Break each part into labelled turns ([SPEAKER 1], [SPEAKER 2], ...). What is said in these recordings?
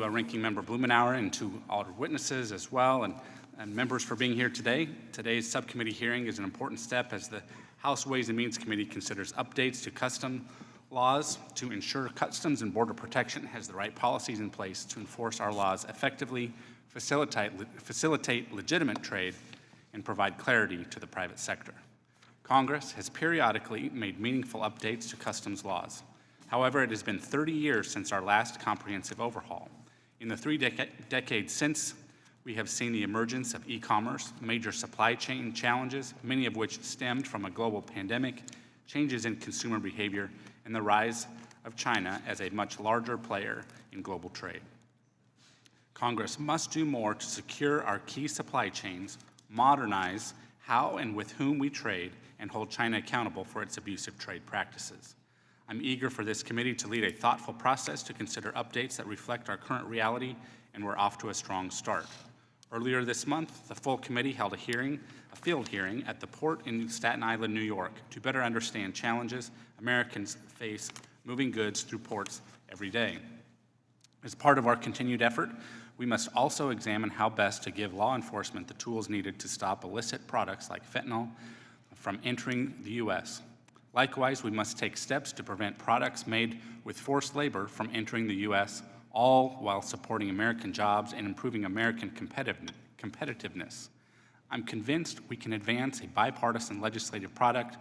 [SPEAKER 1] Ranking Member Blumenauer and to all our witnesses as well, and members for being here today. Today's subcommittee hearing is an important step as the House Ways and Means Committee considers updates to custom laws to ensure Customs and Border Protection has the right policies in place to enforce our laws effectively, facilitate legitimate trade, and provide clarity to the private sector. Congress has periodically made meaningful updates to customs laws. However, it has been 30 years since our last comprehensive overhaul. In the three decades since, we have seen the emergence of e-commerce, major supply chain challenges, many of which stemmed from a global pandemic, changes in consumer behavior, and the rise of China as a much larger player in global trade. Congress must do more to secure our key supply chains, modernize how and with whom we trade, and hold China accountable for its abusive trade practices. I'm eager for this committee to lead a thoughtful process to consider updates that reflect our current reality, and we're off to a strong start. Earlier this month, the full committee held a field hearing at the port in Staten Island, New York, to better understand challenges Americans face moving goods through ports every day. As part of our continued effort, we must also examine how best to give law enforcement the tools needed to stop illicit products like fentanyl from entering the U.S. Likewise, we must take steps to prevent products made with forced labor from entering the U.S., all while supporting American jobs and improving American competitiveness. I'm convinced we can advance a bipartisan legislative product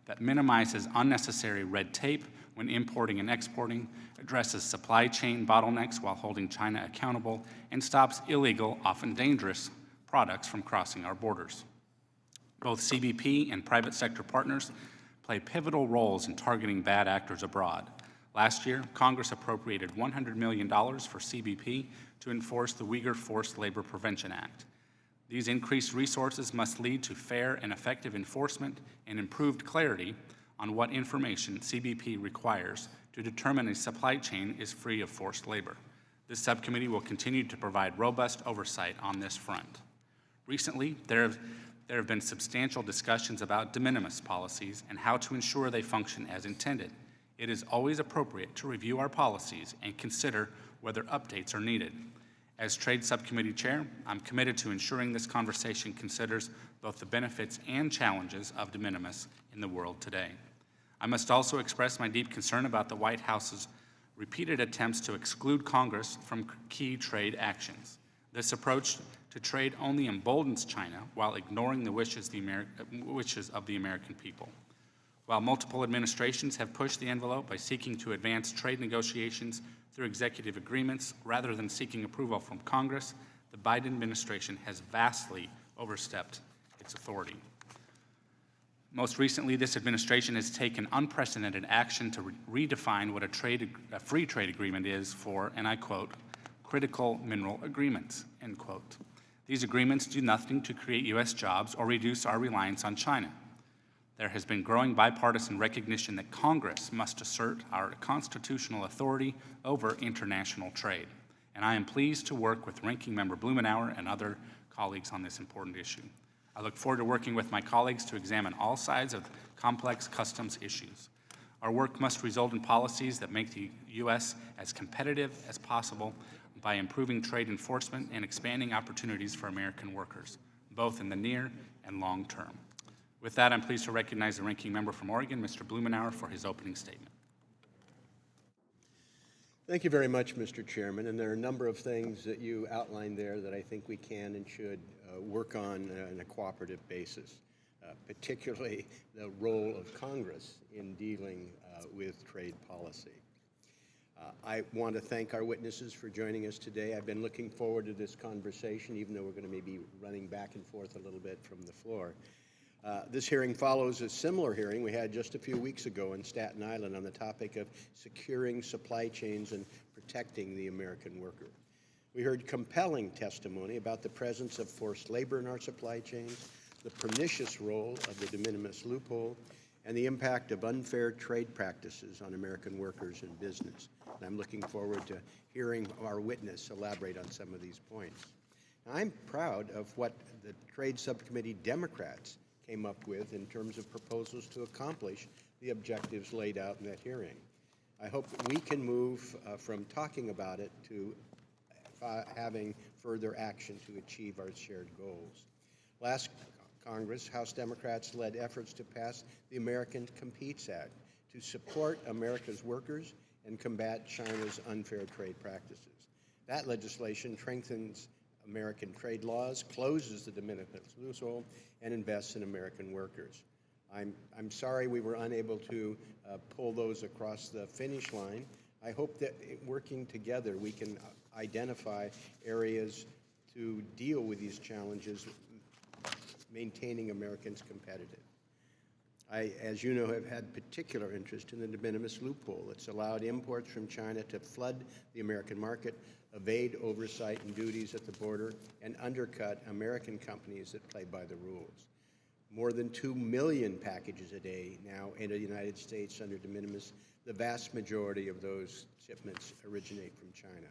[SPEAKER 1] that minimizes unnecessary red tape when importing and exporting, addresses supply chain bottlenecks while holding China accountable, and stops illegal, often dangerous, products from crossing our borders. Both CBP and private sector partners play pivotal roles in targeting bad actors abroad. Last year, Congress appropriated $100 million for CBP to enforce the Uyghur Forced Labor Prevention Act. These increased resources must lead to fair and effective enforcement and improved clarity on what information CBP requires to determine a supply chain is free of forced labor. This subcommittee will continue to provide robust oversight on this front. Recently, there have been substantial discussions about de minimis policies and how to ensure they function as intended. It is always appropriate to review our policies and consider whether updates are needed. As Trade Subcommittee Chair, I'm committed to ensuring this conversation considers both the benefits and challenges of de minimis in the world today. I must also express my deep concern about the White House's repeated attempts to exclude Congress from key trade actions. This approach to trade only emboldens China while ignoring the wishes of the American people. While multiple administrations have pushed the envelope by seeking to advance trade negotiations through executive agreements rather than seeking approval from Congress, the Biden administration has vastly overstepped its authority. Most recently, this administration has taken unprecedented action to redefine what a free trade agreement is for, and I quote, critical mineral agreements, end quote. These agreements do nothing to create U.S. jobs or reduce our reliance on China. There has been growing bipartisan recognition that Congress must assert our constitutional authority over international trade, and I am pleased to work with Ranking Member Blumenauer and other colleagues on this important issue. I look forward to working with my colleagues to examine all sides of complex customs issues. Our work must result in policies that make the U.S. as competitive as possible by improving trade enforcement and expanding opportunities for American workers, both in the near and long term. With that, I'm pleased to recognize the Ranking Member from Oregon, Mr. Blumenauer, for his opening statement.
[SPEAKER 2] Thank you very much, Mr. Chairman. And there are a number of things that you outlined there that I think we can and should work on a cooperative basis, particularly the role of Congress in dealing with trade policy. I want to thank our witnesses for joining us today. I've been looking forward to this conversation, even though we're going to maybe running back and forth a little bit from the floor. This hearing follows a similar hearing we had just a few weeks ago in Staten Island on the topic of securing supply chains and protecting the American worker. We heard compelling testimony about the presence of forced labor in our supply chains, the pernicious role of the de minimis loophole, and the impact of unfair trade practices on American workers and business. And I'm looking forward to hearing our witness elaborate on some of these points. Now, I'm proud of what the Trade Subcommittee Democrats came up with in terms of proposals to accomplish the objectives laid out in that hearing. I hope we can move from talking about it to having further action to achieve our shared goals. Last Congress, House Democrats led efforts to pass the American Competes Act to support America's workers and combat China's unfair trade practices. That legislation strengthens American trade laws, closes the de minimis loophole, and invests in American workers. I'm sorry we were unable to pull those across the finish line. I hope that working together we can identify areas to deal with these challenges, maintaining Americans competitive. I, as you know, have had particular interest in the de minimis loophole. It's allowed imports from China to flood the American market, evade oversight and duties at the border, and undercut American companies that play by the rules. More than 2 million packages a day now enter the United States under de minimis. The vast majority of those shipments originate from China.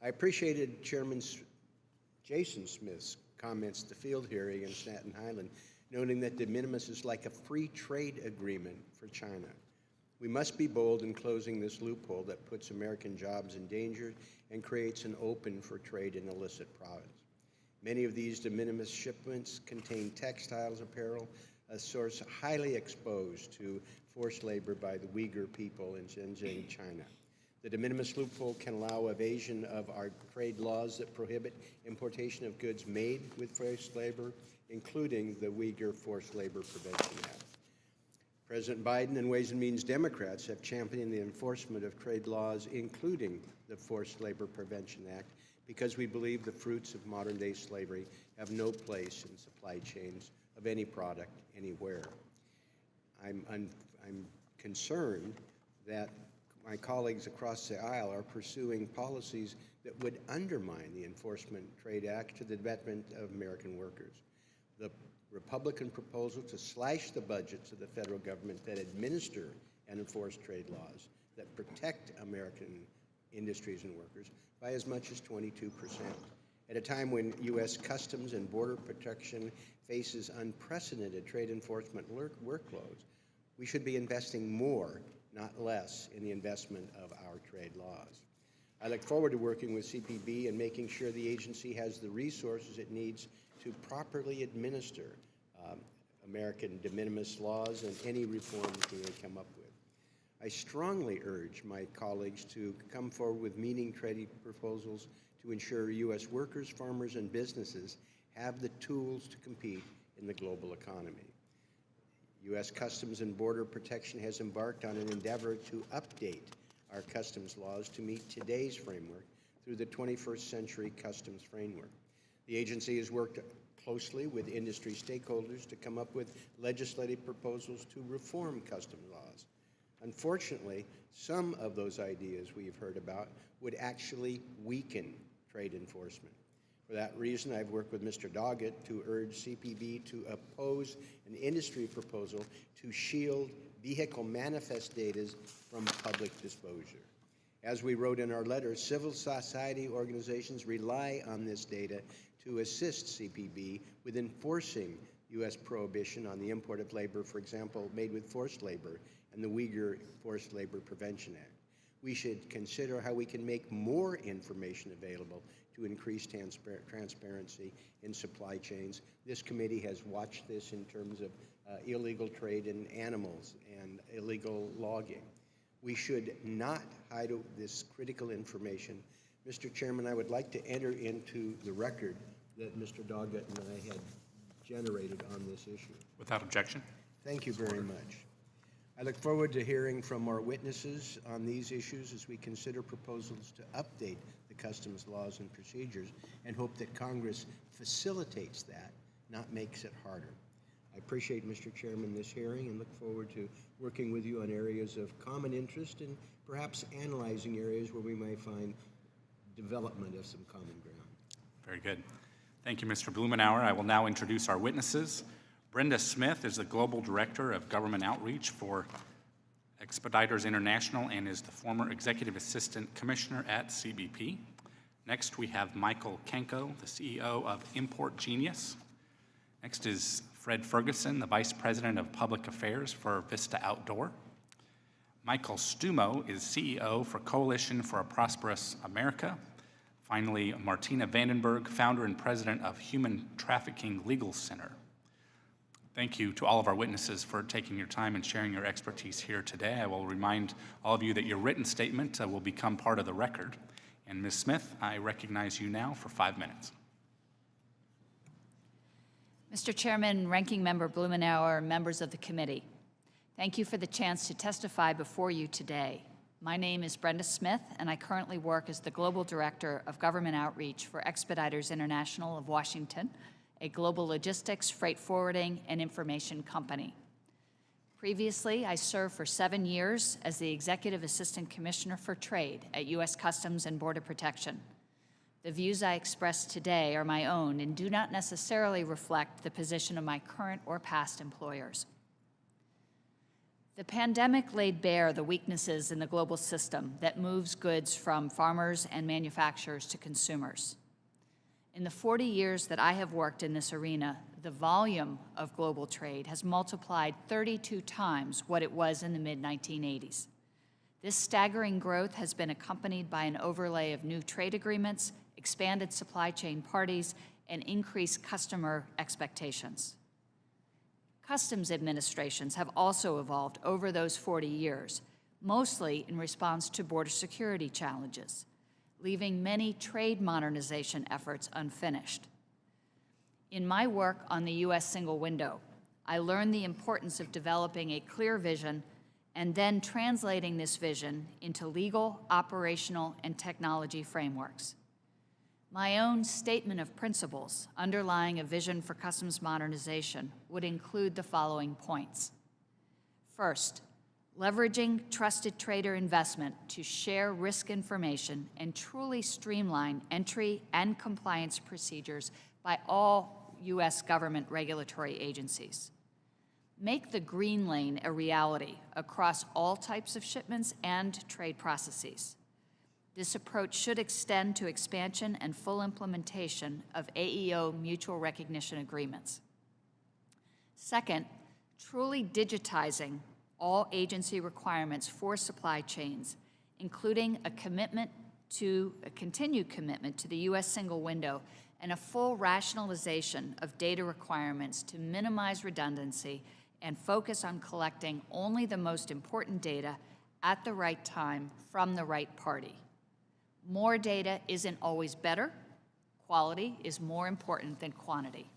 [SPEAKER 2] I appreciated Chairman Jason Smith's comments at the field hearing in Staten Island, noting that de minimis is like a free trade agreement for China. We must be bold in closing this loophole that puts American jobs in danger and creates an open for trade in illicit products. Many of these de minimis shipments contain textiles, apparel, a source highly exposed to forced labor by the Uyghur people in Xinjiang, China. The de minimis loophole can allow evasion of our trade laws that prohibit importation of goods made with forced labor, including the Uyghur Forced Labor Prevention Act. President Biden and Ways and Means Democrats have championed the enforcement of trade laws, including the Forced Labor Prevention Act, because we believe the fruits of modern-day slavery have no place in supply chains of any product, anywhere. I'm concerned that my colleagues across the aisle are pursuing policies that would undermine the Enforcement Trade Act to the detriment of American workers. The Republican proposal to slash the budgets of the federal government that administer and enforce trade laws that protect American industries and workers by as much as 22%. At a time when U.S. Customs and Border Protection faces unprecedented trade enforcement workloads, we should be investing more, not less, in the investment of our trade laws. I look forward to working with CPB and making sure the agency has the resources it needs to properly administer American de minimis laws and any reforms we may come up with. I strongly urge my colleagues to come forward with meaningful trade proposals to ensure U.S. workers, farmers, and businesses have the tools to compete in the global economy. U.S. Customs and Border Protection has embarked on an endeavor to update our customs laws to meet today's framework through the 21st Century Customs Framework. The agency has worked closely with industry stakeholders to come up with legislative proposals to reform customs laws. Unfortunately, some of those ideas we've heard about would actually weaken trade enforcement. For that reason, I've worked with Mr. Doggett to urge CPB to oppose an industry proposal to shield vehicle manifest data from public disclosure. As we wrote in our letter, civil society organizations rely on this data to assist CPB with enforcing U.S. prohibition on the import of labor, for example, made with forced labor, and the Uyghur Forced Labor Prevention Act. We should consider how we can make more information available to increase transparency in supply chains. This committee has watched this in terms of illegal trade in animals and illegal logging. We should not hide this critical information. Mr. Chairman, I would like to enter into the record that Mr. Doggett and I had generated on this issue.
[SPEAKER 1] Without objection.
[SPEAKER 2] Thank you very much. I look forward to hearing from our witnesses on these issues as we consider proposals to update the customs laws and procedures, and hope that Congress facilitates that, not makes it harder. I appreciate, Mr. Chairman, this hearing and look forward to working with you on areas of common interest and perhaps analyzing areas where we may find development of some common ground.
[SPEAKER 1] Very good. Thank you, Mr. Blumenauer. I will now introduce our witnesses. Brenda Smith is the Global Director of Government Outreach for Expeditors International and is the former Executive Assistant Commissioner at CBP. Next, we have Michael Kenko, the CEO of Import Genius. Next is Fred Ferguson, the Vice President of Public Affairs for Vista Outdoor. Michael Stumo is CEO for Coalition for a Prosperous America. Finally, Martina Vandenberg, founder and president of Human Trafficking Legal Center. Thank you to all of our witnesses for taking your time and sharing your expertise here today. I will remind all of you that your written statement will become part of the record. And Ms. Smith, I recognize you now for 5 minutes.
[SPEAKER 3] Mr. Chairman, Ranking Member Blumenauer, members of the committee, thank you for the chance to testify before you today. My name is Brenda Smith, and I currently work as the Global Director of Government Outreach for Expeditors International of Washington, a global logistics, freight forwarding, and information company. Previously, I served for 7 years as the Executive Assistant Commissioner for Trade at U.S. Customs and Border Protection. The views I express today are my own and do not necessarily reflect the position of my current or past employers. The pandemic laid bare the weaknesses in the global system that moves goods from farmers and manufacturers to consumers. In the 40 years that I have worked in this arena, the volume of global trade has multiplied 32 times what it was in the mid-1980s. This staggering growth has been accompanied by an overlay of new trade agreements, expanded supply chain parties, and increased customer expectations. Customs administrations have also evolved over those 40 years, mostly in response to border security challenges, leaving many trade modernization efforts unfinished. In my work on the U.S. single window, I learned the importance of developing a clear vision and then translating this vision into legal, operational, and technology frameworks. My own statement of principles underlying a vision for customs modernization would include the following points. First, leveraging trusted trader investment to share risk information and truly streamline entry and compliance procedures by all U.S. government regulatory agencies. Make the green lane a reality across all types of shipments and trade processes. This approach should extend to expansion and full implementation of AEO mutual recognition agreements. Second, truly digitizing all agency requirements for supply chains, including a continued commitment to the U.S. single window and a full rationalization of data requirements to minimize redundancy and focus on collecting only the most important data at the right time from the right party. More data isn't always better. Quality is more important than quantity.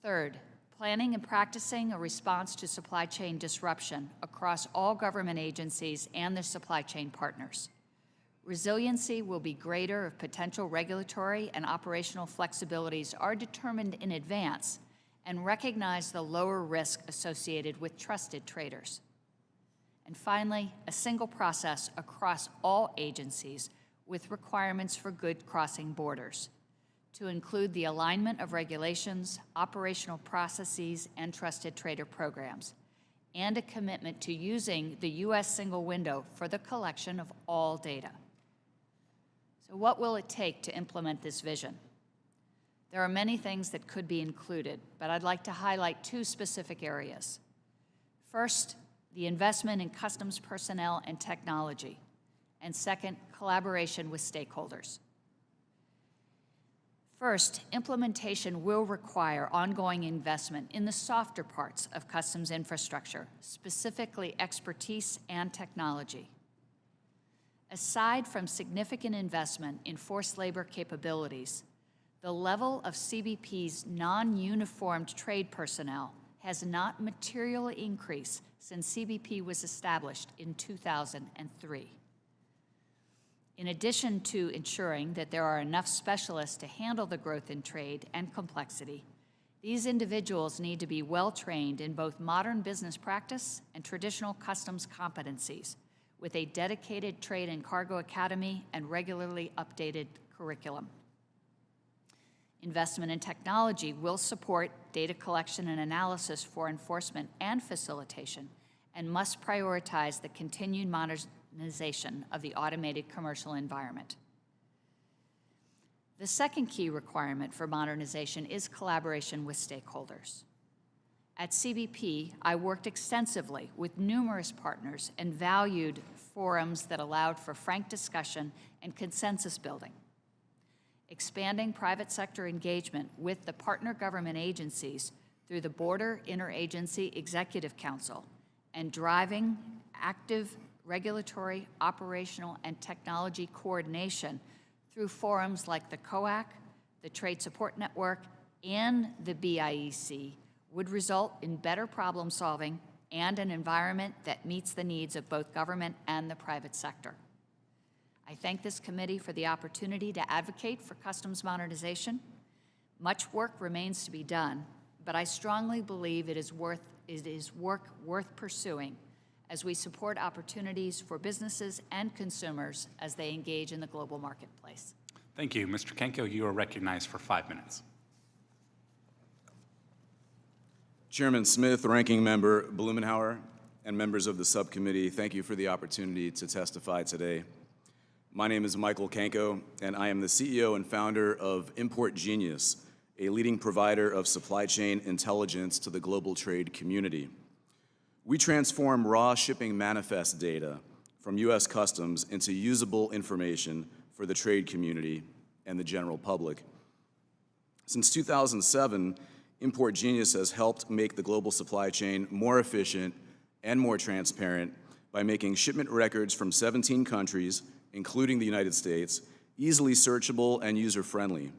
[SPEAKER 3] Third, planning and practicing a response to supply chain disruption across all government agencies and their supply chain partners. Resiliency will be greater if potential regulatory and operational flexibilities are determined in advance and recognize the lower risk associated with trusted traders. And finally, a single process across all agencies with requirements for good crossing borders, to include the alignment of regulations, operational processes, and trusted trader programs, and a commitment to using the U.S. single window for the collection of all data. So what will it take to implement this vision? There are many things that could be included, but I'd like to highlight 2 specific areas. First, the investment in customs personnel and technology, and second, collaboration with stakeholders. First, implementation will require ongoing investment in the softer parts of customs infrastructure, specifically expertise and technology. Aside from significant investment in forced labor capabilities, the level of CBP's non-uniformed trade personnel has not materially increased since CBP was established in 2003. In addition to ensuring that there are enough specialists to handle the growth in trade and complexity, these individuals need to be well-trained in both modern business practice and traditional customs competencies, with a dedicated trade and cargo academy and regularly updated curriculum. Investment in technology will support data collection and analysis for enforcement and facilitation, and must prioritize the continued modernization of the automated commercial environment. The second key requirement for modernization is collaboration with stakeholders. At CBP, I worked extensively with numerous partners and valued forums that allowed for frank discussion and consensus building. Expanding private sector engagement with the partner government agencies through the Border Interagency Executive Council and driving active regulatory, operational, and technology coordination through forums like the COAC, the Trade Support Network, and the BIEC would result in better problem solving and an environment that meets the needs of both government and the private sector. I thank this committee for the opportunity to advocate for customs modernization. Much work remains to be done, but I strongly believe it is work worth pursuing as we support opportunities for businesses and consumers as they engage in the global marketplace.
[SPEAKER 1] Thank you. Mr. Kenko, you are recognized for 5 minutes.
[SPEAKER 4] Chairman Smith, Ranking Member Blumenauer, and members of the subcommittee, thank you for the opportunity to testify today. My name is Michael Kenko, and I am the CEO and founder of Import Genius, a leading provider of supply chain intelligence to the global trade community. We transform raw shipping manifest data from U.S. Customs into usable information for the trade community and the general public. Since 2007, Import Genius has helped make the global supply chain more efficient and more transparent by making shipment records from 17 countries, including the United States, easily searchable and user-friendly.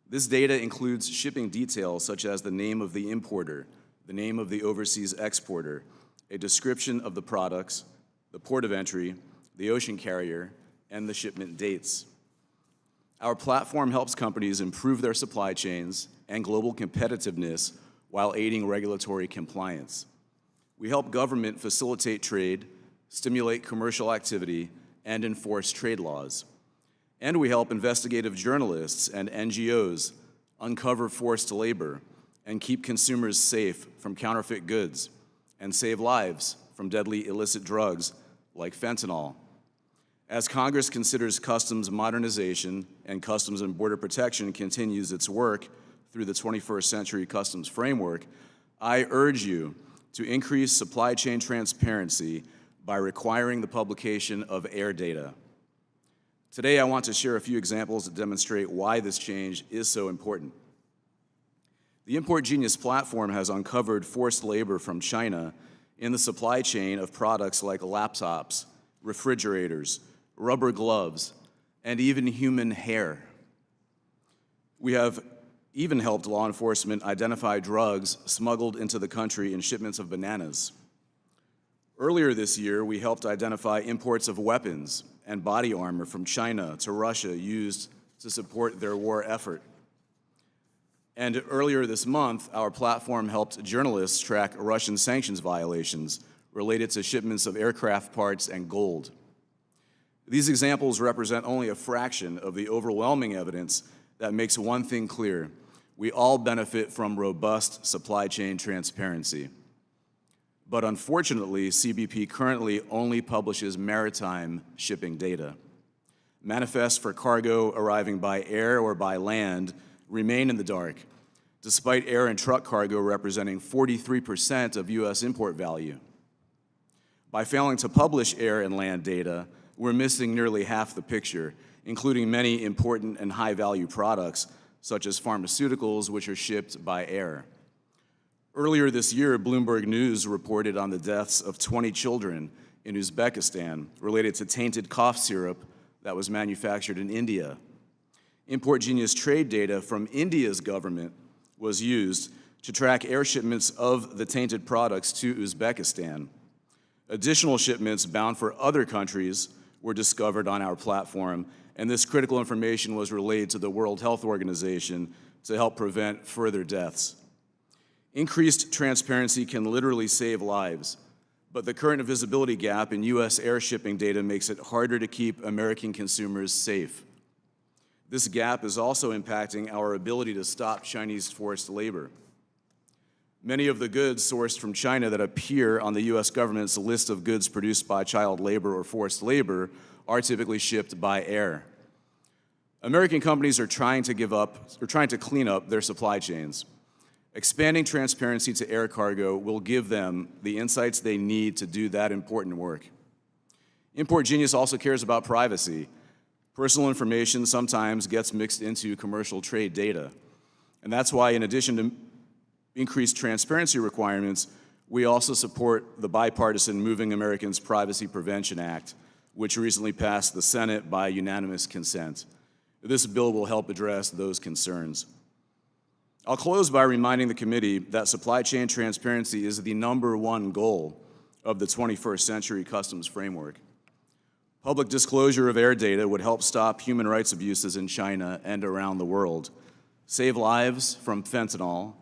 [SPEAKER 4] This data includes shipping details such as the name of the importer, the name of the overseas exporter, a description of the products, the port of entry, the ocean carrier, and the shipment dates. Our platform helps companies improve their supply chains and global competitiveness while aiding regulatory compliance. We help government facilitate trade, stimulate commercial activity, and enforce trade laws. And we help investigative journalists and NGOs uncover forced labor and keep consumers safe from counterfeit goods and save lives from deadly illicit drugs like fentanyl. As Congress considers customs modernization and Customs and Border Protection continues its work through the 21st Century Customs Framework, I urge you to increase supply chain transparency by requiring the publication of air data. Today, I want to share a few examples that demonstrate why this change is so important. The Import Genius platform has uncovered forced labor from China in the supply chain of products like laptops, refrigerators, rubber gloves, and even human hair. We have even helped law enforcement identify drugs smuggled into the country in shipments of bananas. Earlier this year, we helped identify imports of weapons and body armor from China to Russia used to support their war effort. And earlier this month, our platform helped journalists track Russian sanctions violations related to shipments of aircraft parts and gold. These examples represent only a fraction of the overwhelming evidence that makes one thing clear: we all benefit from robust supply chain transparency. But unfortunately, CBP currently only publishes maritime shipping data. Manifests for cargo arriving by air or by land remain in the dark, despite air and truck cargo representing 43% of U.S. import value. By failing to publish air and land data, we're missing nearly half the picture, including many important and high-value products, such as pharmaceuticals, which are shipped by air. Earlier this year, Bloomberg News reported on the deaths of 20 children in Uzbekistan related to tainted cough syrup that was manufactured in India. Import Genius trade data from India's government was used to track air shipments of the tainted products to Uzbekistan. Additional shipments bound for other countries were discovered on our platform, and this critical information was relayed to the World Health Organization to help prevent further deaths. Increased transparency can literally save lives, but the current visibility gap in U.S. air shipping data makes it harder to keep American consumers safe. This gap is also impacting our ability to stop Chinese forced labor. Many of the goods sourced from China that appear on the U.S. government's list of goods produced by child labor or forced labor are typically shipped by air. American companies are trying to clean up their supply chains. Expanding transparency to air cargo will give them the insights they need to do that important work. Import Genius also cares about privacy. Personal information sometimes gets mixed into commercial trade data. And that's why, in addition to increased transparency requirements, we also support the bipartisan Moving Americans Privacy Prevention Act, which recently passed the Senate by unanimous consent. This bill will help address those concerns. I'll close by reminding the committee that supply chain transparency is the #1 goal of the 21st Century Customs Framework. Public disclosure of air data would help stop human rights abuses in China and around the world, save lives from fentanyl,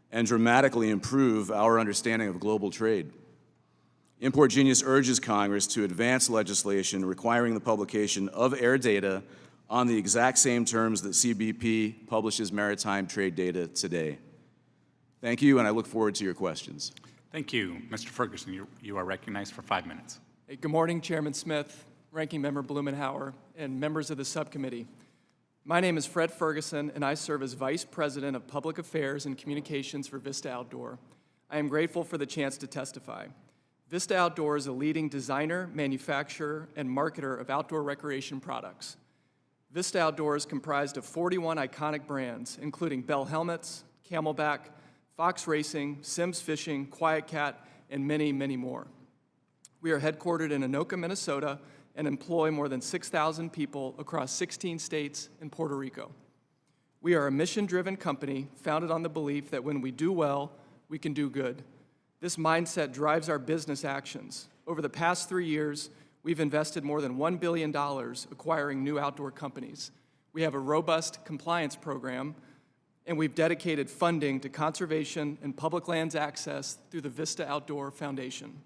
[SPEAKER 4] and dramatically improve our understanding of global trade. Import Genius urges Congress to advance legislation requiring the publication of air data on the exact same terms that CBP publishes maritime trade data today. Thank you, and I look forward to your questions.
[SPEAKER 1] Thank you. Mr. Ferguson, you are recognized for 5 minutes.
[SPEAKER 5] Hey, good morning, Chairman Smith, Ranking Member Blumenauer, and members of the subcommittee. My name is Fred Ferguson, and I serve as Vice President of Public Affairs and Communications for Vista Outdoor. I am grateful for the chance to testify. Vista Outdoor is a leading designer, manufacturer, and marketer of outdoor recreation products. Vista Outdoor is comprised of 41 iconic brands, including Bell Helmets, Camelback, Fox Racing, Simms Fishing, Quiet Cat, and many, many more. We are headquartered in Anoka, Minnesota, and employ more than 6,000 people across 16 states and Puerto Rico. We are a mission-driven company founded on the belief that when we do well, we can do good. This mindset drives our business actions. Over the past 3 years, we've invested more than $1 billion acquiring new outdoor companies. We have a robust compliance program, and we've dedicated funding to conservation and public lands access through the Vista Outdoor Foundation.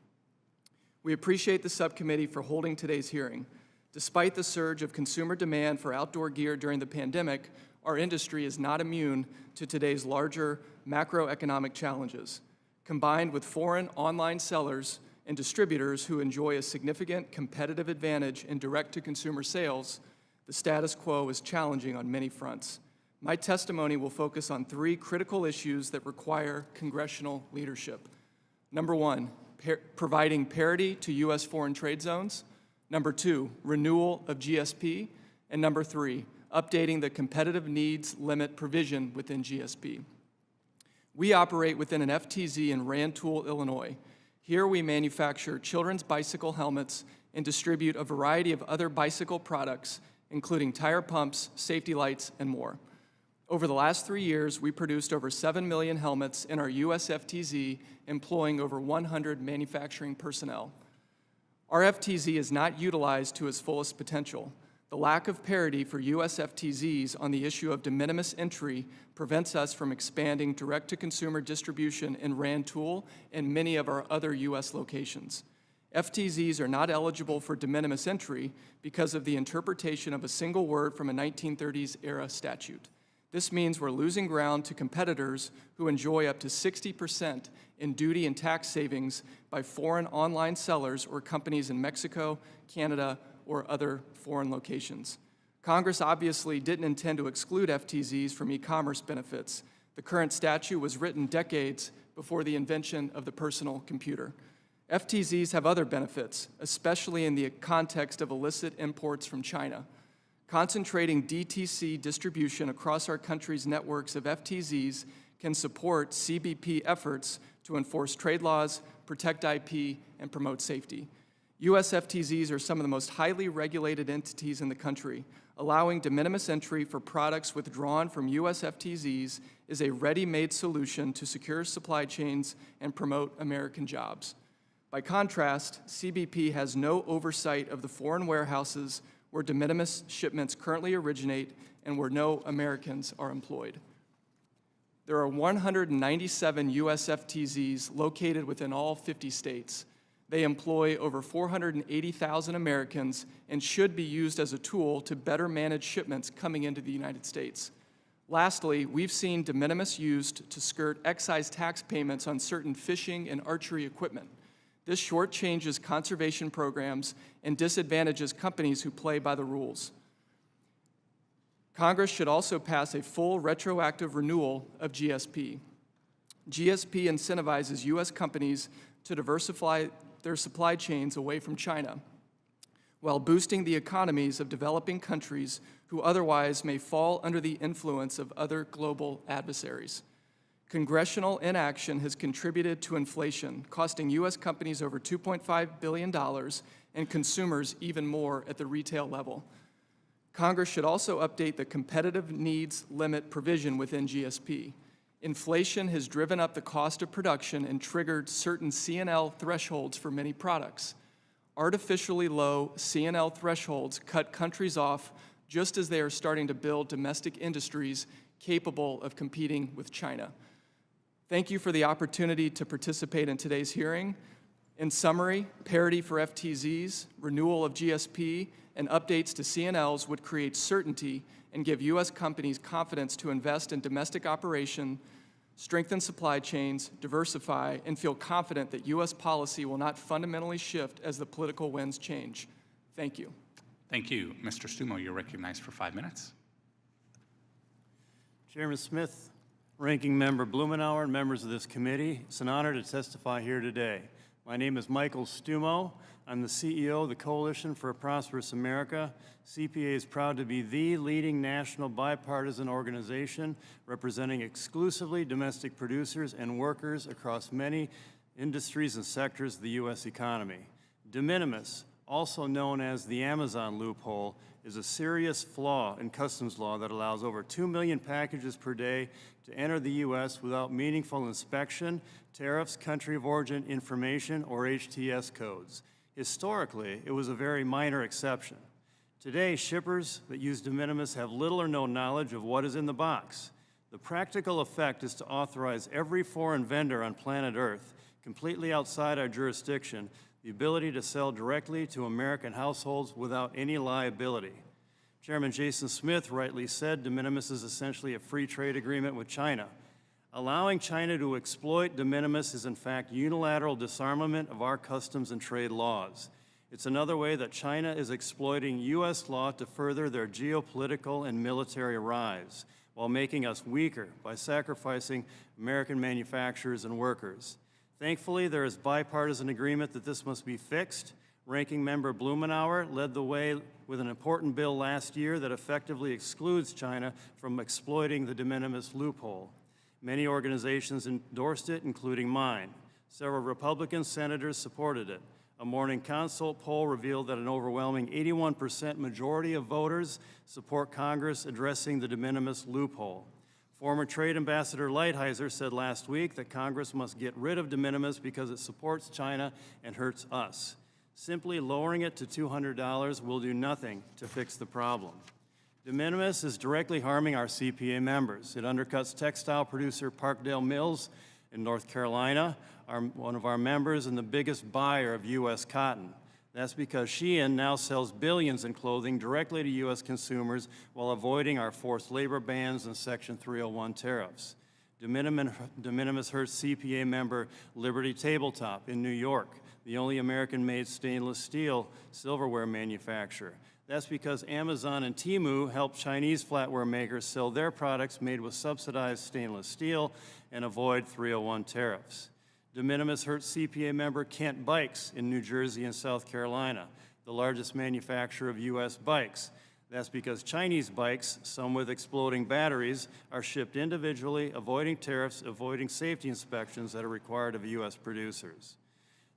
[SPEAKER 5] We appreciate the subcommittee for holding today's hearing. Despite the surge of consumer demand for outdoor gear during the pandemic, our industry is not immune to today's larger macroeconomic challenges. Combined with foreign online sellers and distributors who enjoy a significant competitive advantage in direct-to-consumer sales, the status quo is challenging on many fronts. My testimony will focus on 3 critical issues that require congressional leadership. Number 1, providing parity to U.S. foreign trade zones. Number 2, renewal of GSP. And number 3, updating the competitive needs limit provision within GSP. We operate within an FTZ in Rantoul, Illinois. Here we manufacture children's bicycle helmets and distribute a variety of other bicycle products, including tire pumps, safety lights, and more. Over the last 3 years, we produced over 7 million helmets in our US FTZ, employing over 100 manufacturing personnel. Our FTZ is not utilized to its fullest potential. The lack of parity for US FTZs on the issue of de minimis entry prevents us from expanding direct-to-consumer distribution in Rantoul and many of our other US locations. FTZs are not eligible for de minimis entry because of the interpretation of a single word from a 1930s era statute. This means we're losing ground to competitors who enjoy up to 60% in duty and tax savings by foreign online sellers or companies in Mexico, Canada, or other foreign locations. Congress obviously didn't intend to exclude FTZs from e-commerce benefits. The current statute was written decades before the invention of the personal computer. FTZs have other benefits, especially in the context of illicit imports from China. Concentrating DTC distribution across our country's networks of FTZs can support CBP efforts to enforce trade laws, protect IP, and promote safety. U.S. FTZs are some of the most highly regulated entities in the country. Allowing de minimis entry for products withdrawn from U.S. FTZs is a ready-made solution to secure supply chains and promote American jobs. By contrast, CBP has no oversight of the foreign warehouses where de minimis shipments currently originate and where no Americans are employed. There are 197 U.S. FTZs located within all 50 states. They employ over 480,000 Americans and should be used as a tool to better manage shipments coming into the United States. Lastly, we've seen de minimis used to skirt excise tax payments on certain fishing and archery equipment. This shortchanges conservation programs and disadvantages companies who play by the rules. Congress should also pass a full retroactive renewal of GSP. GSP incentivizes U.S. companies to diversify their supply chains away from China. while boosting the economies of developing countries who otherwise may fall under the influence of other global adversaries. Congressional inaction has contributed to inflation, costing U.S. companies over $2.5 billion and consumers even more at the retail level. Congress should also update the competitive needs limit provision within GSP. Inflation has driven up the cost of production and triggered certain C&L thresholds for many products. Artificially low C&L thresholds cut countries off just as they are starting to build domestic industries capable of competing with China. Thank you for the opportunity to participate in today's hearing. In summary, parity for FTZs, renewal of GSP, and updates to C&Ls would create certainty and give U.S. companies confidence to invest in domestic operation, strengthen supply chains, diversify, and feel confident that U.S. policy will not fundamentally shift as the political winds change. Thank you.
[SPEAKER 1] Thank you. Mr. Stumo, you're recognized for 5 minutes.
[SPEAKER 6] Chairman Smith, Ranking Member Blumenauer, and members of this committee, it's an honor to testify here today. My name is Michael Stumo. I'm the CEO of the Coalition for a Prosperous America. CPA is proud to be the leading national bipartisan organization representing exclusively domestic producers and workers across many industries and sectors of the U.S. economy. De minimis, also known as the Amazon loophole, is a serious flaw in customs law that allows over 2 million packages per day to enter the U.S. without meaningful inspection, tariffs, country of origin information, or HTS codes. Historically, it was a very minor exception. Today, shippers that use de minimis have little or no knowledge of what is in the box. The practical effect is to authorize every foreign vendor on planet Earth, completely outside our jurisdiction, the ability to sell directly to American households without any liability. Chairman Jason Smith rightly said de minimis is essentially a free trade agreement with China. Allowing China to exploit de minimis is in fact unilateral disarmament of our customs and trade laws. It's another way that China is exploiting U.S. law to further their geopolitical and military rise, while making us weaker by sacrificing American manufacturers and workers. Thankfully, there is bipartisan agreement that this must be fixed. Ranking Member Blumenauer led the way with an important bill last year that effectively excludes China from exploiting the de minimis loophole. Many organizations endorsed it, including mine. Several Republican senators supported it. A Morning Consult poll revealed that an overwhelming 81% majority of voters support Congress addressing the de minimis loophole. Former Trade Ambassador Lighthizer said last week that Congress must get rid of de minimis because it supports China and hurts us. Simply lowering it to $200 will do nothing to fix the problem. De minimis is directly harming our CPA members. It undercuts textile producer Parkdale Mills in North Carolina, one of our members and the biggest buyer of U.S. cotton. That's because Shein now sells billions in clothing directly to U.S. consumers while avoiding our forced labor bans and Section 301 tariffs. De minimis hurts CPA member Liberty Tabletop in New York, the only American-made stainless steel silverware manufacturer. That's because Amazon and Temu help Chinese flatware makers sell their products made with subsidized stainless steel and avoid 301 tariffs. De minimis hurts CPA member Kent Bikes in New Jersey and South Carolina, the largest manufacturer of U.S. bikes. That's because Chinese bikes, some with exploding batteries, are shipped individually, avoiding tariffs, avoiding safety inspections that are required of U.S. producers.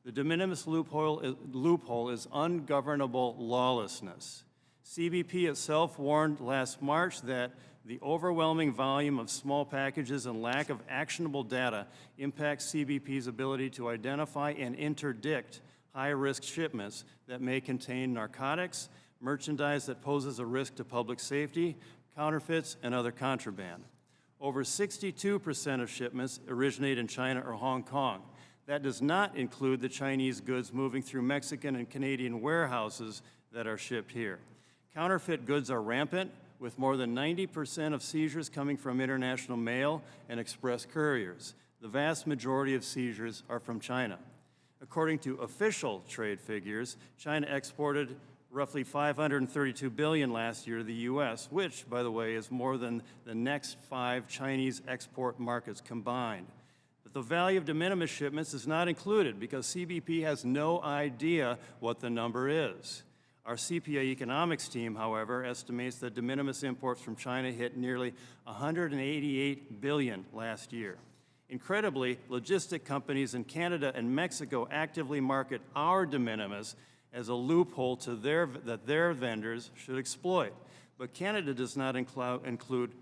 [SPEAKER 6] The de minimis loophole is ungovernable lawlessness. CBP itself warned last March that the overwhelming volume of small packages and lack of actionable data impacts CBP's ability to identify and interdict high-risk shipments that may contain narcotics, merchandise that poses a risk to public safety, counterfeits, and other contraband. Over 62% of shipments originate in China or Hong Kong. That does not include the Chinese goods moving through Mexican and Canadian warehouses that are shipped here. Counterfeit goods are rampant, with more than 90% of seizures coming from international mail and express couriers. The vast majority of seizures are from China. According to official trade figures, China exported roughly $532 billion last year to the U.S., which, by the way, is more than the next 5 Chinese export markets combined. But the value of de minimis shipments is not included because CBP has no idea what the number is. Our CPA economics team, however, estimates that de minimis imports from China hit nearly $188 billion last year. Incredibly, logistic companies in Canada and Mexico actively market our de minimis as a loophole that their vendors should exploit. But Canada does not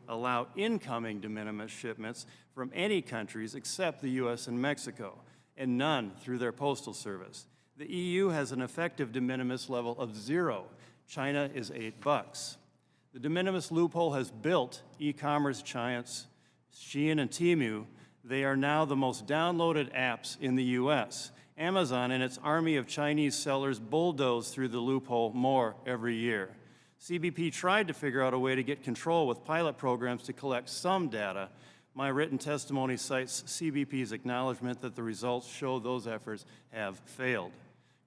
[SPEAKER 6] allow incoming de minimis shipments from any countries except the U.S. and Mexico, and none through their postal service. The EU has an effective de minimis level of 0. China is $8. The de minimis loophole has built e-commerce giants Shein and Temu. They are now the most downloaded apps in the U.S. Amazon and its army of Chinese sellers bulldoze through the loophole more every year. CBP tried to figure out a way to get control with pilot programs to collect some data. My written testimony cites CBP's acknowledgement that the results show those efforts have failed.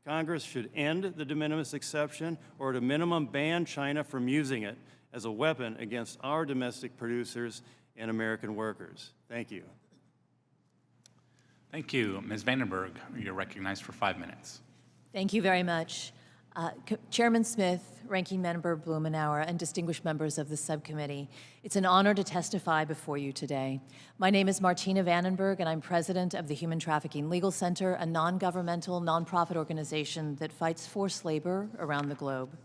[SPEAKER 6] Congress should end the de minimis exception or at a minimum ban China from using it as a weapon against our domestic producers and American workers. Thank you.
[SPEAKER 1] Thank you. Ms. Vandenberg, you're recognized for 5 minutes.
[SPEAKER 7] Thank you very much. Chairman Smith, Ranking Member Blumenauer, and distinguished members of the subcommittee, it's an honor to testify before you today. My name is Martina Vandenberg, and I'm president of the Human Trafficking Legal Center, a non-governmental, nonprofit organization that fights forced labor around the globe.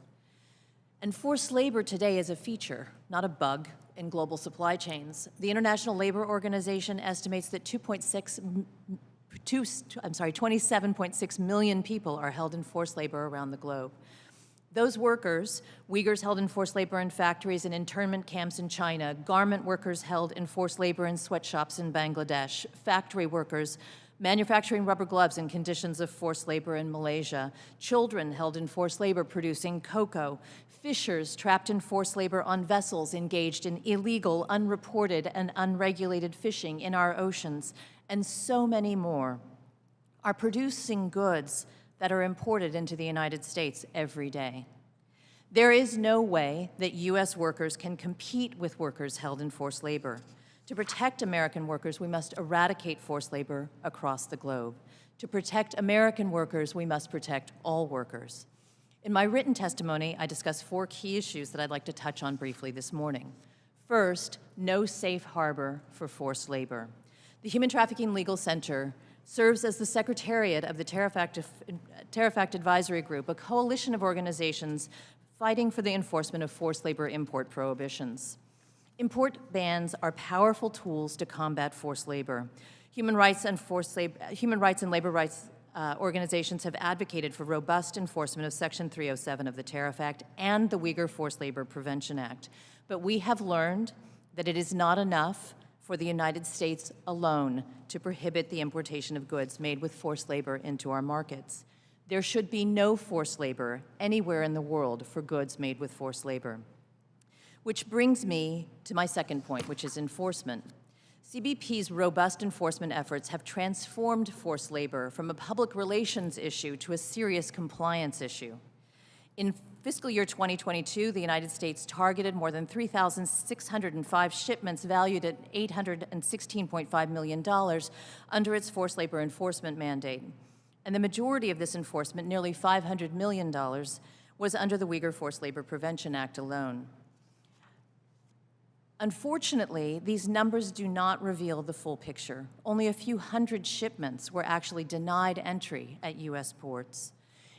[SPEAKER 7] And forced labor today is a feature, not a bug, in global supply chains. The International Labor Organization estimates that 27.6 million people are held in forced labor around the globe. Those workers, Uyghurs held in forced labor in factories and internment camps in China, garment workers held in forced labor in sweatshops in Bangladesh, factory workers manufacturing rubber gloves in conditions of forced labor in Malaysia, children held in forced labor producing cocoa, fishers trapped in forced labor on vessels engaged in illegal, unreported, and unregulated fishing in our oceans, and so many more are producing goods that are imported into the United States every day. There is no way that U.S. workers can compete with workers held in forced labor. To protect American workers, we must eradicate forced labor across the globe. To protect American workers, we must protect all workers. In my written testimony, I discuss 4 key issues that I'd like to touch on briefly this morning. First, no safe harbor for forced labor. The Human Trafficking Legal Center serves as the secretariat of the Tariff Act Advisory Group, a coalition of organizations fighting for the enforcement of forced labor import prohibitions. Import bans are powerful tools to combat forced labor. Human rights and labor rights organizations have advocated for robust enforcement of Section 307 of the Tariff Act and the Uyghur Forced Labor Prevention Act. But we have learned that it is not enough for the United States alone to prohibit the importation of goods made with forced labor into our markets. There should be no forced labor anywhere in the world for goods made with forced labor. Which brings me to my second point, which is enforcement. CBP's robust enforcement efforts have transformed forced labor from a public relations issue to a serious compliance issue. In fiscal year 2022, the United States targeted more than 3,605 shipments valued at $816.5 million under its forced labor enforcement mandate. And the majority of this enforcement, nearly $500 million, was under the Uyghur Forced Labor Prevention Act alone. Unfortunately, these numbers do not reveal the full picture. Only a few hundred shipments were actually denied entry at U.S. ports.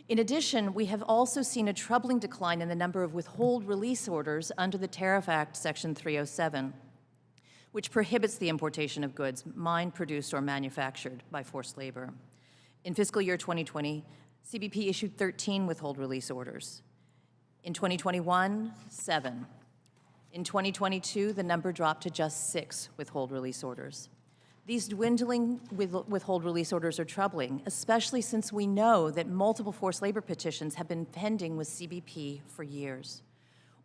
[SPEAKER 7] In addition, we have also seen a troubling decline in the number of withhold release orders under the Tariff Act Section 307, which prohibits the importation of goods mined, produced, or manufactured by forced labor. In fiscal year 2020, CBP issued 13 withhold release orders. In 2021, 7. In 2022, the number dropped to just 6 withhold release orders. These dwindling withhold release orders are troubling, especially since we know that multiple forced labor petitions have been pending with CBP for years.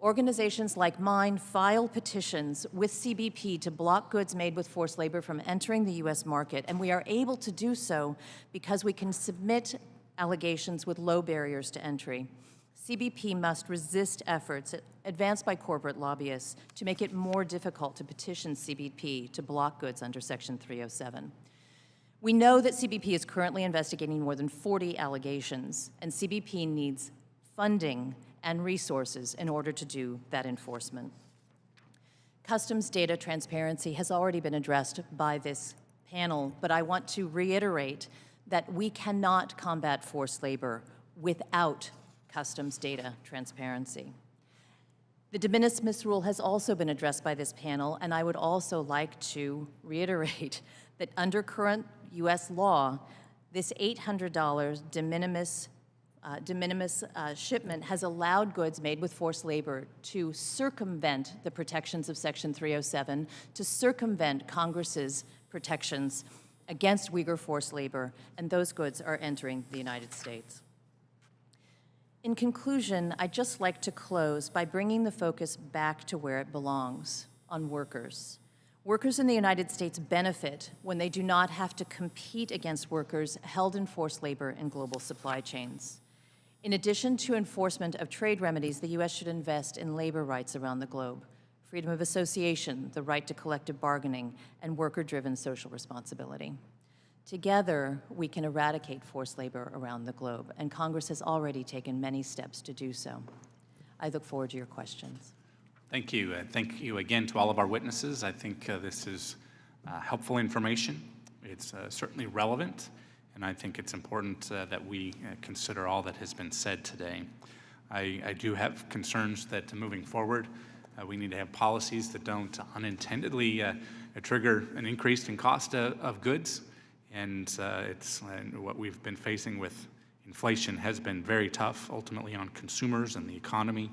[SPEAKER 7] Organizations like mine file petitions with CBP to block goods made with forced labor from entering the U.S. market, and we are able to do so because we can submit allegations with low barriers to entry. CBP must resist efforts advanced by corporate lobbyists to make it more difficult to petition CBP to block goods under Section 307. We know that CBP is currently investigating more than 40 allegations, and CBP needs funding, and resources in order to do that enforcement. Customs data transparency has already been addressed by this panel, but I want to reiterate that we cannot combat forced labor without customs data transparency. The de minimis rule has also been addressed by this panel, and I would also like to reiterate that under current U.S. law, this $800 de minimis shipment has allowed goods made with forced labor to circumvent the protections of Section 307, to circumvent Congress's protections against Uyghur forced labor, and those goods are entering the United States. In conclusion, I'd just like to close by bringing the focus back to where it belongs, on workers. Workers in the United States benefit when they do not have to compete against workers held in forced labor in global supply chains. In addition to enforcement of trade remedies, the U.S. should invest in labor rights around the globe, freedom of association, the right to collective bargaining, and worker-driven social responsibility. Together, we can eradicate forced labor around the globe, and Congress has already taken many steps to do so. I look forward to your questions.
[SPEAKER 1] Thank you. Thank you again to all of our witnesses. I think this is helpful information. It's certainly relevant, and I think it's important that we consider all that has been said today. I do have concerns that moving forward, we need to have policies that don't unintendedly trigger an increase in cost of goods. And what we've been facing with inflation has been very tough, ultimately on consumers and the economy.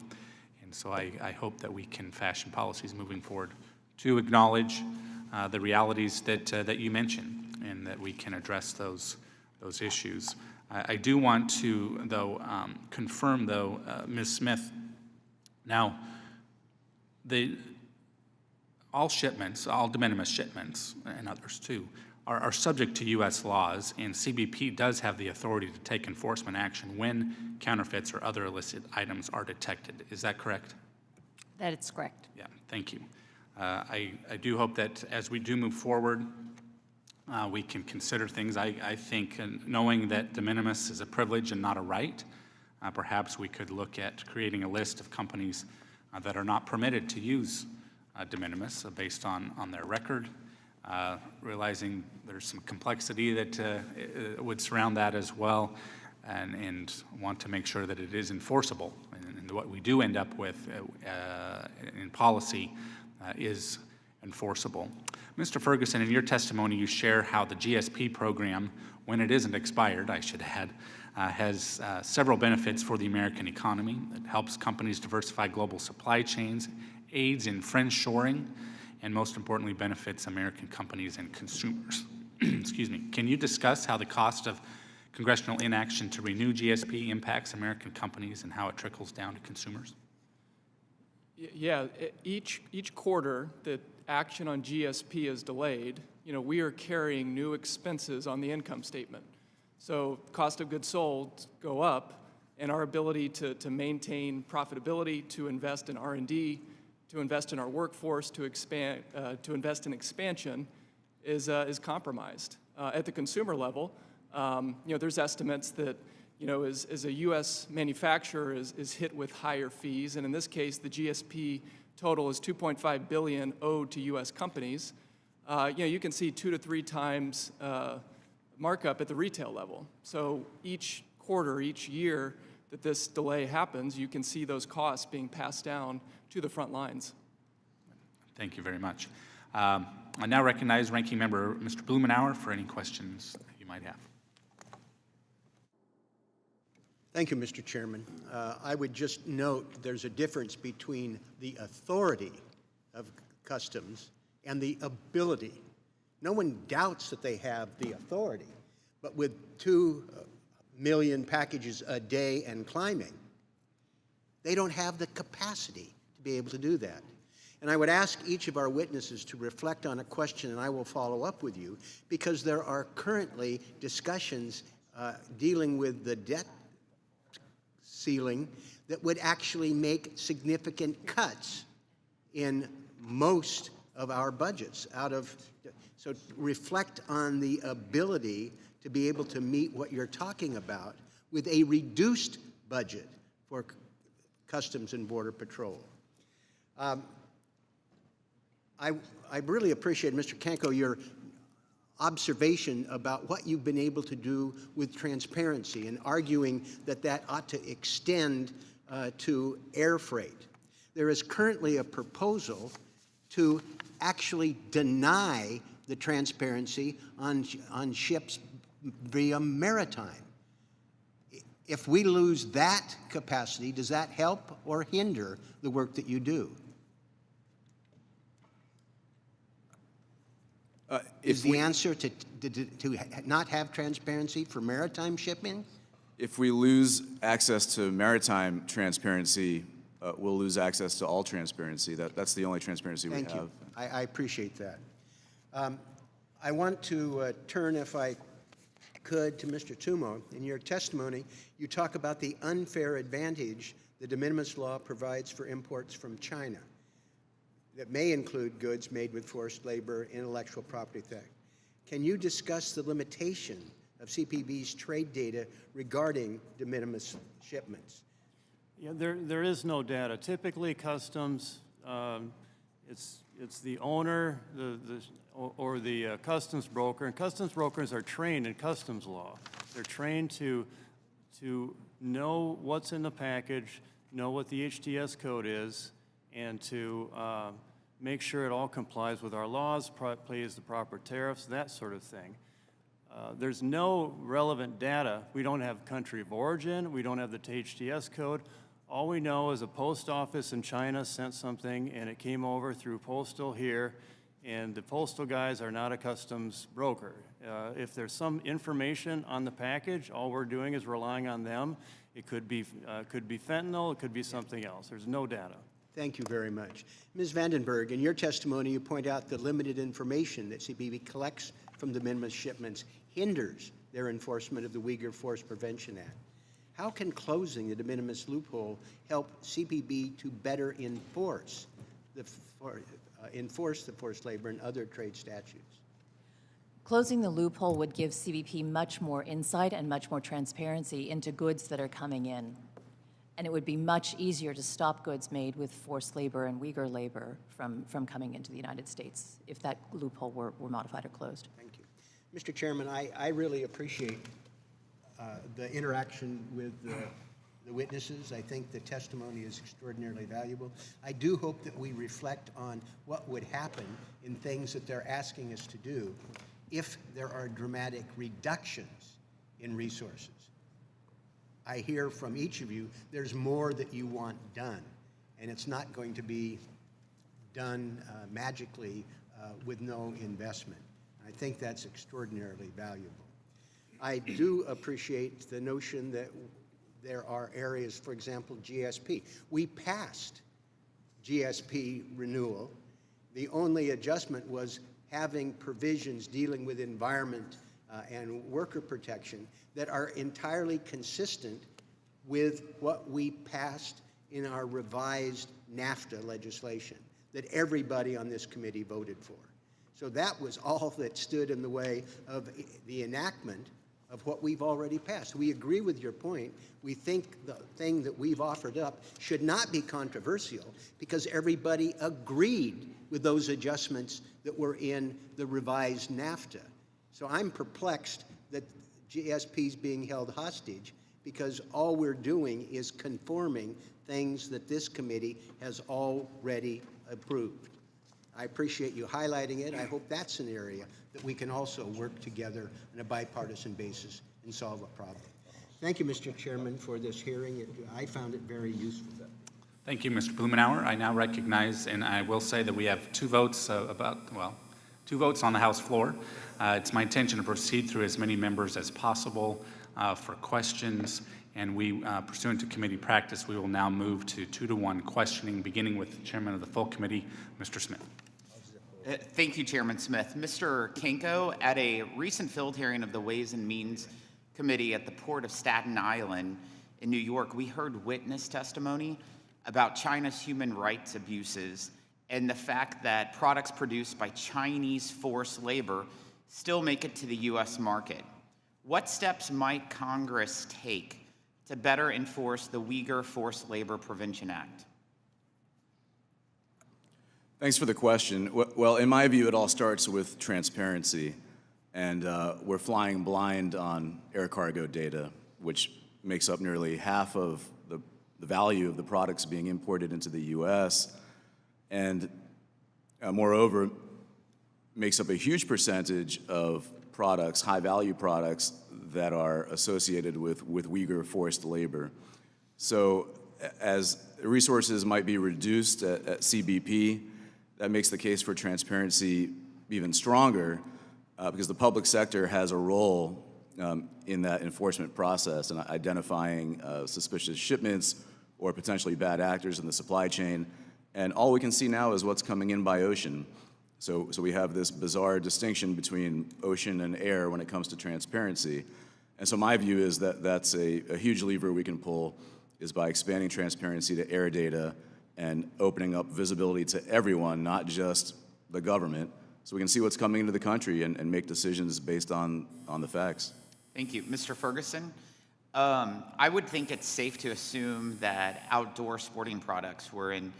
[SPEAKER 1] And so I hope that we can fashion policies moving forward to acknowledge the realities that you mentioned, and that we can address those issues. I do want to, though, confirm, though, Ms. Smith, now, all shipments, all de minimis shipments, and others too, are subject to U.S. laws, and CBP does have the authority to take enforcement action when counterfeits or other illicit items are detected. Is that correct?
[SPEAKER 3] That is correct.
[SPEAKER 1] Yeah, thank you. I do hope that as we do move forward, we can consider things. I think, knowing that de minimis is a privilege and not a right, perhaps we could look at creating a list of companies that are not permitted to use de minimis based on their record. Realizing there's some complexity that would surround that as well, and want to make sure that it is enforceable. And what we do end up with in policy is enforceable. Mr. Ferguson, in your testimony, you share how the GSP program, when it isn't expired, I should add, has several benefits for the American economy. It helps companies diversify global supply chains, aids in friendshoring, and most importantly, benefits American companies and consumers. Excuse me. Can you discuss how the cost of congressional inaction to renew GSP impacts American companies and how it trickles down to consumers?
[SPEAKER 5] Yeah, each quarter that action on GSP is delayed, we are carrying new expenses on the income statement. So cost of goods sold go up, and our ability to maintain profitability, to invest in R&D, to invest in our workforce, to invest in expansion is compromised. At the consumer level, there's estimates that, as a U.S. manufacturer is hit with higher fees, and in this case, the GSP total is $2.5 billion owed to U.S. companies. You can see 2 to 3 times markup at the retail level. So each quarter, each year that this delay happens, you can see those costs being passed down to the front lines.
[SPEAKER 1] Thank you very much. I now recognize Ranking Member Mr. Blumenauer for any questions you might have.
[SPEAKER 2] Thank you, Mr. Chairman. I would just note there's a difference between the authority of customs and the ability. No one doubts that they have the authority, but with 2 million packages a day and climbing, they don't have the capacity to be able to do that. And I would ask each of our witnesses to reflect on a question, and I will follow up with you, because there are currently discussions dealing with the debt ceiling that would actually make significant cuts in most of our budgets. So reflect on the ability to be able to meet what you're talking about with a reduced budget for Customs and Border Patrol. I really appreciate, Mr. Kanko, your observation about what you've been able to do with transparency and arguing that that ought to extend to air freight. There is currently a proposal to actually deny the transparency on ships via maritime. If we lose that capacity, does that help or hinder the work that you do? Is the answer to not have transparency for maritime shipping?
[SPEAKER 4] If we lose access to maritime transparency, we'll lose access to all transparency. That's the only transparency we have.
[SPEAKER 2] Thank you. I appreciate that. I want to turn, if I could, to Mr. Tumo. In your testimony, you talk about the unfair advantage the de minimis law provides for imports from China that may include goods made with forced labor, intellectual property theft. Can you discuss the limitation of CPB's trade data regarding de minimis shipments?
[SPEAKER 6] Yeah, there is no data. Typically, customs, it's the owner or the customs broker, and customs brokers are trained in customs law. They're trained to know what's in the package, know what the HTS code is, and to make sure it all complies with our laws, pays the proper tariffs, that sort of thing. There's no relevant data. We don't have country of origin. We don't have the HTS code. All we know is a post office in China sent something, and it came over through postal here, and the postal guys are not a customs broker. If there's some information on the package, all we're doing is relying on them. It could be fentanyl. It could be something else. There's no data.
[SPEAKER 2] Thank you very much. Ms. Vandenberg, in your testimony, you point out the limited information that CPB collects from de minimis shipments hinders their enforcement of the Uyghur Force Prevention Act. How can closing the de minimis loophole help CPB to better enforce the forced labor and other trade statutes?
[SPEAKER 7] Closing the loophole would give CBP much more insight and much more transparency into goods that are coming in. And it would be much easier to stop goods made with forced labor and Uyghur labor from coming into the United States if that loophole were modified or closed.
[SPEAKER 2] Thank you. Mr. Chairman, I really appreciate the interaction with the witnesses. I think the testimony is extraordinarily valuable. I do hope that we reflect on what would happen in things that they're asking us to do if there are dramatic reductions in resources. I hear from each of you there's more that you want done, and it's not going to be done magically with no investment. I think that's extraordinarily valuable. I do appreciate the notion that there are areas, for example, GSP. We passed GSP renewal. The only adjustment was having provisions dealing with environment and worker protection that are entirely consistent with what we passed in our revised NAFTA legislation that everybody on this committee voted for. So that was all that stood in the way of the enactment of what we've already passed. We agree with your point. We think the thing that we've offered up should not be controversial because everybody agreed with those adjustments that were in the revised NAFTA. So I'm perplexed that GSP is being held hostage because all we're doing is conforming things that this committee has already approved. I appreciate you highlighting it. I hope that's an area that we can also work together on a bipartisan basis and solve a problem. Thank you, Mr. Chairman, for this hearing. I found it very useful.
[SPEAKER 1] Thank you, Mr. Blumenauer. I now recognize, and I will say that we have two votes two votes on the House floor. It's my intention to proceed through as many members as possible for questions, and we, pursuant to committee practice, we will now move to 2-to-1 questioning, beginning with the chairman of the full committee, Mr. Smith.
[SPEAKER 8] Thank you, Chairman Smith. Mr. Kanko, at a recent field hearing of the Ways and Means Committee at the Port of Staten Island in New York, we heard witness testimony about China's human rights abuses and the fact that products produced by Chinese forced labor still make it to the U.S. market. What steps might Congress take to better enforce the Uyghur Forced Labor Prevention Act?
[SPEAKER 4] Thanks for the question. Well, in my view, it all starts with transparency. And we're flying blind on air cargo data, which makes up nearly half of the value of the products being imported into the U.S. And moreover, makes up a huge percentage of products, high-value products, that are associated with Uyghur forced labor. So as resources might be reduced at CBP, that makes the case for transparency even stronger, because the public sector has a role in that enforcement process and identifying suspicious shipments or potentially bad actors in the supply chain. And all we can see now is what's coming in by ocean. So we have this bizarre distinction between ocean and air when it comes to transparency. And so my view is that that's a huge lever we can pull, is by expanding transparency to air data and opening up visibility to everyone, not just the government, so we can see what's coming into the country and make decisions based on the facts.
[SPEAKER 8] Thank you. Mr. Ferguson, I would think it's safe to assume that outdoor sporting products were in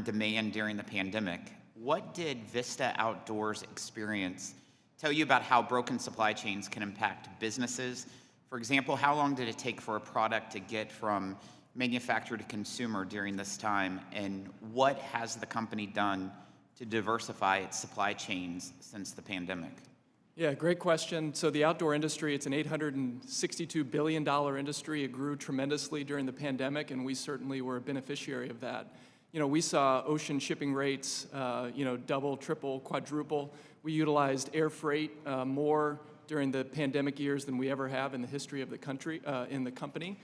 [SPEAKER 8] demand during the pandemic. What did Vista Outdoors experience tell you about how broken supply chains can impact businesses? For example, how long did it take for a product to get from manufacturer to consumer during this time, and what has the company done to diversify its supply chains since the pandemic?
[SPEAKER 5] Yeah, great question. So the outdoor industry, it's an $862 billion industry. It grew tremendously during the pandemic, and we certainly were a beneficiary of that. You know, we saw ocean shipping rates, double, triple, quadruple. We utilized air freight more during the pandemic years than we ever have in the history of the country, in the company.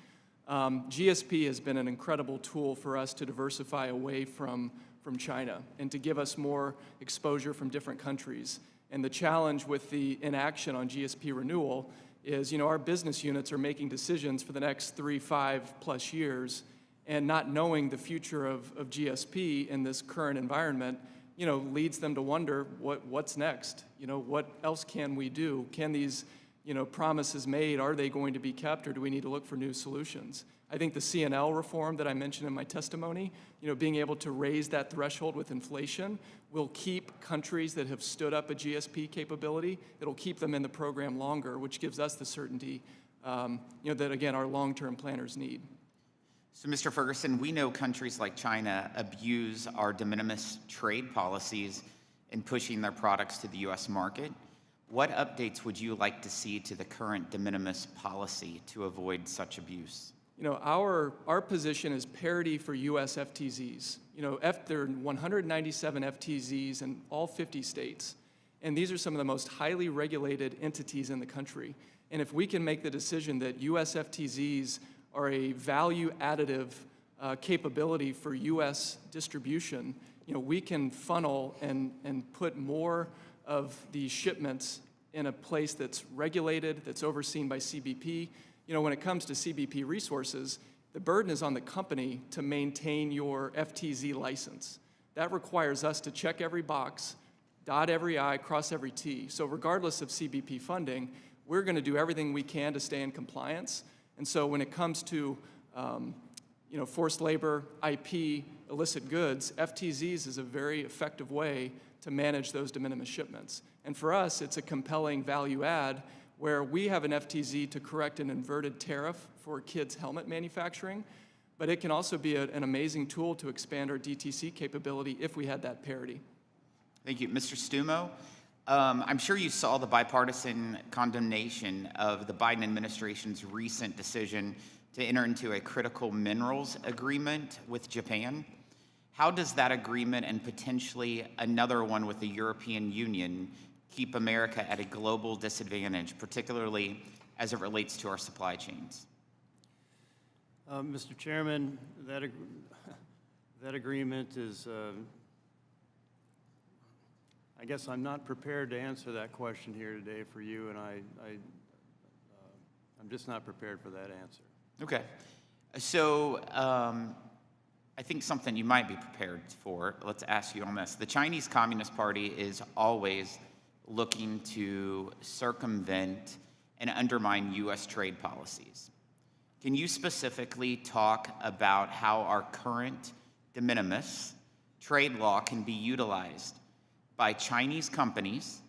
[SPEAKER 5] GSP has been an incredible tool for us to diversify away from China and to give us more exposure from different countries. And the challenge with the inaction on GSP renewal is, our business units are making decisions for the next 3, 5+ years, and not knowing the future of GSP in this current environment, leads them to wonder what's next. What else can we do? Can these, promises made, are they going to be kept, or do we need to look for new solutions? I think the CNL reform that I mentioned in my testimony, being able to raise that threshold with inflation will keep countries that have stood up a GSP capability, it'll keep them in the program longer, which gives us the certainty, that, again, our long-term planners need.
[SPEAKER 8] So, Mr. Ferguson, we know countries like China abuse our de minimis trade policies in pushing their products to the U.S. market. What updates would you like to see to the current de minimis policy to avoid such abuse?
[SPEAKER 5] Our position is parity for U.S. FTZs. There are 197 FTZs in all 50 states, and these are some of the most highly regulated entities in the country. And if we can make the decision that U.S. FTZs are a value additive capability for U.S. distribution, we can funnel and put more of these shipments in a place that's regulated, that's overseen by CBP. When it comes to CBP resources, the burden is on the company to maintain your FTZ license. That requires us to check every box, dot every I, cross every T. So regardless of CBP funding, we're going to do everything we can to stay in compliance. And so when it comes to forced labor, IP, illicit goods, FTZs is a very effective way to manage those de minimis shipments. And for us, it's a compelling value add where we have an FTZ to correct an inverted tariff for kids' helmet manufacturing, but it can also be an amazing tool to expand our DTC capability if we had that parity.
[SPEAKER 8] Thank you. Mr. Stumo, I'm sure you saw the bipartisan condemnation of the Biden administration's recent decision to enter into a critical minerals agreement with Japan. How does that agreement and potentially another one with the European Union keep America at a global disadvantage, particularly as it relates to our supply chains?
[SPEAKER 6] Mr. Chairman, that agreement is, I guess I'm not prepared to answer that question here today for you, and I'm just not prepared for that answer.
[SPEAKER 8] Okay. So I think something you might be prepared for, let's ask you on this. The Chinese Communist Party is always looking to circumvent and undermine U.S. trade policies. Can you specifically talk about how our current de minimis trade law can be utilized by Chinese companies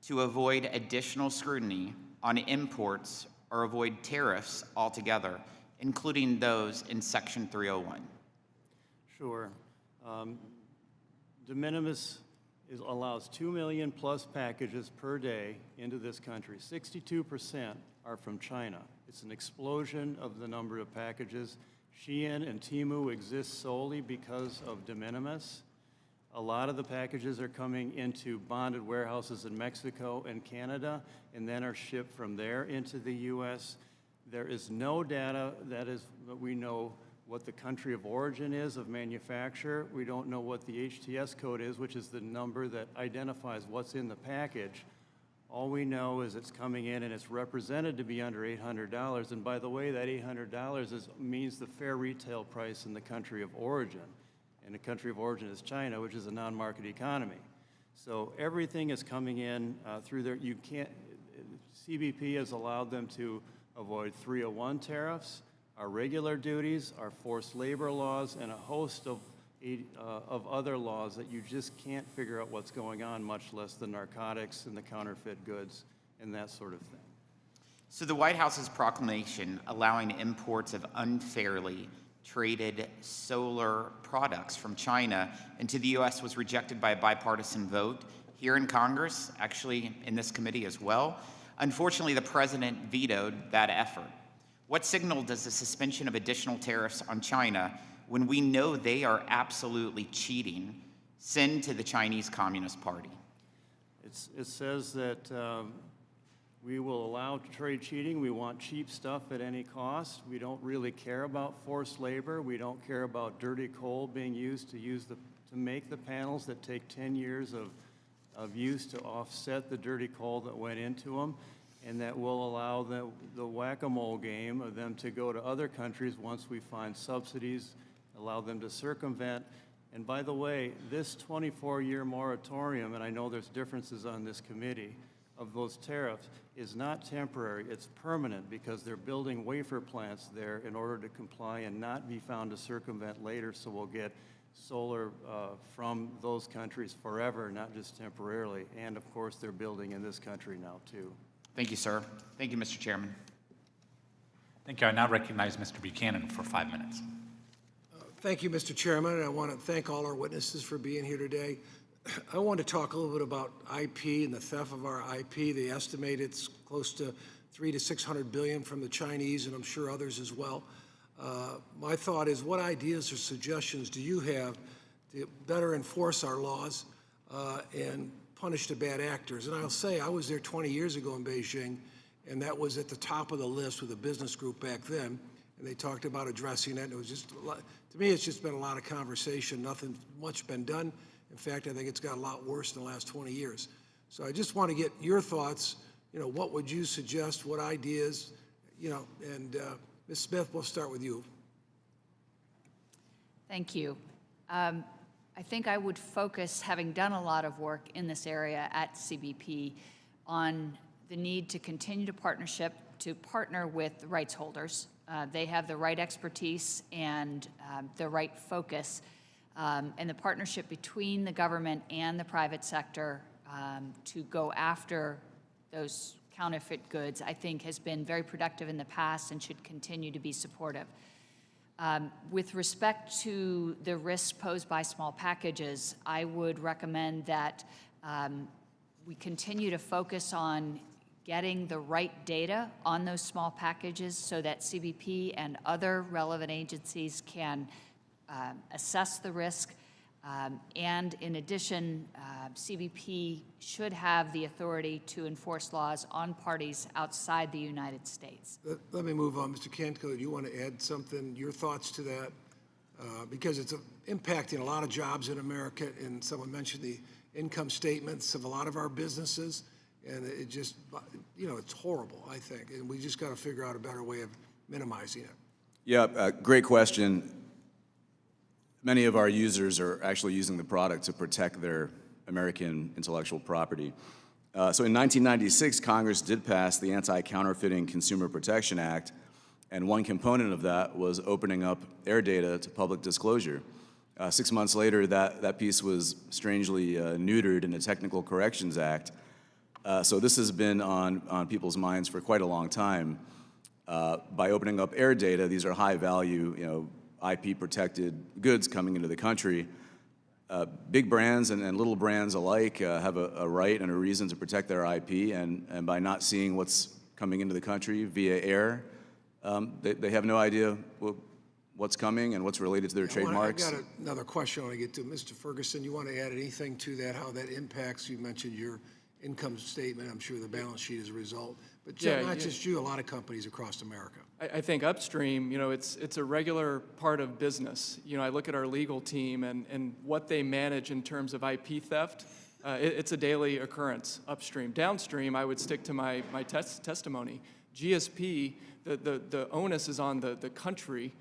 [SPEAKER 8] to avoid additional scrutiny on imports or avoid tariffs altogether, including those in Section 301?
[SPEAKER 6] Sure. De minimis allows 2 million plus packages per day into this country. 62% are from China. It's an explosion of the number of packages. Shein and Temu exist solely because of de minimis. A lot of the packages are coming into bonded warehouses in Mexico and Canada, and then are shipped from there into the U.S. There is no data that we know what the country of origin is of manufacture. We don't know what the HTS code is, which is the number that identifies what's in the package. All we know is it's coming in and it's represented to be under $800. And by the way, that $800 means the fair retail price in the country of origin. And the country of origin is China, which is a non-market economy. So everything is coming in through there. CBP has allowed them to avoid 301 tariffs, our regular duties, our forced labor laws, and a host of other laws that you just can't figure out what's going on, much less the narcotics and the counterfeit goods and that sort of thing.
[SPEAKER 8] So the White House's proclamation allowing imports of unfairly traded solar products from China into the U.S. was rejected by a bipartisan vote here in Congress, actually in this committee as well. Unfortunately, the president vetoed that effort. What signal does the suspension of additional tariffs on China, when we know they are absolutely cheating, send to the Chinese Communist Party?
[SPEAKER 6] It says that we will allow trade cheating. We want cheap stuff at any cost. We don't really care about forced labor. We don't care about dirty coal being used to make the panels that take 10 years of use to offset the dirty coal that went into them, and that will allow the whack-a-mole game of them to go to other countries once we find subsidies, allow them to circumvent. And by the way, this 24-year moratorium, and I know there's differences on this committee, of those tariffs is not temporary, it's permanent, because they're building wafer plants there in order to comply and not be found to circumvent later, so we'll get solar from those countries forever, not just temporarily. And of course, they're building in this country now too.
[SPEAKER 8] Thank you, sir. Thank you, Mr. Chairman.
[SPEAKER 1] Thank you. I now recognize Mr. Buchanan for 5 minutes.
[SPEAKER 9] Thank you, Mr. Chairman, and I want to thank all our witnesses for being here today. I want to talk a little bit about IP and the theft of our IP. They estimate it's close to $300 to $600 billion from the Chinese, and I'm sure others as well. My thought is, what ideas or suggestions do you have to better enforce our laws and punish the bad actors? And I'll say, I was there 20 years ago in Beijing, and that was at the top of the list with a business group back then, and they talked about addressing it. And it was just, to me, it's just been a lot of conversation. Nothing much been done. In fact, I think it's got a lot worse in the last 20 years. So I just want to get your thoughts. What would you suggest? What ideas? And Ms. Smith, we'll start with you.
[SPEAKER 3] Thank you. I think I would focus, having done a lot of work in this area at CBP, on the need to continue to partner with rights holders. They have the right expertise and the right focus. And the partnership between the government and the private sector to go after those counterfeit goods, I think, has been very productive in the past and should continue to be supportive. With respect to the risks posed by small packages, I would recommend that we continue to focus on getting the right data on those small packages so that CBP and other relevant agencies can assess the risk. And in addition, CBP should have the authority to enforce laws on parties outside the United States.
[SPEAKER 9] Let me move on. Mr. Kanko, do you want to add something, your thoughts to that? Because it's impacting a lot of jobs in America, and someone mentioned the income statements of a lot of our businesses, and it just, it's horrible, I think, and we just got to figure out a better way of minimizing it.
[SPEAKER 4] Yeah, great question. Many of our users are actually using the product to protect their American intellectual property. So in 1996, Congress did pass the Anti-Counterfeiting Consumer Protection Act, And one component of that was opening up air data to public disclosure. 6 months later, that piece was strangely neutered in the Technical Corrections Act. So this has been on people's minds for quite a long time. By opening up air data, these are high-value, IP-protected goods coming into the country. Big brands and little brands alike have a right and a reason to protect their IP, and by not seeing what's coming into the country via air, they have no idea what's coming and what's related to their trademarks.
[SPEAKER 9] I've got another question I want to get to. Mr. Ferguson, you want to add anything to that, how that impacts? You mentioned your income statement, I'm sure the balance sheet as a result. But not just you, a lot of companies across America.
[SPEAKER 5] I think upstream, it's a regular part of business. I look at our legal team and what they manage in terms of IP theft. It's a daily occurrence upstream. Downstream, I would stick to my testimony. GSP, the onus is on the country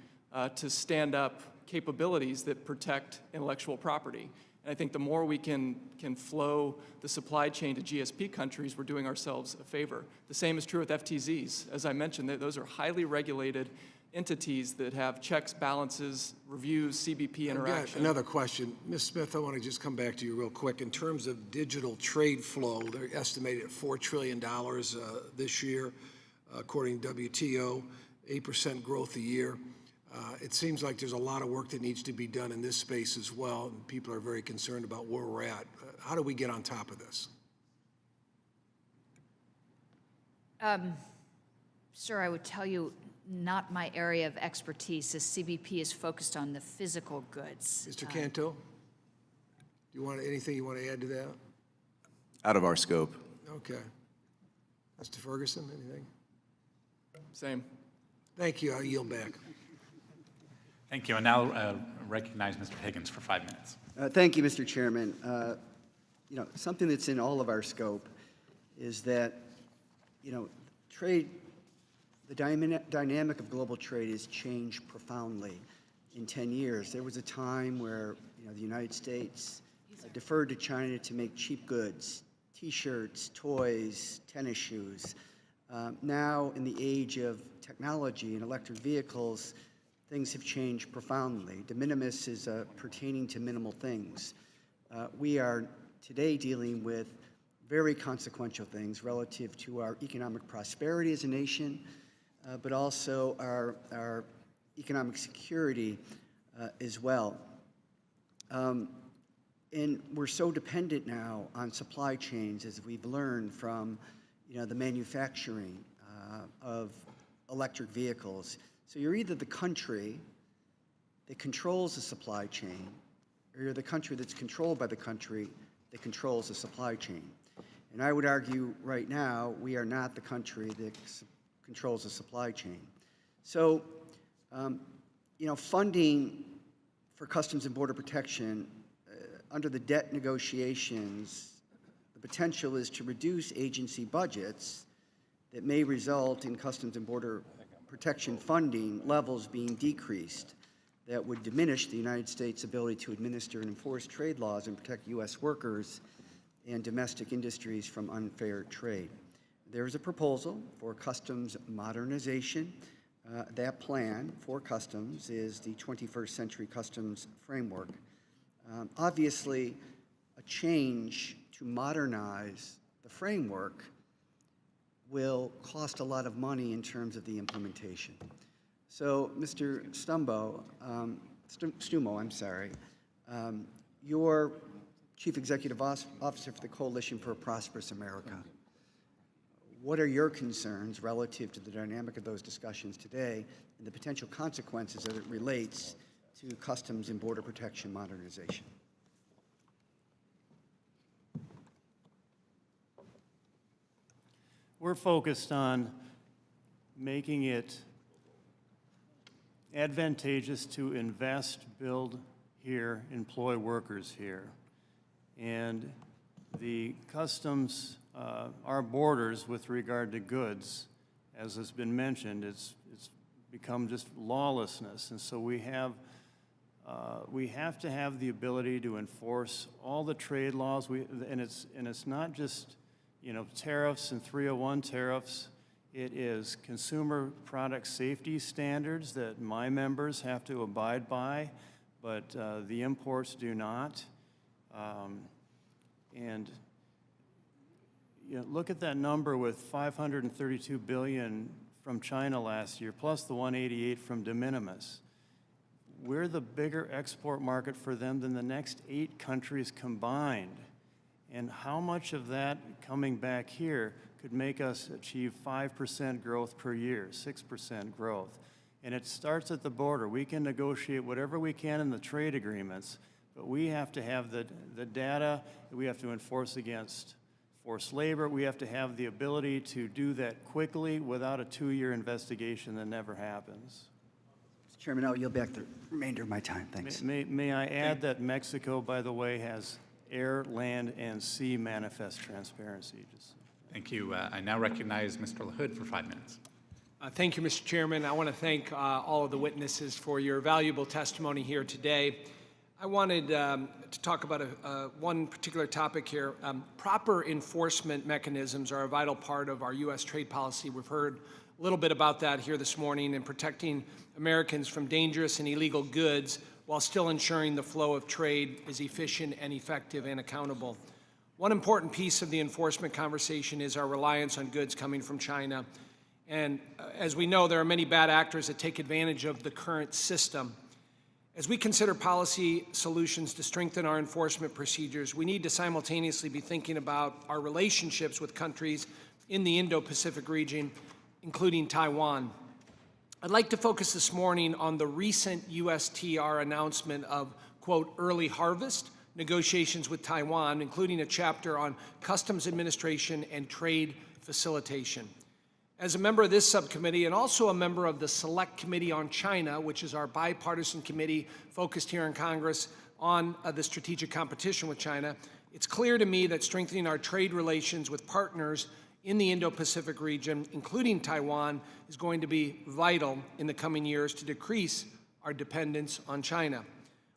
[SPEAKER 5] to stand up capabilities that protect intellectual property. And I think the more we can flow the supply chain to GSP countries, we're doing ourselves a favor. The same is true with FTZs. As I mentioned, those are highly regulated entities that have checks, balances, reviews, CBP interaction.
[SPEAKER 9] I've got another question. Ms. Smith, I want to just come back to you real quick. In terms of digital trade flow, they're estimated at $4 trillion this year, according to WTO, 8% growth a year. It seems like there's a lot of work that needs to be done in this space as well, and people are very concerned about where we're at. How do we get on top of this?
[SPEAKER 3] Sir, I would tell you, not my area of expertise, as CBP is focused on the physical goods.
[SPEAKER 9] Mr. Canto, do you want anything you want to add to that?
[SPEAKER 4] Out of our scope.
[SPEAKER 9] Okay. Mr. Ferguson, anything?
[SPEAKER 5] Same.
[SPEAKER 9] Thank you. I'll yield back.
[SPEAKER 1] Thank you. And now recognize Mr. Higgins for 5 minutes.
[SPEAKER 10] Thank you, Mr. Chairman. Something that's in all of our scope is that, trade, the dynamic of global trade has changed profoundly in 10 years. There was a time where, the United States deferred to China to make cheap goods, T-shirts, toys, tennis shoes. Now, in the age of technology and electric vehicles, things have changed profoundly. De minimis is pertaining to minimal things. We are today dealing with very consequential things relative to our economic prosperity as a nation, but also our economic security as well. And we're so dependent now on supply chains, as we've learned from the manufacturing of electric vehicles. So you're either the country that controls the supply chain, or you're the country that's controlled by the country that controls the supply chain. And I would argue right now we are not the country that controls the supply chain. So, funding for Customs and Border Protection under the debt negotiations, the potential is to reduce agency budgets that may result in Customs and Border Protection funding levels being decreased that would diminish the United States' ability to administer and enforce trade laws and protect U.S. workers and domestic industries from unfair trade. There is a proposal for customs modernization. That plan for customs is the 21st Century Customs Framework. Obviously, a change to modernize the framework will cost a lot of money in terms of the implementation. So, Mr. Stumo, you're Chief Executive Officer for the Coalition for a Prosperous America. What are your concerns relative to the dynamic of those discussions today and the potential consequences as it relates to customs and border protection modernization?
[SPEAKER 6] We're focused on making it advantageous to invest, build here, employ workers here. And the customs, our borders with regard to goods, as has been mentioned, it's become just lawlessness. And so we have to have the ability to enforce all the trade laws. And it's not just tariffs and 301 tariffs. It is consumer product safety standards that my members have to abide by, but the imports do not. And you know, look at that number with 532 billion from China last year, plus the 188 from de minimis. We're the bigger export market for them than the next 8 countries combined. And how much of that coming back here could make us achieve 5% growth per year, 6% growth? And it starts at the border. We can negotiate whatever we can in the trade agreements, but we have to have the data that we have to enforce against forced labor. We have to have the ability to do that quickly without a 2-year investigation that never happens.
[SPEAKER 10] Mr. Chairman, I'll yield back the remainder of my time. Thanks.
[SPEAKER 6] May I add that Mexico, by the way, has air, land, and sea manifest transparency.
[SPEAKER 1] Thank you. I now recognize Mr. LaHood for 5 minutes.
[SPEAKER 11] Thank you, Mr. Chairman. I want to thank all of the witnesses for your valuable testimony here today. I wanted to talk about one particular topic here. Proper enforcement mechanisms are a vital part of our U.S. trade policy. We've heard a little bit about that here this morning in protecting Americans from dangerous and illegal goods while still ensuring the flow of trade is efficient and effective and accountable. One important piece of the enforcement conversation is our reliance on goods coming from China. And as we know, there are many bad actors that take advantage of the current system. As we consider policy solutions to strengthen our enforcement procedures, we need to simultaneously be thinking about our relationships with countries in the Indo-Pacific region, including Taiwan. I'd like to focus this morning on the recent USTR announcement of, quote, early harvest negotiations with Taiwan, including a chapter on customs administration and trade facilitation. As a member of this subcommittee and also a member of the Select Committee on China, which is our bipartisan committee focused here in Congress on the strategic competition with China, it's clear to me that strengthening our trade relations with partners in the Indo-Pacific region, including Taiwan, is going to be vital in the coming years to decrease our dependence on China.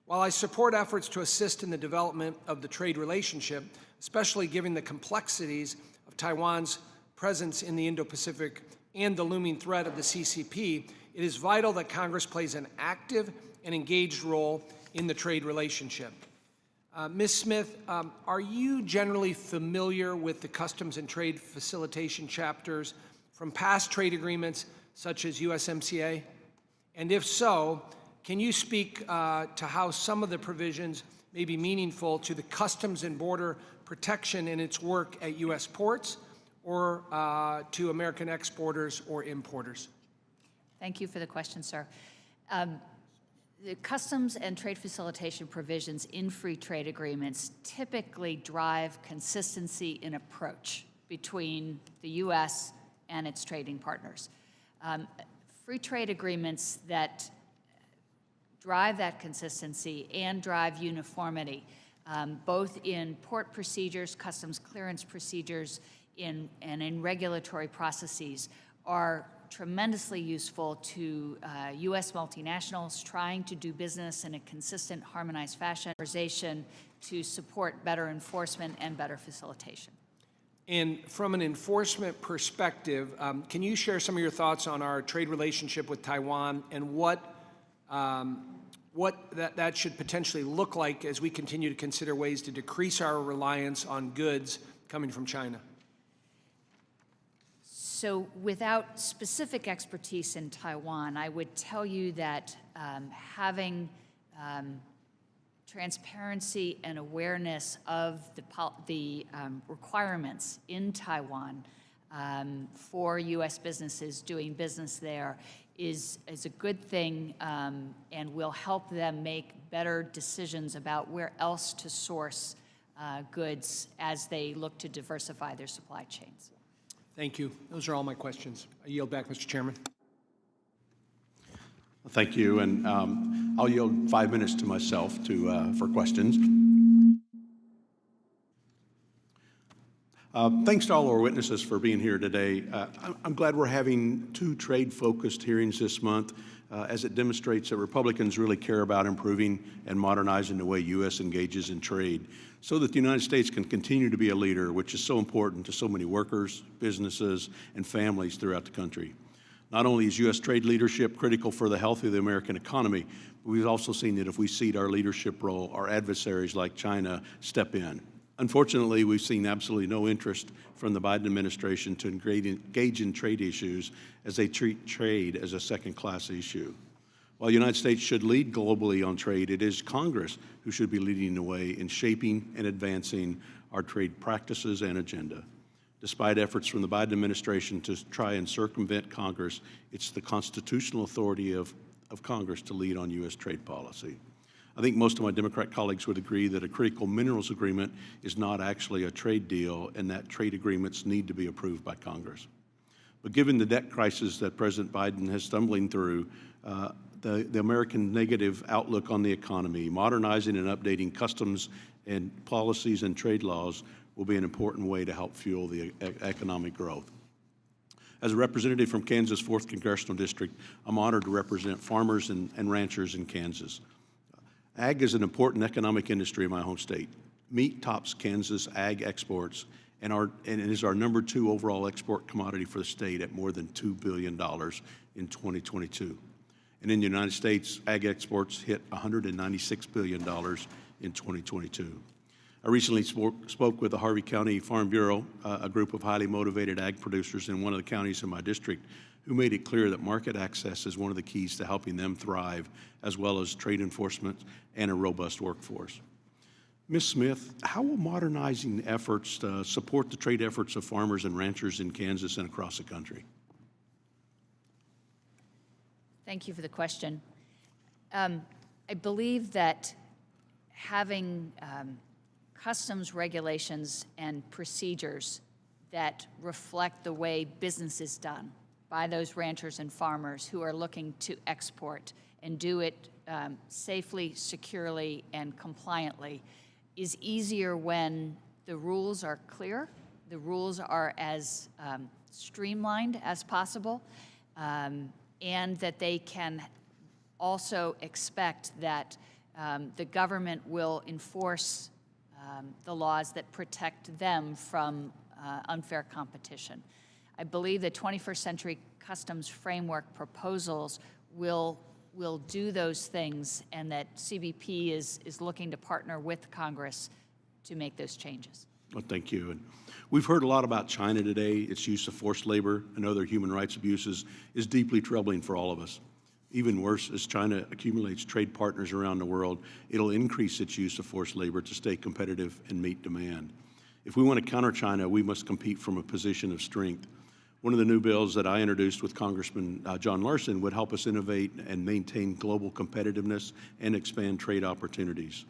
[SPEAKER 11] While I support efforts to assist in the development of the trade relationship, especially given the complexities of Taiwan's presence in the Indo-Pacific and the looming threat of the CCP, it is vital that Congress plays an active and engaged role in the trade relationship. Ms. Smith, are you generally familiar with the customs and trade facilitation chapters from past trade agreements such as USMCA? And if so, can you speak to how some of the provisions may be meaningful to the Customs and Border Protection in its work at U.S. ports or to American exporters or importers?
[SPEAKER 3] Thank you for the question, sir. The customs and trade facilitation provisions in free trade agreements typically drive consistency in approach between the U.S. and its trading partners. Free trade agreements that drive that consistency and drive uniformity, both in port procedures, customs clearance procedures, and in regulatory processes, are tremendously useful to U.S. multinationals trying to do business in a consistent, harmonized fashion, to support better enforcement and better facilitation.
[SPEAKER 11] And from an enforcement perspective, can you share some of your thoughts on our trade relationship with Taiwan and what that should potentially look like as we continue to consider ways to decrease our reliance on goods coming from China?
[SPEAKER 3] So without specific expertise in Taiwan, I would tell you that having transparency and awareness of the requirements in Taiwan for U.S. businesses doing business there is a good thing and will help them make better decisions about where else to source goods as they look to diversify their supply chains.
[SPEAKER 11] Thank you. Those are all my questions. I yield back, Mr. Chairman.
[SPEAKER 12] Thank you, and I'll yield 5 minutes to myself for questions. Thanks to all our witnesses for being here today. I'm glad we're having 2 trade-focused hearings this month. as it demonstrates that Republicans really care about improving and modernizing the way U.S. engages in trade so that the United States can continue to be a leader, which is so important to so many workers, businesses, and families throughout the country. Not only is U.S. trade leadership critical for the health of the American economy, but we've also seen that if we cede our leadership role, our adversaries like China step in. Unfortunately, we've seen absolutely no interest from the Biden administration to engage in trade issues as they treat trade as a second-class issue. While the United States should lead globally on trade, it is Congress who should be leading the way in shaping and advancing our trade practices and agenda. Despite efforts from the Biden administration to try and circumvent Congress, it's the constitutional authority of Congress to lead on U.S. trade policy. I think most of my Democrat colleagues would agree that a critical minerals agreement is not actually a trade deal and that trade agreements need to be approved by Congress. But given the debt crisis that President Biden is stumbling through, the American negative outlook on the economy, modernizing and updating customs and policies and trade laws will be an important way to help fuel the economic growth. As a representative from Kansas' 4th Congressional District, I'm honored to represent farmers and ranchers in Kansas. Ag is an important economic industry in my home state. Meat tops Kansas ag exports and is our #2 overall export commodity for the state at more than $2 billion in 2022. And in the United States, ag exports hit $196 billion in 2022. I recently spoke with the Harvey County Farm Bureau, a group of highly motivated ag producers in one of the counties in my district, who made it clear that market access is one of the keys to helping them thrive, as well as trade enforcement and a robust workforce. Ms. Smith, how will modernizing efforts support the trade efforts of farmers and ranchers in Kansas and across the country?
[SPEAKER 3] Thank you for the question. I believe that having customs regulations and procedures that reflect the way business is done by those ranchers and farmers who are looking to export and do it safely, securely, and compliantly is easier when the rules are clear, the rules are as streamlined as possible, and that they can also expect that the government will enforce the laws that protect them from unfair competition. I believe the 21st Century Customs Framework proposals will do those things, and that CBP is looking to partner with Congress to make those changes.
[SPEAKER 12] Well, thank you. And we've heard a lot about China today. Its use of forced labor and other human rights abuses is deeply troubling for all of us. Even worse, as China accumulates trade partners around the world, it'll increase its use of forced labor to stay competitive and meet demand. If we want to counter China, we must compete from a position of strength. One of the new bills that I introduced with Congressman John Larson would help us innovate and maintain global competitiveness and expand trade opportunities.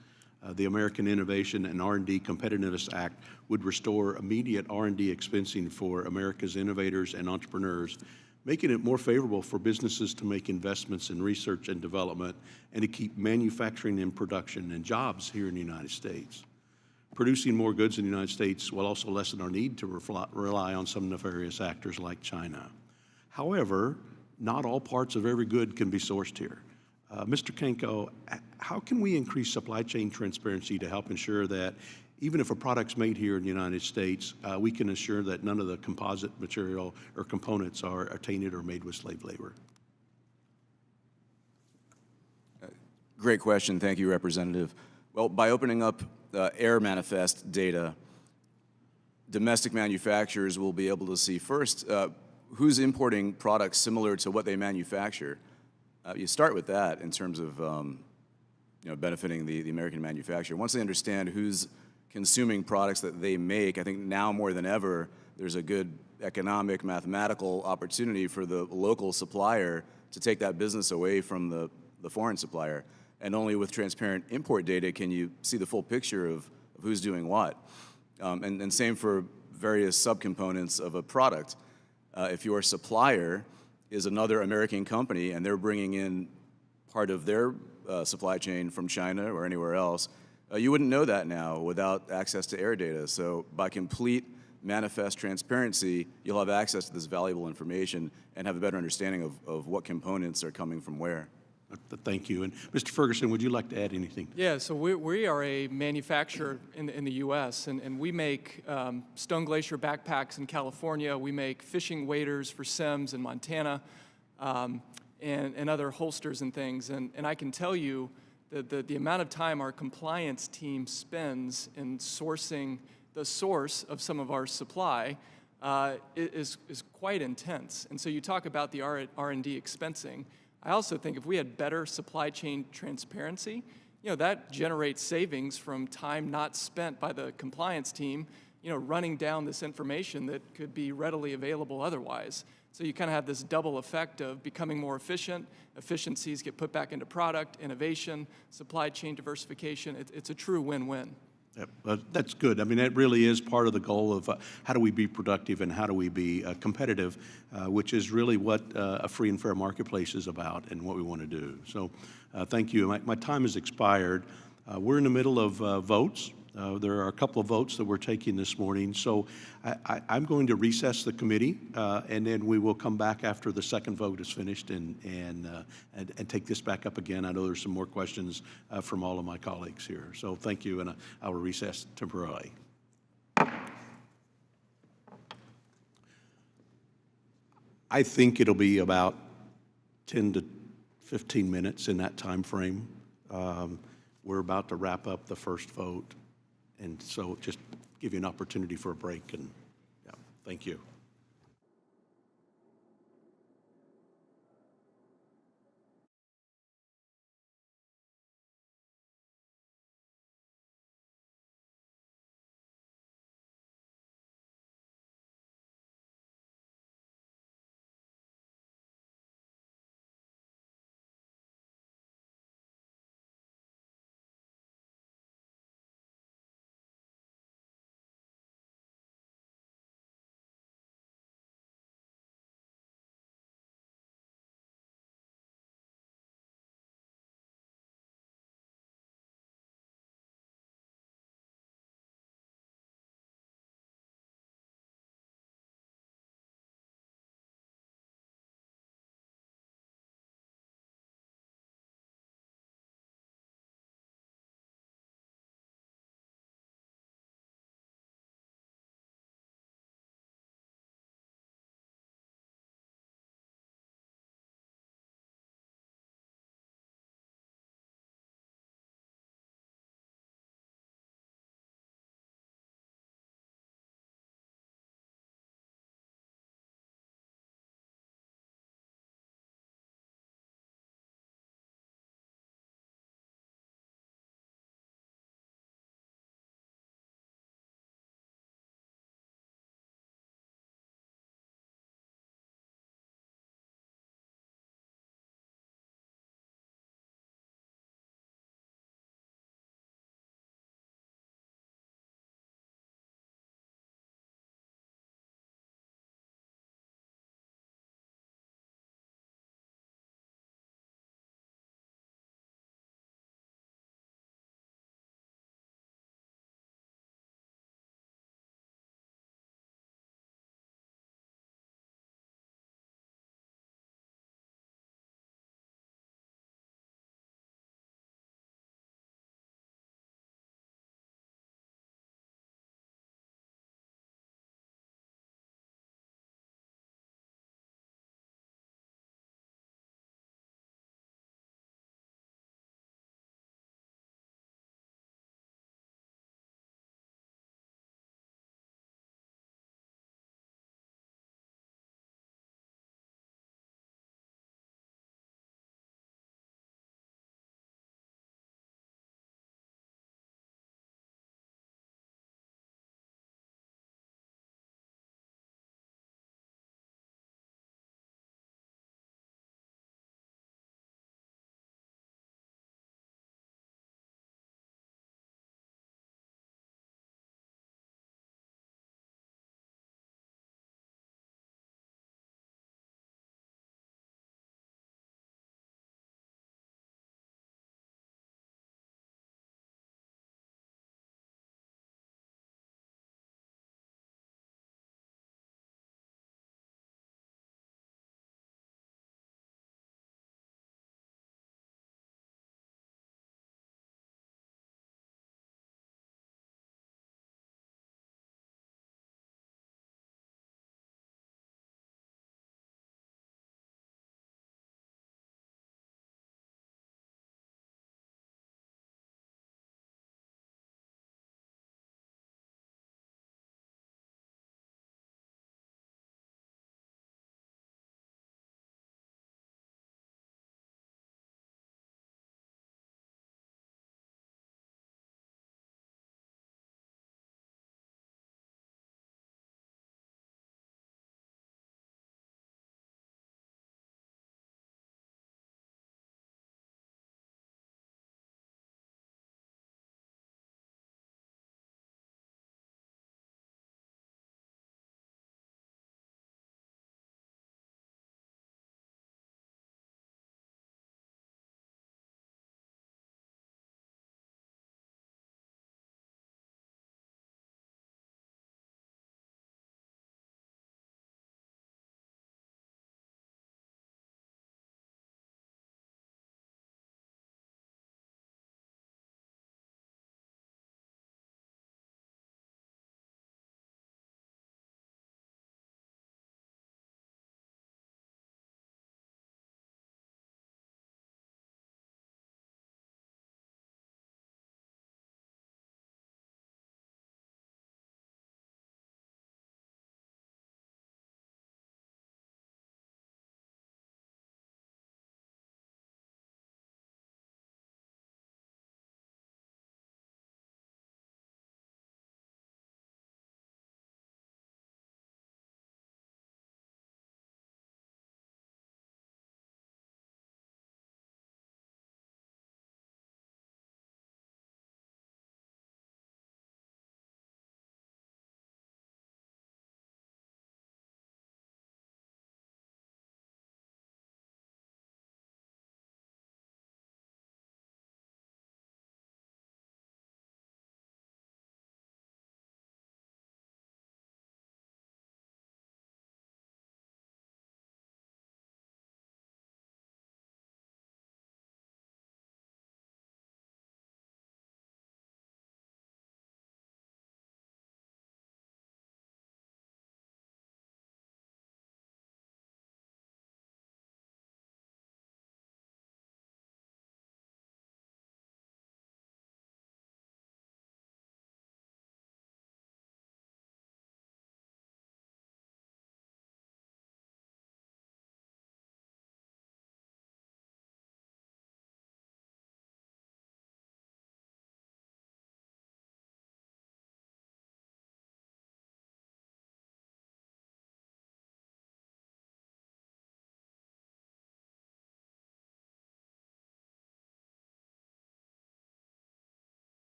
[SPEAKER 12] The American Innovation and R&D Competitiveness Act would restore immediate R&D expensing for America's innovators and entrepreneurs, making it more favorable for businesses to make investments in research and development and to keep manufacturing and production and jobs here in the United States. Producing more goods in the United States will also lessen our need to rely on some nefarious actors like China. However, not all parts of every good can be sourced here. Mr. Kanko, how can we increase supply chain transparency to help ensure that even if a product's made here in the United States, we can ensure that none of the composite material or components are tainted or made with slave labor?
[SPEAKER 4] Great question. Thank you, Representative. Well, by opening up air manifest data, domestic manufacturers will be able to see first who's importing products similar to what they manufacture. You start with that in terms of benefiting the American manufacturer. Once they understand who's consuming products that they make, I think now more than ever, there's a good economic, mathematical opportunity for the local supplier to take that business away from the foreign supplier. And only with transparent import data can you see the full picture of who's doing what. And same for various subcomponents of a product. If your supplier is another American company and they're bringing in part of their supply chain from China or anywhere else, you wouldn't know that now without access to air data. So by complete manifest transparency, you'll have access to this valuable information and have a better understanding of what components are coming from where.
[SPEAKER 12] Thank you. And Mr. Ferguson, would you like to add anything?
[SPEAKER 5] Yeah, so we are a manufacturer in the U.S., and we make Stone Glacier backpacks in California. We make fishing waders for Sims in Montana, and other holsters and things. And I can tell you that the amount of time our compliance team spends in sourcing the source of some of our supply is quite intense. And so you talk about the R&D expensing. I also think if we had better supply chain transparency, that generates savings from time not spent by the compliance team, running down this information that could be readily available otherwise. So you kind of have this double effect of becoming more efficient, efficiencies get put back into product, innovation, supply chain diversification. It's a true win-win.
[SPEAKER 12] Yep, that's good. I mean, that really is part of the goal of how do we be productive and how do we be competitive, which is really what a free and fair marketplace is about and what we want to do. So thank you. My time has expired. We're in the middle of votes. There are a couple of votes that we're taking this morning. So I'm going to recess the committee, and then we will come back after the second vote is finished and take this back up again. I know there's some more questions from all of my colleagues here. So thank you, and I will recess temporarily. I think it'll be about 10 to 15 minutes in that time frame. We're about to wrap up the first vote. And so just give you an opportunity for a break, and yeah, thank you.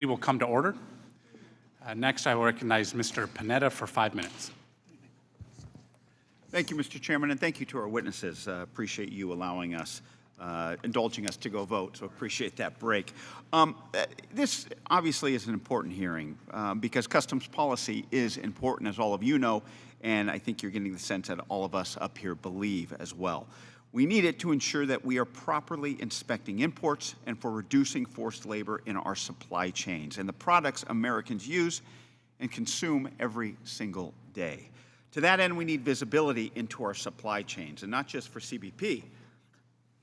[SPEAKER 1] We will come to order. Next, I will recognize Mr. Panetta for 5 minutes.
[SPEAKER 13] Thank you, Mr. Chairman, and thank you to our witnesses. Appreciate you allowing us, indulging us to go vote, so appreciate that break. This obviously is an important hearing because customs policy is important, as all of you know, and I think you're getting the sense that all of us up here believe as well. We need it to ensure that we are properly inspecting imports and for reducing forced labor in our supply chains and the products Americans use and consume every single day. To that end, we need visibility into our supply chains, and not just for CBP,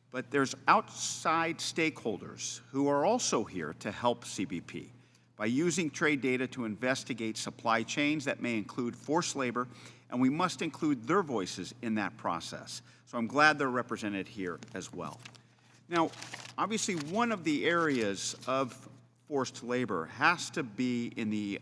[SPEAKER 13] but there's outside stakeholders who are also here to help CBP by using trade data to investigate supply chains that may include forced labor, and we must include their voices in that process. So I'm glad they're represented here as well. Now, obviously, one of the areas of forced labor has to be in the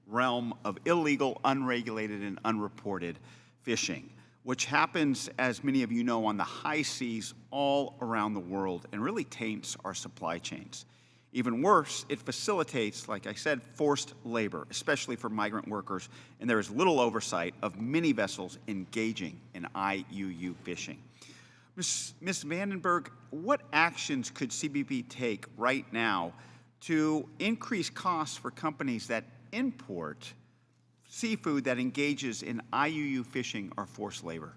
[SPEAKER 13] realm of illegal, unregulated, and unreported fishing, which happens, as many of you know, on the high seas all around the world and really taints our supply chains. Even worse, it facilitates, like I said, forced labor, especially for migrant workers, and there is little oversight of many vessels engaging in IUU fishing. Ms. Vandenberg, what actions could CBP take right now to increase costs for companies that import seafood that engages in IUU fishing or forced labor?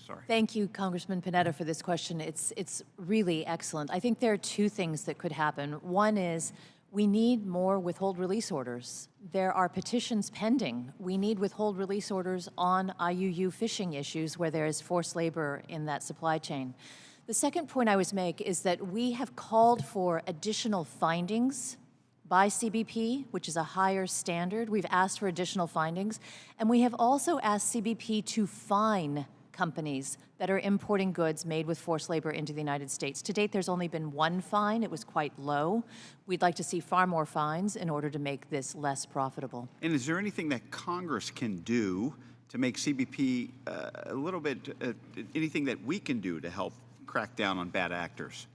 [SPEAKER 13] Sorry.
[SPEAKER 7] Thank you, Congressman Panetta, for this question. It's really excellent. I think there are two things that could happen. One is we need more withhold release orders. There are petitions pending. We need withhold release orders on IUU fishing issues where there is forced labor in that supply chain. The second point I would make is that we have called for additional findings by CBP, which is a higher standard. We've asked for additional findings, and we have also asked CBP to fine companies that are importing goods made with forced labor into the United States. To date, there's only been one fine. It was quite low. We'd like to see far more fines in order to make this less profitable.
[SPEAKER 13] And is there anything that Congress can do to make CBP a little bit, anything that we can do to help crack down on bad actors?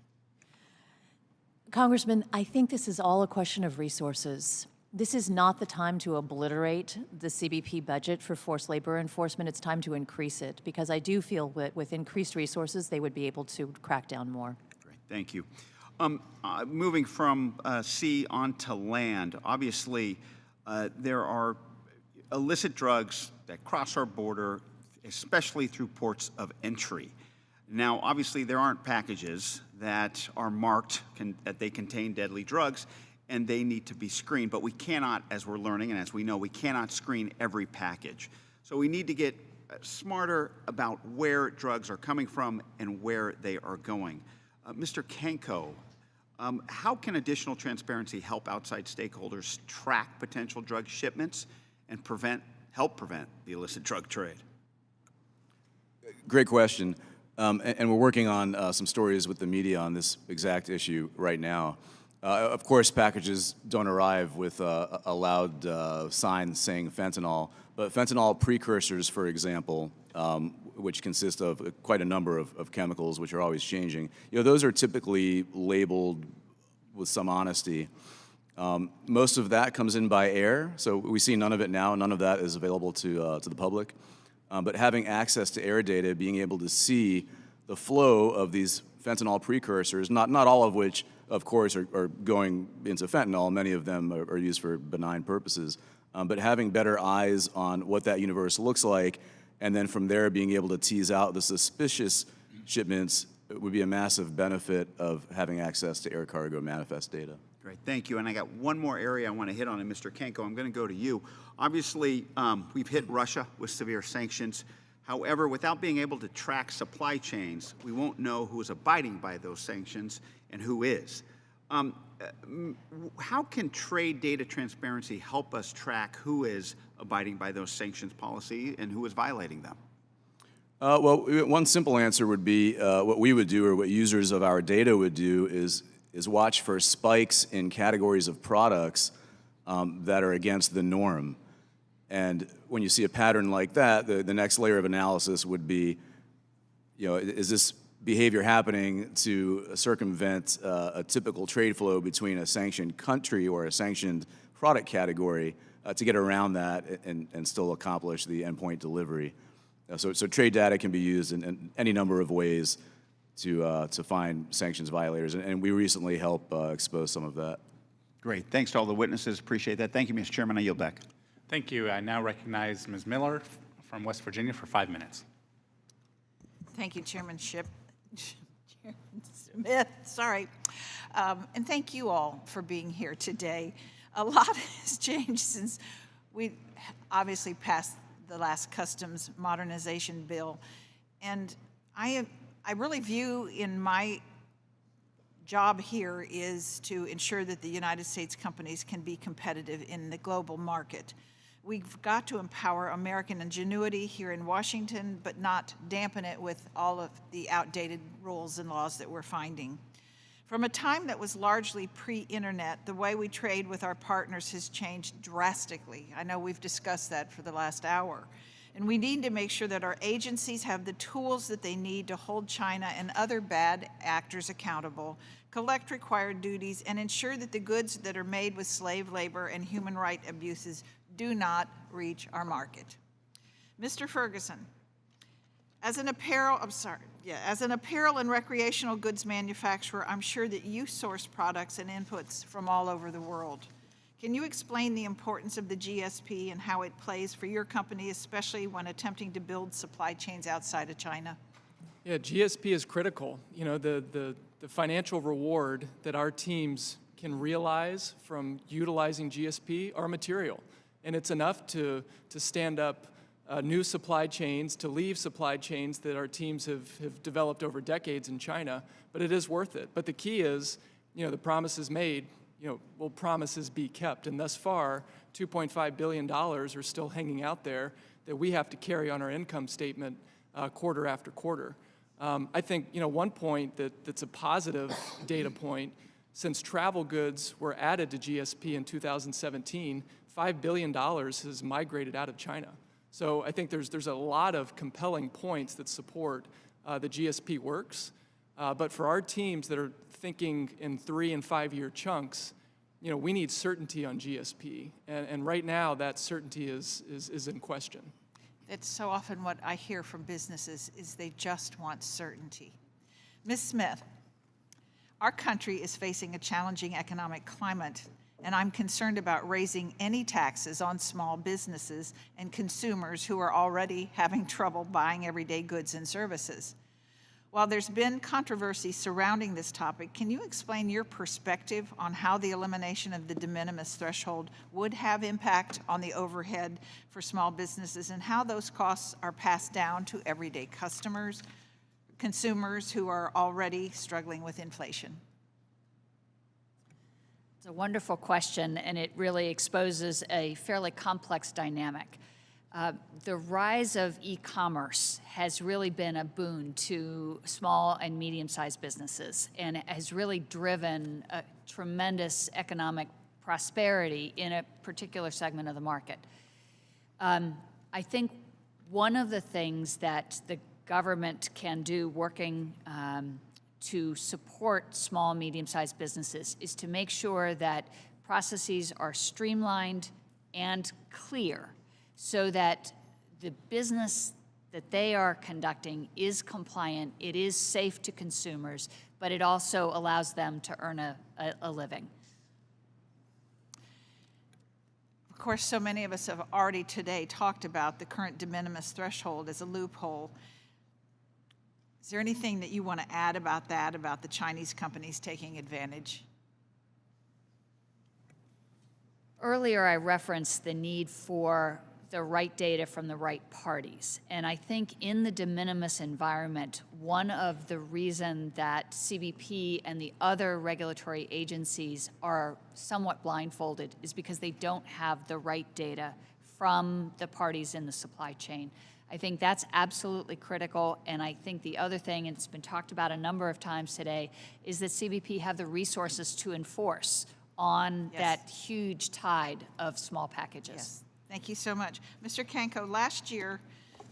[SPEAKER 7] Congressman, I think this is all a question of resources. This is not the time to obliterate the CBP budget for forced labor enforcement. It's time to increase it, because I do feel that with increased resources, they would be able to crack down more.
[SPEAKER 13] Great, thank you. Moving from sea onto land, obviously there are illicit drugs that cross our border, especially through ports of entry. Now, obviously, there aren't packages that are marked that they contain deadly drugs, and they need to be screened. But we cannot, as we're learning and as we know, we cannot screen every package. So we need to get smarter about where drugs are coming from and where they are going. Mr. Kenko, how can additional transparency help outside stakeholders track potential drug shipments and help prevent the illicit drug trade?
[SPEAKER 4] Great question. And we're working on some stories with the media on this exact issue right now. Of course, packages don't arrive with a loud sign saying fentanyl, but fentanyl precursors, for example, which consist of quite a number of chemicals, which are always changing, those are typically labeled with some honesty. Most of that comes in by air, so we see none of it now. None of that is available to the public. But having access to air data, being able to see the flow of these fentanyl precursors, not all of which, of course, are going into fentanyl. Many of them are used for benign purposes. But having better eyes on what that universe looks like, and then from there being able to tease out the suspicious shipments would be a massive benefit of having access to air cargo manifest data.
[SPEAKER 13] Great, thank you. And I got one more area I want to hit on, and Mr. Kenko, I'm going to go to you. Obviously, we've hit Russia with severe sanctions. However, without being able to track supply chains, we won't know who is abiding by those sanctions and who is. How can trade data transparency help us track who is abiding by those sanctions policy and who is violating them?
[SPEAKER 4] Well, one simple answer would be what we would do, or what users of our data would do, is watch for spikes in categories of products that are against the norm. And when you see a pattern like that, the next layer of analysis would be, is this behavior happening to circumvent a typical trade flow between a sanctioned country or a sanctioned product category to get around that and still accomplish the endpoint delivery. So trade data can be used in any number of ways to find sanctions violators, and we recently helped expose some of that.
[SPEAKER 13] Great. Thanks to all the witnesses. Appreciate that. Thank you, Mr. Chairman. I yield back.
[SPEAKER 1] Thank you. I now recognize Ms. Miller from West Virginia for 5 minutes.
[SPEAKER 14] Thank you, Chairman Smith, sorry. And thank you all for being here today. A lot has changed since we obviously passed the last customs modernization bill. And I really view in my job here is to ensure that the United States companies can be competitive in the global market. We've got to empower American ingenuity here in Washington, but not dampen it with all of the outdated rules and laws that we're finding. From a time that was largely pre-internet, the way we trade with our partners has changed drastically. I know we've discussed that for the last hour. And we need to make sure that our agencies have the tools that they need to hold China and other bad actors accountable, collect required duties, and ensure that the goods that are made with slave labor and human rights abuses do not reach our market. Mr. Ferguson, as an apparel and recreational goods manufacturer, I'm sure that you source products and inputs from all over the world. Can you explain the importance of the GSP and how it plays for your company, especially when attempting to build supply chains outside of China?
[SPEAKER 5] Yeah, GSP is critical. You know, the financial reward that our teams can realize from utilizing GSP are material. And it's enough to stand up new supply chains, to leave supply chains that our teams have developed over decades in China, but it is worth it. But the key is, you know, the promises made, you know, will promises be kept? And thus far, $2.5 billion are still hanging out there that we have to carry on our income statement quarter after quarter. I think, you know, one point that's a positive data point, since travel goods were added to GSP in 2017, $5 billion has migrated out of China. So I think there's a lot of compelling points that support the GSP works. But for our teams that are thinking in 3- and 5-year chunks, you know, we need certainty on GSP. And right now, that certainty is in question.
[SPEAKER 14] It's so often what I hear from businesses is they just want certainty. Ms. Smith, our country is facing a challenging economic climate, and I'm concerned about raising any taxes on small businesses and consumers who are already having trouble buying everyday goods and services. While there's been controversy surrounding this topic, can you explain your perspective on how the elimination of the de minimis threshold would have impact on the overhead for small businesses and how those costs are passed down to everyday consumers who are already struggling with inflation?
[SPEAKER 3] It's a wonderful question, and it really exposes a fairly complex dynamic. The rise of e-commerce has really been a boon to small and medium-sized businesses, and it has really driven a tremendous economic prosperity in a particular segment of the market. I think one of the things that the government can do working to support small and medium-sized businesses is to make sure that processes are streamlined and clear so that the business that they are conducting is compliant, it is safe to consumers, but it also allows them to earn a living.
[SPEAKER 14] Of course, so many of us have already today talked about the current de minimis threshold as a loophole. Is there anything that you want to add about that, about the Chinese companies taking advantage?
[SPEAKER 3] Earlier, I referenced the need for the right data from the right parties. And I think in the de minimis environment, one of the reasons that CBP and the other regulatory agencies are somewhat blindfolded is because they don't have the right data from the parties in the supply chain. I think that's absolutely critical, and I think the other thing, and it's been talked about a number of times today, is that CBP have the resources to enforce on that huge tide of small packages.
[SPEAKER 14] Yes. Thank you so much. Mr. Kanko, last year,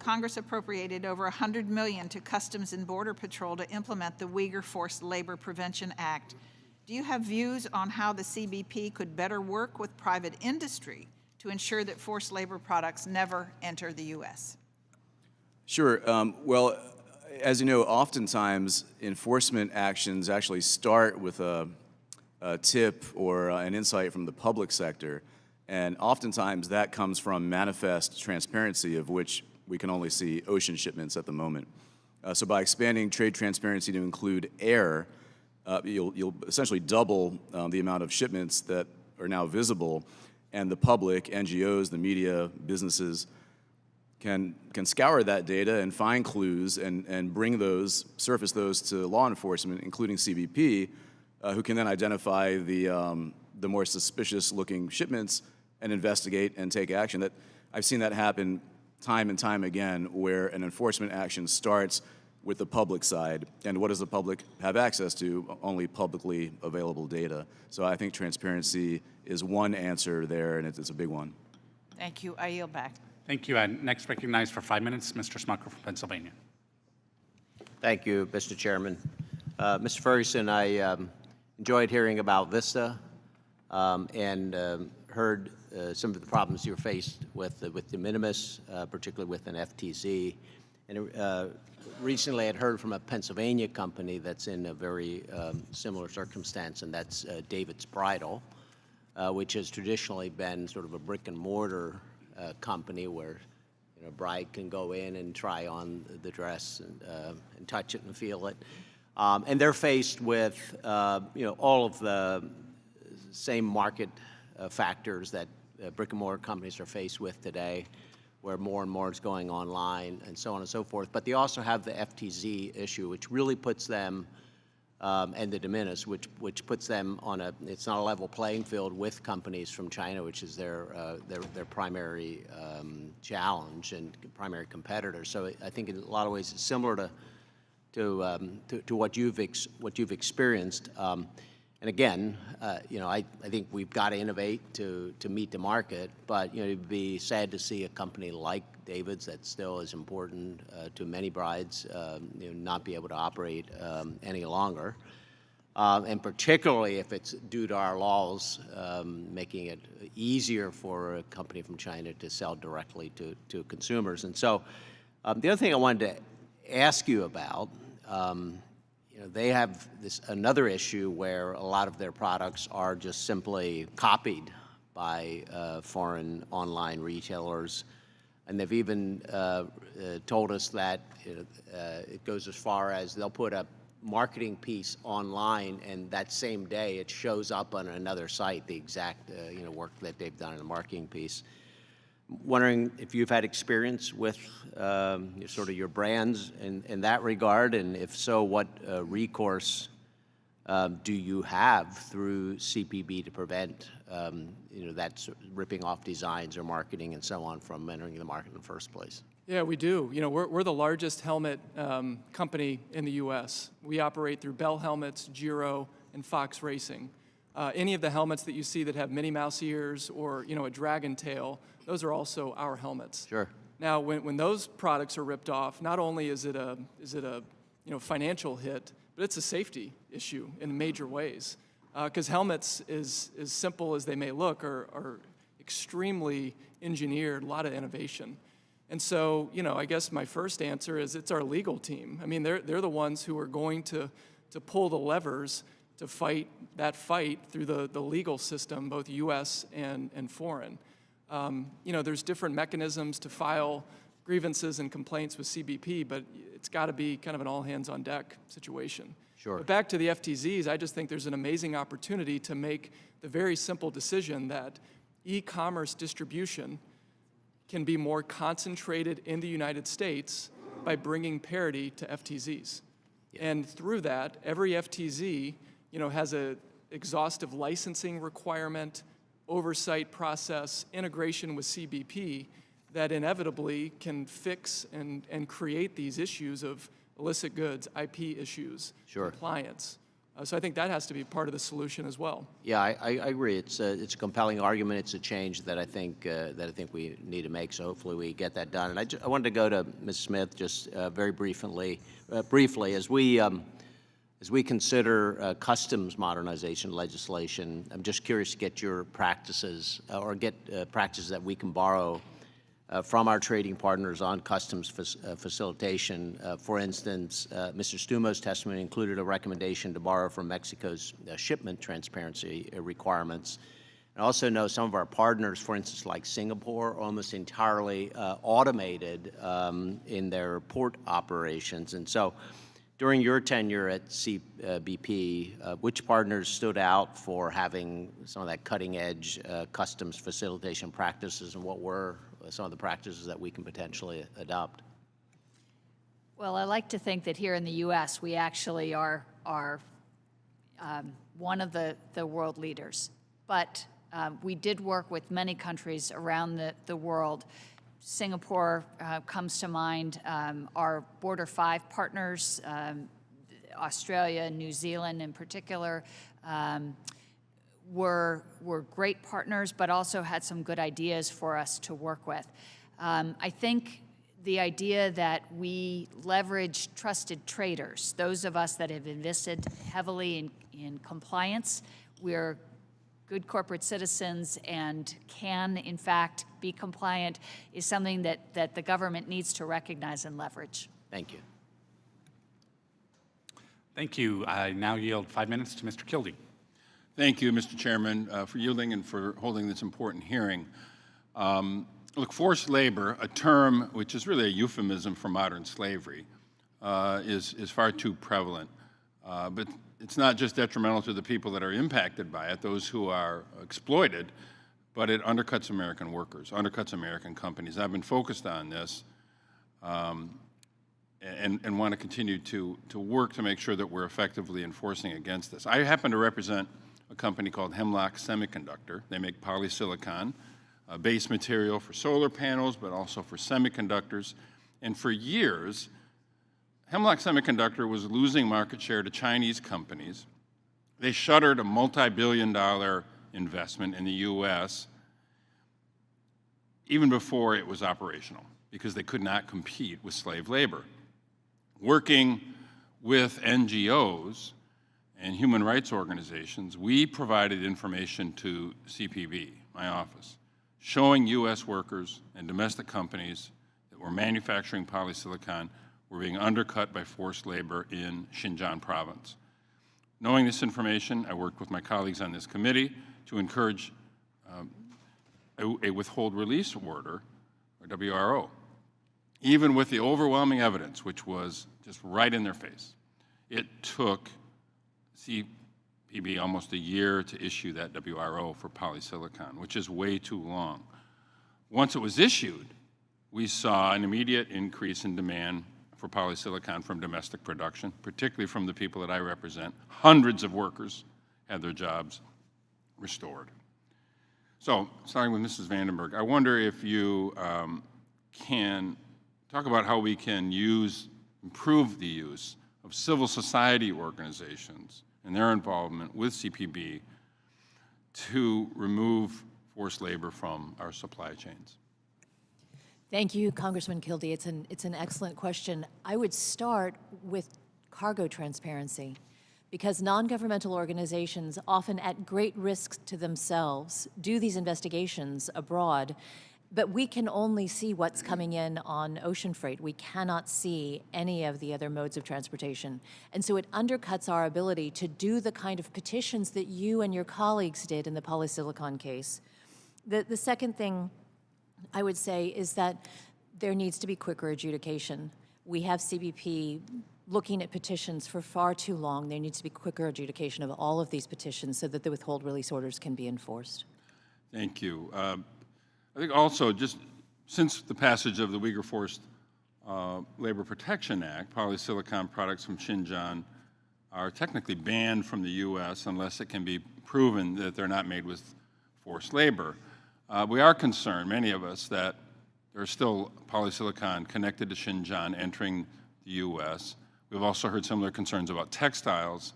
[SPEAKER 14] Congress appropriated over $100 million to Customs and Border Patrol to implement the Uyghur Forced Labor Prevention Act. Do you have views on how the CBP could better work with private industry to ensure that forced labor products never enter the U.S.?
[SPEAKER 4] Sure. Well, as you know, oftentimes enforcement actions actually start with a tip or an insight from the public sector. And oftentimes that comes from manifest transparency, of which we can only see ocean shipments at the moment. So by expanding trade transparency to include air, you'll essentially double the amount of shipments that are now visible, and the public, NGOs, the media, businesses can scour that data and find clues and surface those to law enforcement, including CBP, who can then identify the more suspicious-looking shipments and investigate and take action. I've seen that happen time and time again, where an enforcement action starts with the public side. And what does the public have access to? Only publicly available data. So I think transparency is one answer there, and it's a big one.
[SPEAKER 14] Thank you. I yield back.
[SPEAKER 1] Thank you. I next recognize for 5 minutes, Mr. Smucker from Pennsylvania.
[SPEAKER 15] Thank you, Mr. Chairman. Mr. Ferguson, I enjoyed hearing about VISTA and heard some of the problems you're faced with de minimis, particularly with an FTZ. And recently I'd heard from a Pennsylvania company that's in a very similar circumstance, and that's David's Bridal, which has traditionally been sort of a brick and mortar company where a bride can go in and try on the dress and touch it and feel it. And they're faced with all of the same market factors that brick and mortar companies are faced with today, where more and more is going online and so on and so forth. But they also have the FTZ issue, which really puts them, and the de minimis, which puts them on it's not a level playing field with companies from China, which is their primary challenge and primary competitor. So I think in a lot of ways it's similar to what you've experienced. And again, I think we've got to innovate to meet the market, but it'd be sad to see a company like David's that still is important to many brides not be able to operate any longer. And particularly if it's due to our laws making it easier for a company from China to sell directly to consumers. And so the other thing I wanted to ask you about, they have another issue where a lot of their products are just simply copied by foreign online retailers. And they've even told us that it goes as far as they'll put a marketing piece online, and that same day it shows up on another site, the exact work that they've done in the marketing piece. Wondering if you've had experience with sort of your brands in that regard, and if so, what recourse do you have through CPB to prevent that ripping off designs or marketing and so on from entering the market in the first place?
[SPEAKER 5] Yeah, we do. We're the largest helmet company in the U.S. We operate through Bell Helmets, Giro, and Fox Racing. Any of the helmets that you see that have Minnie Mouse ears or a dragon tail, those are also our helmets.
[SPEAKER 15] Sure.
[SPEAKER 5] Now, when those products are ripped off, not only is it a financial hit, but it's a safety issue in major ways. Because helmets, as simple as they may look, are extremely engineered, a lot of innovation. And so, I guess my first answer is it's our legal team. I mean, they're the ones who are going to pull the levers to fight that fight through the legal system, both U.S. and foreign. There's different mechanisms to file grievances and complaints with CBP, but it's got to be kind of an all-hands-on-deck situation.
[SPEAKER 15] Sure.
[SPEAKER 5] But back to the FTZs, I just think there's an amazing opportunity to make the very simple decision that e-commerce distribution can be more concentrated in the United States by bringing parity to FTZs. Yeah. And through that, every FTZ, has a exhaustive licensing requirement, oversight process, integration with CBP that inevitably can fix and create these issues of illicit goods, IP issues,
[SPEAKER 15] sure,
[SPEAKER 5] compliance. So I think that has to be part of the solution as well.
[SPEAKER 15] Yeah, I agree. It's a compelling argument. It's a change that I think we need to make. So hopefully we get that done. And I wanted to go to Ms. Smith just very briefly as we consider customs modernization legislation. I'm just curious to get your practices or get practices that we can borrow from our trading partners on customs facilitation. For instance, Mr. Stumo's testimony included a recommendation to borrow from Mexico's shipment transparency requirements. I also know some of our partners, for instance, like Singapore, are almost entirely automated in their port operations. And so during your tenure at BP, which partners stood out for having some of that cutting-edge customs facilitation practices, and what were some of the practices that we can potentially adopt?
[SPEAKER 3] Well, I like to think that here in the U.S. we actually are one of the world leaders. But we did work with many countries around the world. Singapore comes to mind. Our Border 5 partners, Australia and New Zealand in particular, were great partners, but also had some good ideas for us to work with. I think the idea that we leverage trusted traders, those of us that have invested heavily in compliance, we're good corporate citizens and can, in fact, be compliant, is something that the government needs to recognize and leverage.
[SPEAKER 15] Thank you.
[SPEAKER 1] Thank you. I now yield 5 minutes to Mr. Kildee.
[SPEAKER 16] Thank you, Mr. Chairman, for yielding and for holding this important hearing. Look, forced labor, a term which is really a euphemism for modern slavery, is far too prevalent. But it's not just detrimental to the people that are impacted by it, those who are exploited, but it undercuts American workers, undercuts American companies. I've been focused on this and want to continue to work to make sure that we're effectively enforcing against this. I happen to represent a company called Hemlock Semiconductor. They make polysilicon, a base material for solar panels, but also for semiconductors. And for years, Hemlock Semiconductor was losing market share to Chinese companies. They shuttered a multi-billion-dollar investment in the U.S. even before it was operational, because they could not compete with slave labor. Working with NGOs and human rights organizations, we provided information to CPB, my office, showing U.S. workers and domestic companies that were manufacturing polysilicon were being undercut by forced labor in Xinjiang province. Knowing this information, I worked with my colleagues on this committee to encourage a withhold release order, or WRO, even with the overwhelming evidence, which was just right in their face. It took CPB almost a year to issue that WRO for polysilicon, which is way too long. Once it was issued, we saw an immediate increase in demand for polysilicon from domestic production, particularly from the people that I represent. Hundreds of workers had their jobs restored. So, starting with Mrs. Vandenberg, I wonder if you can talk about how we can improve the use of civil society organizations and their involvement with CPB to remove forced labor from our supply chains.
[SPEAKER 7] Thank you, Congressman Kildee. It's an excellent question. I would start with cargo transparency, because non-governmental organizations, often at great risk to themselves, do these investigations abroad, but we can only see what's coming in on ocean freight. We cannot see any of the other modes of transportation. And so it undercuts our ability to do the kind of petitions that you and your colleagues did in the polysilicon case. The second thing I would say is that there needs to be quicker adjudication. We have CBP looking at petitions for far too long. There needs to be quicker adjudication of all of these petitions so that the withhold release orders can be enforced.
[SPEAKER 16] Thank you. I think also, just since the passage of the Uyghur Forced Labor Protection Act, polysilicon products from Xinjiang are technically banned from the U.S. unless it can be proven that they're not made with forced labor. We are concerned, many of us, that there's still polysilicon connected to Xinjiang entering the U.S. We've also heard similar concerns about textiles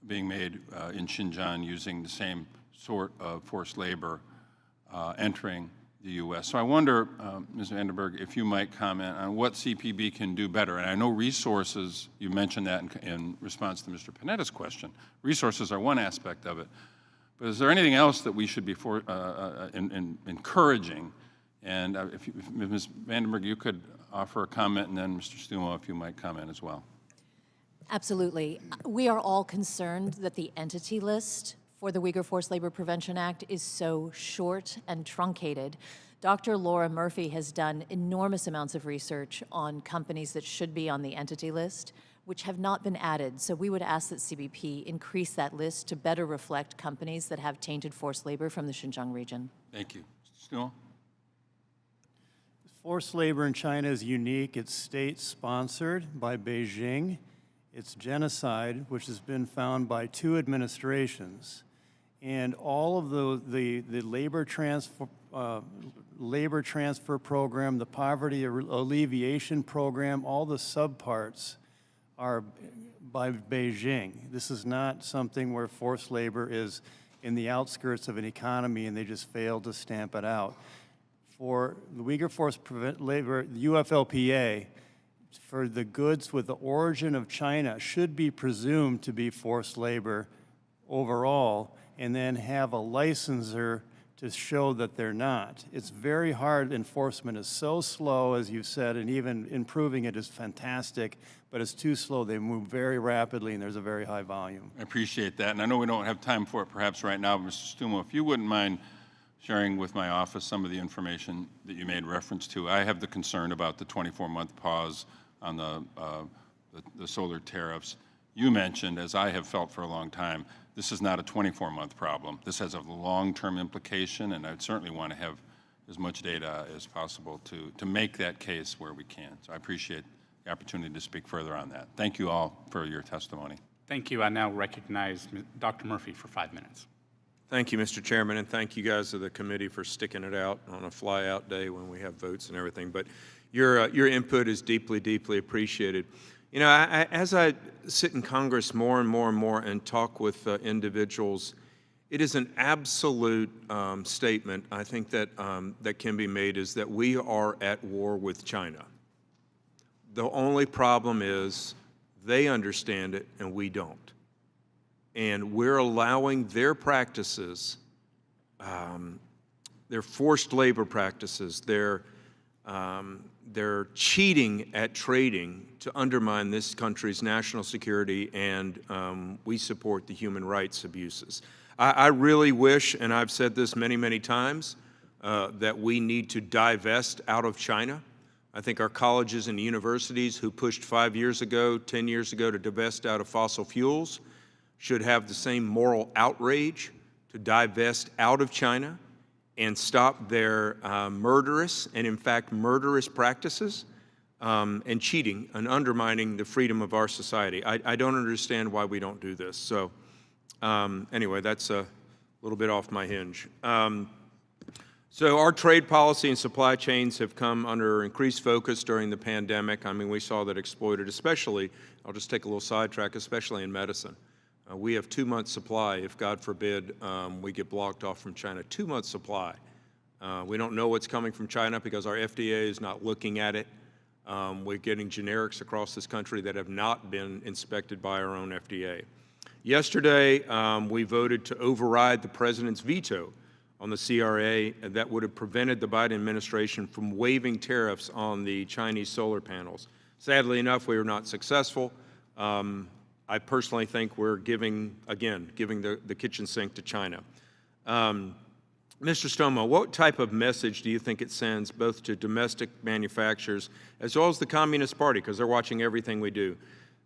[SPEAKER 16] being made in Xinjiang using the same sort of forced labor entering the U.S. So I wonder, Ms. Vandenberg, if you might comment on what CPB can do better. And I know resources, you mentioned that in response to Mr. Panetta's question. Resources are one aspect of it. But is there anything else that we should be encouraging? And if Ms. Vandenberg, you could offer a comment, and then Mr. Stumo, if you might comment as well.
[SPEAKER 7] Absolutely. We are all concerned that the entity list for the Uyghur Forced Labor Prevention Act is so short and truncated. Dr. Laura Murphy has done enormous amounts of research on companies that should be on the entity list, which have not been added. So we would ask that CBP increase that list to better reflect companies that have tainted forced labor from the Xinjiang region.
[SPEAKER 16] Thank you. Mr. Stumo?
[SPEAKER 6] Forced labor in China is unique. It's state-sponsored by Beijing. It's genocide, which has been found by 2 administrations. And all of the labor transfer program, the poverty alleviation program, all the subparts are by Beijing. This is not something where forced labor is in the outskirts of an economy and they just fail to stamp it out. For the Uyghur Forced Labor, the UFLPA, for the goods with the origin of China should be presumed to be forced labor overall, and then have a licensor to show that they're not. It's very hard. Enforcement is so slow, as you've said, and even improving it is fantastic, but it's too slow. They move very rapidly, and there's a very high volume.
[SPEAKER 16] I appreciate that, and I know we don't have time for it perhaps right now, but Mr. Stumo, if you wouldn't mind sharing with my office some of the information that you made reference to. I have the concern about the 24-month pause on the solar tariffs. You mentioned, as I have felt for a long time, this is not a 24-month problem. This has a long-term implication, and I'd certainly want to have as much data as possible to make that case where we can. So I appreciate the opportunity to speak further on that. Thank you all for your testimony.
[SPEAKER 1] Thank you. I now recognize Dr. Murphy for 5 minutes.
[SPEAKER 17] Thank you, Mr. Chairman, and thank you guys of the committee for sticking it out on a fly-out day when we have votes and everything. But your input is deeply, deeply appreciated. You know, as I sit in Congress more and more and more and talk with individuals, it is an absolute statement, I think, that that can be made, is that we are at war with China. The only problem is they understand it and we don't. And we're allowing their practices, their forced labor practices, their cheating at trading to undermine this country's national security, and we support the human rights abuses. I really wish, and I've said this many, many times, that we need to divest out of China. I think our colleges and universities who pushed 5 years ago, 10 years ago to divest out of fossil fuels should have the same moral outrage to divest out of China and stop their murderous and, in fact, murderous practices and cheating and undermining the freedom of our society. I don't understand why we don't do this. So anyway, that's a little bit off my hinge. So our trade policy and supply chains have come under increased focus during the pandemic. I mean, we saw that exploited, especially, I'll just take a little sidetrack, especially in medicine. We have 2 months supply if, God forbid, we get blocked off from China. 2 months supply. We don't know what's coming from China because our FDA is not looking at it. We're getting generics across this country that have not been inspected by our own FDA. Yesterday, we voted to override the president's veto on the CRA that would have prevented the Biden administration from waiving tariffs on the Chinese solar panels. Sadly enough, we were not successful. I personally think we're giving the kitchen sink to China. Mr. Stomo, what type of message do you think it sends both to domestic manufacturers as well as the Communist Party, because they're watching everything we do,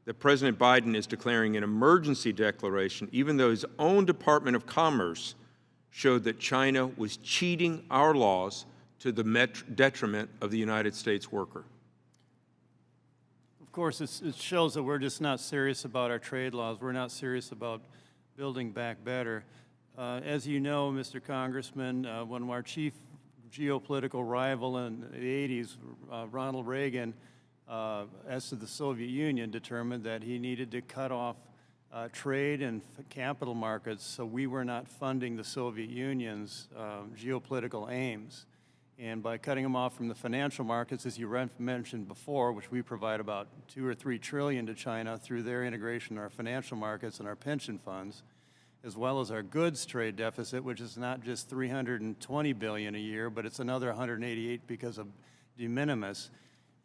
[SPEAKER 17] that President Biden is declaring an emergency declaration, even though his own Department of Commerce showed that China was cheating our laws to the detriment of the United States worker?
[SPEAKER 6] Of course, it shows that we're just not serious about our trade laws. We're not serious about building back better. As you know, Mr. Congressman, one of our chief geopolitical rival in the 80s, Ronald Reagan, as to the Soviet Union, determined that he needed to cut off trade and capital markets, so we were not funding the Soviet Union's geopolitical aims. And by cutting them off from the financial markets, as you mentioned before, which we provide about 2 or 3 trillion to China through their integration in our financial markets and our pension funds, as well as our goods trade deficit, which is not just 320 billion a year, but it's another 188 because of de minimis.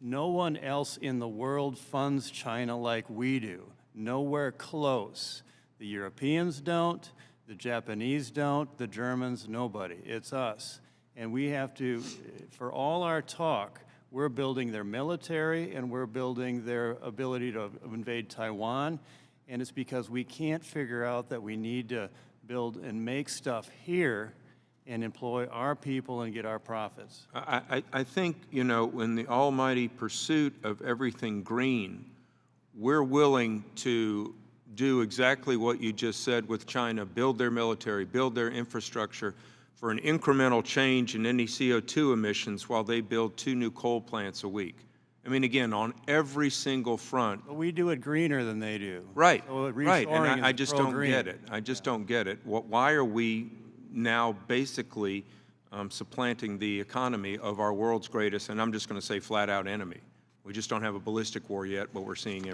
[SPEAKER 6] No one else in the world funds China like we do. Nowhere close. The Europeans don't, the Japanese don't, the Germans, nobody. It's us. And we have to, for all our talk, we're building their military and we're building their ability to invade Taiwan. And it's because we can't figure out that we need to build and make stuff here and employ our people and get our profits.
[SPEAKER 17] I think, you know, in the almighty pursuit of everything green, we're willing to do exactly what you just said with China, build their military, build their infrastructure for an incremental change in any CO2 emissions while they build 2 new coal plants a week. I mean, again, on every single front.
[SPEAKER 6] But we do it greener than they do.
[SPEAKER 17] Right,
[SPEAKER 6] so
[SPEAKER 17] right, and I
[SPEAKER 6] is
[SPEAKER 17] just don't
[SPEAKER 6] pro-green.
[SPEAKER 17] get it. I just don't get it. Why are we now basically supplanting the economy of our world's greatest, and I'm just going to say flat-out enemy? We just don't have a ballistic war yet, but we're seeing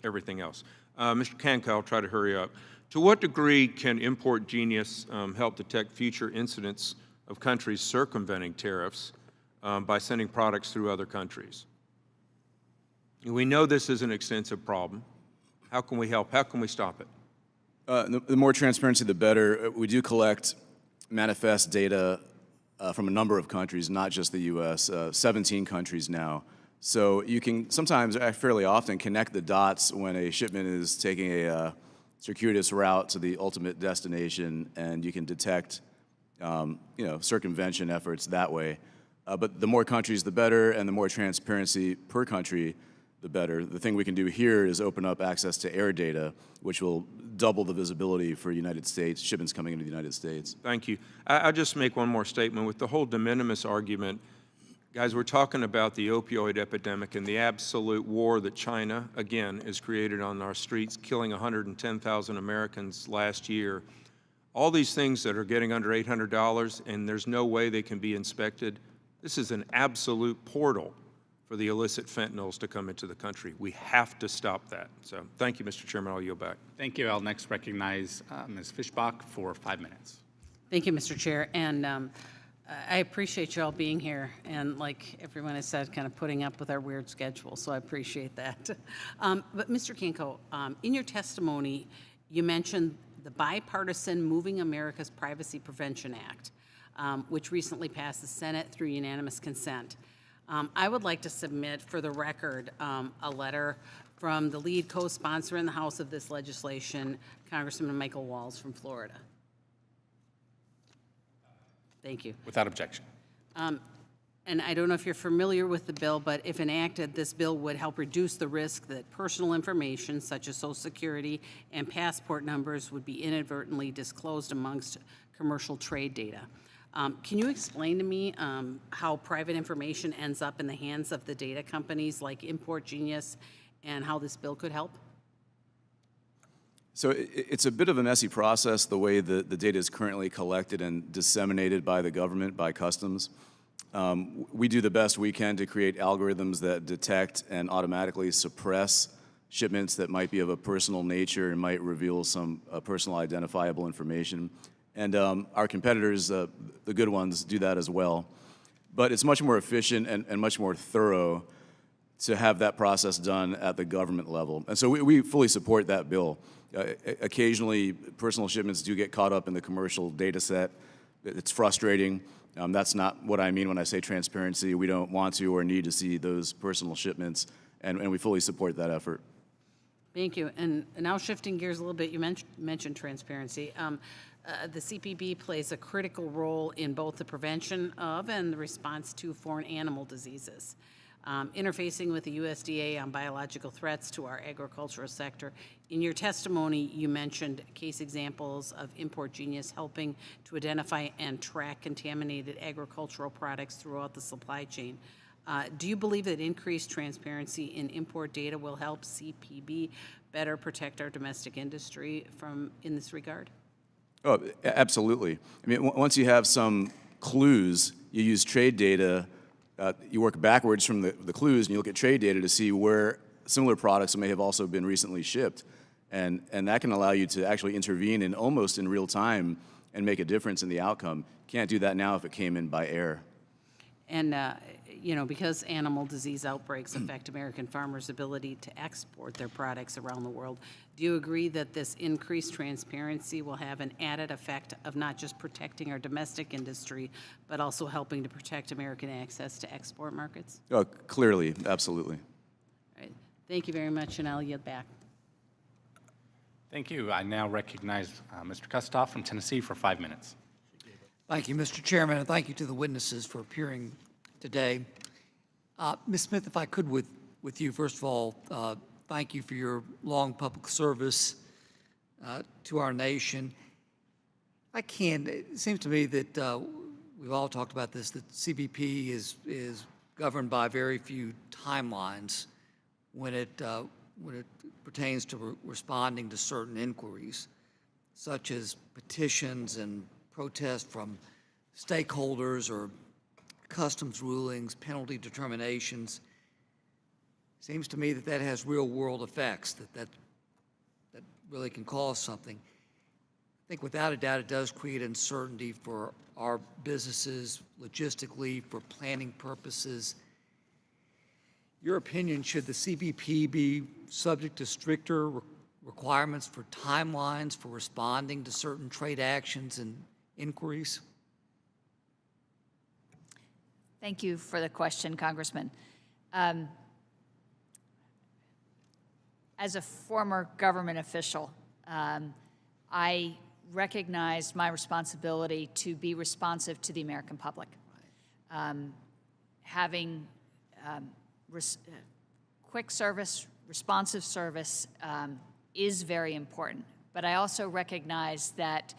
[SPEAKER 17] everything else. Mr. Kanko, I'll try to hurry up. To what degree can Import Genius help detect future incidents of countries circumventing tariffs by sending products through other countries? We know this is an extensive problem. How can we help? How can we stop it?
[SPEAKER 4] The more transparency, the better. We do collect manifest data from a number of countries, not just the U.S., 17 countries now. So you can sometimes, fairly often, connect the dots when a shipment is taking a circuitous route to the ultimate destination, and you can detect, circumvention efforts that way. But the more countries, the better, and the more transparency per country, the better. The thing we can do here is open up access to air data, which will double the visibility for United States, shipments coming into the United States.
[SPEAKER 17] Thank you. I'll just make one more statement. With the whole de minimis argument, guys, we're talking about the opioid epidemic and the absolute war that China, again, has created on our streets, killing 110,000 Americans last year. All these things that are getting under $800 and there's no way they can be inspected, this is an absolute portal for the illicit fentanyls to come into the country. We have to stop that. So thank you, Mr. Chairman. I'll yield back.
[SPEAKER 1] Thank you. I'll next recognize Ms. Fischbach for 5 minutes.
[SPEAKER 18] Thank you, Mr. Chair. And I appreciate you all being here and, like everyone has said, kind of putting up with our weird schedule, so I appreciate that. But Mr. Kanko, in your testimony, you mentioned the bipartisan Moving America's Privacy Prevention Act, which recently passed the Senate through unanimous consent. I would like to submit for the record a letter from the lead co-sponsor in the House of this legislation, Congressman Michael Walz from Florida. Thank you.
[SPEAKER 1] Without objection.
[SPEAKER 18] And I don't know if you're familiar with the bill, but if enacted, this bill would help reduce the risk that personal information such as Social Security and passport numbers would be inadvertently disclosed amongst commercial trade data. Can you explain to me how private information ends up in the hands of the data companies like Import Genius and how this bill could help?
[SPEAKER 4] So it's a bit of a messy process, the way the data is currently collected and disseminated by the government, by customs. We do the best we can to create algorithms that detect and automatically suppress shipments that might be of a personal nature and might reveal some personal identifiable information. And our competitors, the good ones, do that as well. But it's much more efficient and much more thorough to have that process done at the government level. And so we fully support that bill. Occasionally, personal shipments do get caught up in the commercial data set. It's frustrating. That's not what I mean when I say transparency. We don't want to or need to see those personal shipments, and we fully support that effort.
[SPEAKER 18] Thank you. And now shifting gears a little bit, you mentioned transparency. The CPB plays a critical role in both the prevention of and the response to foreign animal diseases. Interfacing with the USDA on biological threats to our agricultural sector. In your testimony, you mentioned case examples of Import Genius helping to identify and track contaminated agricultural products throughout the supply chain. Do you believe that increased transparency in import data will help CPB better protect our domestic industry in this regard?
[SPEAKER 4] Oh, absolutely. I mean, once you have some clues, you use trade data, you work backwards from the clues, and you look at trade data to see where similar products may have also been recently shipped. And that can allow you to actually intervene in almost in real time and make a difference in the outcome. Can't do that now if it came in by air.
[SPEAKER 18] And, because animal disease outbreaks affect American farmers' ability to export their products around the world, do you agree that this increased transparency will have an added effect of not just protecting our domestic industry, but also helping to protect American access to export markets?
[SPEAKER 4] Oh, clearly, absolutely.
[SPEAKER 18] All right. Thank you very much, and I'll yield back.
[SPEAKER 1] Thank you. I now recognize Mr. Kustoff from Tennessee for 5 minutes.
[SPEAKER 19] Thank you, Mr. Chairman, and thank you to the witnesses for appearing today. Ms. Smith, if I could with you, first of all, thank you for your long public service to our nation. It seems to me that we've all talked about this, that CBP is governed by very few timelines when it pertains to responding to certain inquiries, such as petitions and protests from stakeholders or customs rulings, penalty determinations. Seems to me that has real-world effects, that really can cause something. I think without a doubt it does create uncertainty for our businesses, logistically, for planning purposes. Your opinion, should the CBP be subject to stricter requirements for timelines for responding to certain trade actions and inquiries?
[SPEAKER 3] Thank you for the question, Congressman. As a former government official, I recognize my responsibility to be responsive to the American public. Having quick service, responsive service is very important. But I also recognize that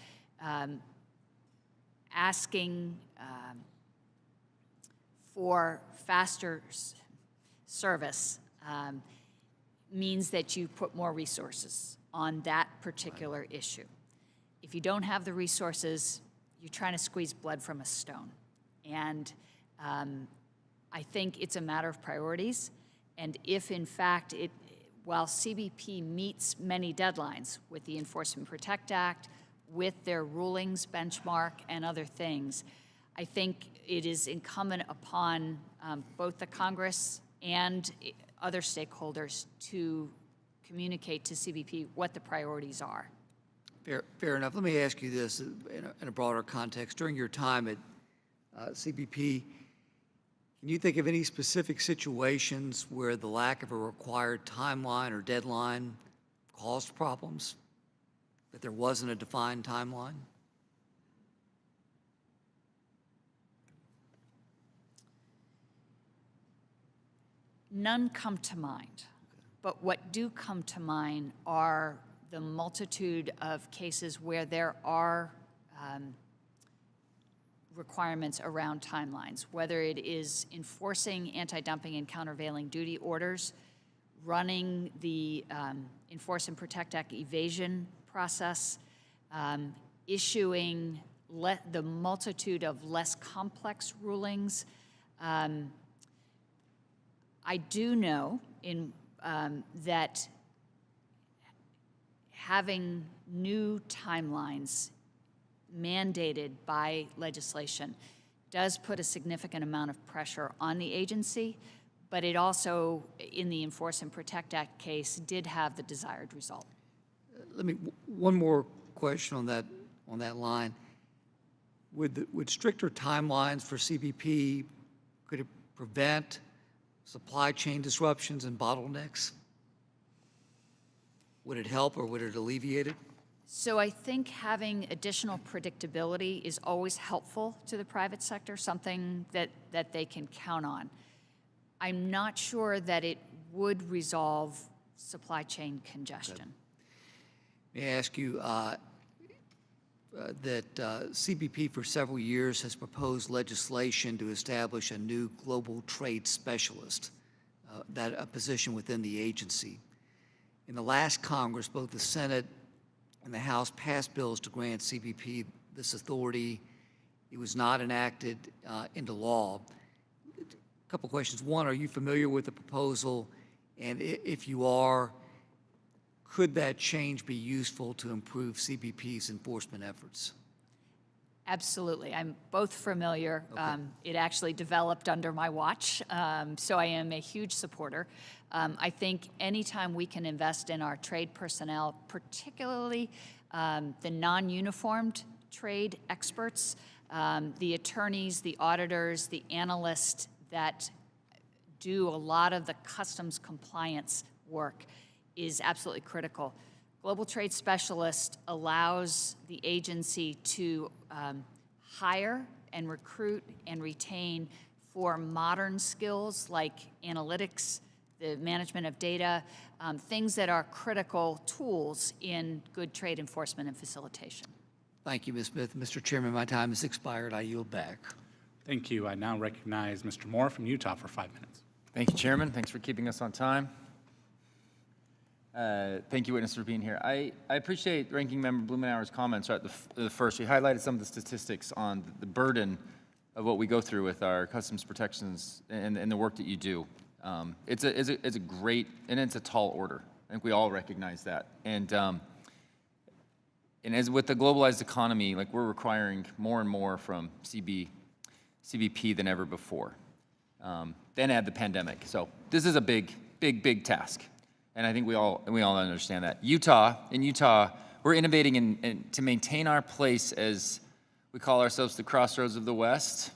[SPEAKER 3] asking for faster service means that you put more resources on that particular issue. If you don't have the resources, you're trying to squeeze blood from a stone. And I think it's a matter of priorities. And if, in fact, while CBP meets many deadlines with the Enforcement Protect Act, with their rulings, benchmark, and other things, I think it is incumbent upon both the Congress and other stakeholders to communicate to CBP what the priorities are.
[SPEAKER 19] Fair enough. Let me ask you this in a broader context. During your time at CBP, can you think of any specific situations where the lack of a required timeline or deadline caused problems, that there wasn't a defined timeline?
[SPEAKER 3] None come to mind, but what do come to mind are the multitude of cases where there are requirements around timelines, whether it is enforcing anti-dumping and countervailing duty orders, running the Enforce and Protect Act evasion process, issuing the multitude of less complex rulings. I do know that having new timelines mandated by legislation does put a significant amount of pressure on the agency, but it also, in the Enforce and Protect Act case, did have the desired result.
[SPEAKER 19] One more question on that line. Would stricter timelines for CBP, could it prevent supply chain disruptions and bottlenecks? Would it help or would it alleviate it?
[SPEAKER 3] So I think having additional predictability is always helpful to the private sector, something that they can count on. I'm not sure that it would resolve supply chain congestion.
[SPEAKER 19] May I ask you, CBP for several years has proposed legislation to establish a new global trade specialist, a position within the agency. In the last Congress, both the Senate and the House passed bills to grant CBP this authority. It was not enacted into law. A couple questions. One, are you familiar with the proposal? And if you are, could that change be useful to improve CBP's enforcement efforts?
[SPEAKER 3] Absolutely. I'm both familiar.
[SPEAKER 19] Okay.
[SPEAKER 3] It actually developed under my watch, so I am a huge supporter. I think anytime we can invest in our trade personnel, particularly the non-uniformed trade experts, the attorneys, the auditors, the analysts that do a lot of the customs compliance work, is absolutely critical. Global Trade Specialist allows the agency to hire and recruit and retain for modern skills like analytics, the management of data, things that are critical tools in good trade enforcement and facilitation.
[SPEAKER 19] Thank you, Ms. Smith. Mr. Chairman, my time has expired. I yield back.
[SPEAKER 1] Thank you. I now recognize Mr. Moore from Utah for 5 minutes.
[SPEAKER 20] Thank you, Chairman. Thanks for keeping us on time. Thank you, witness, for being here. I appreciate Ranking Member Blumenauer's comments right at the first. We highlighted some of the statistics on the burden of what we go through with our customs protections and the work that you do. It's a great, and it's a tall order. I think we all recognize that. And as with the globalized economy, like, we're requiring more and more from CBP than ever before. Then add the pandemic. So this is a big task. And I think we all understand that. In Utah, we're innovating to maintain our place as we call ourselves the crossroads of the West.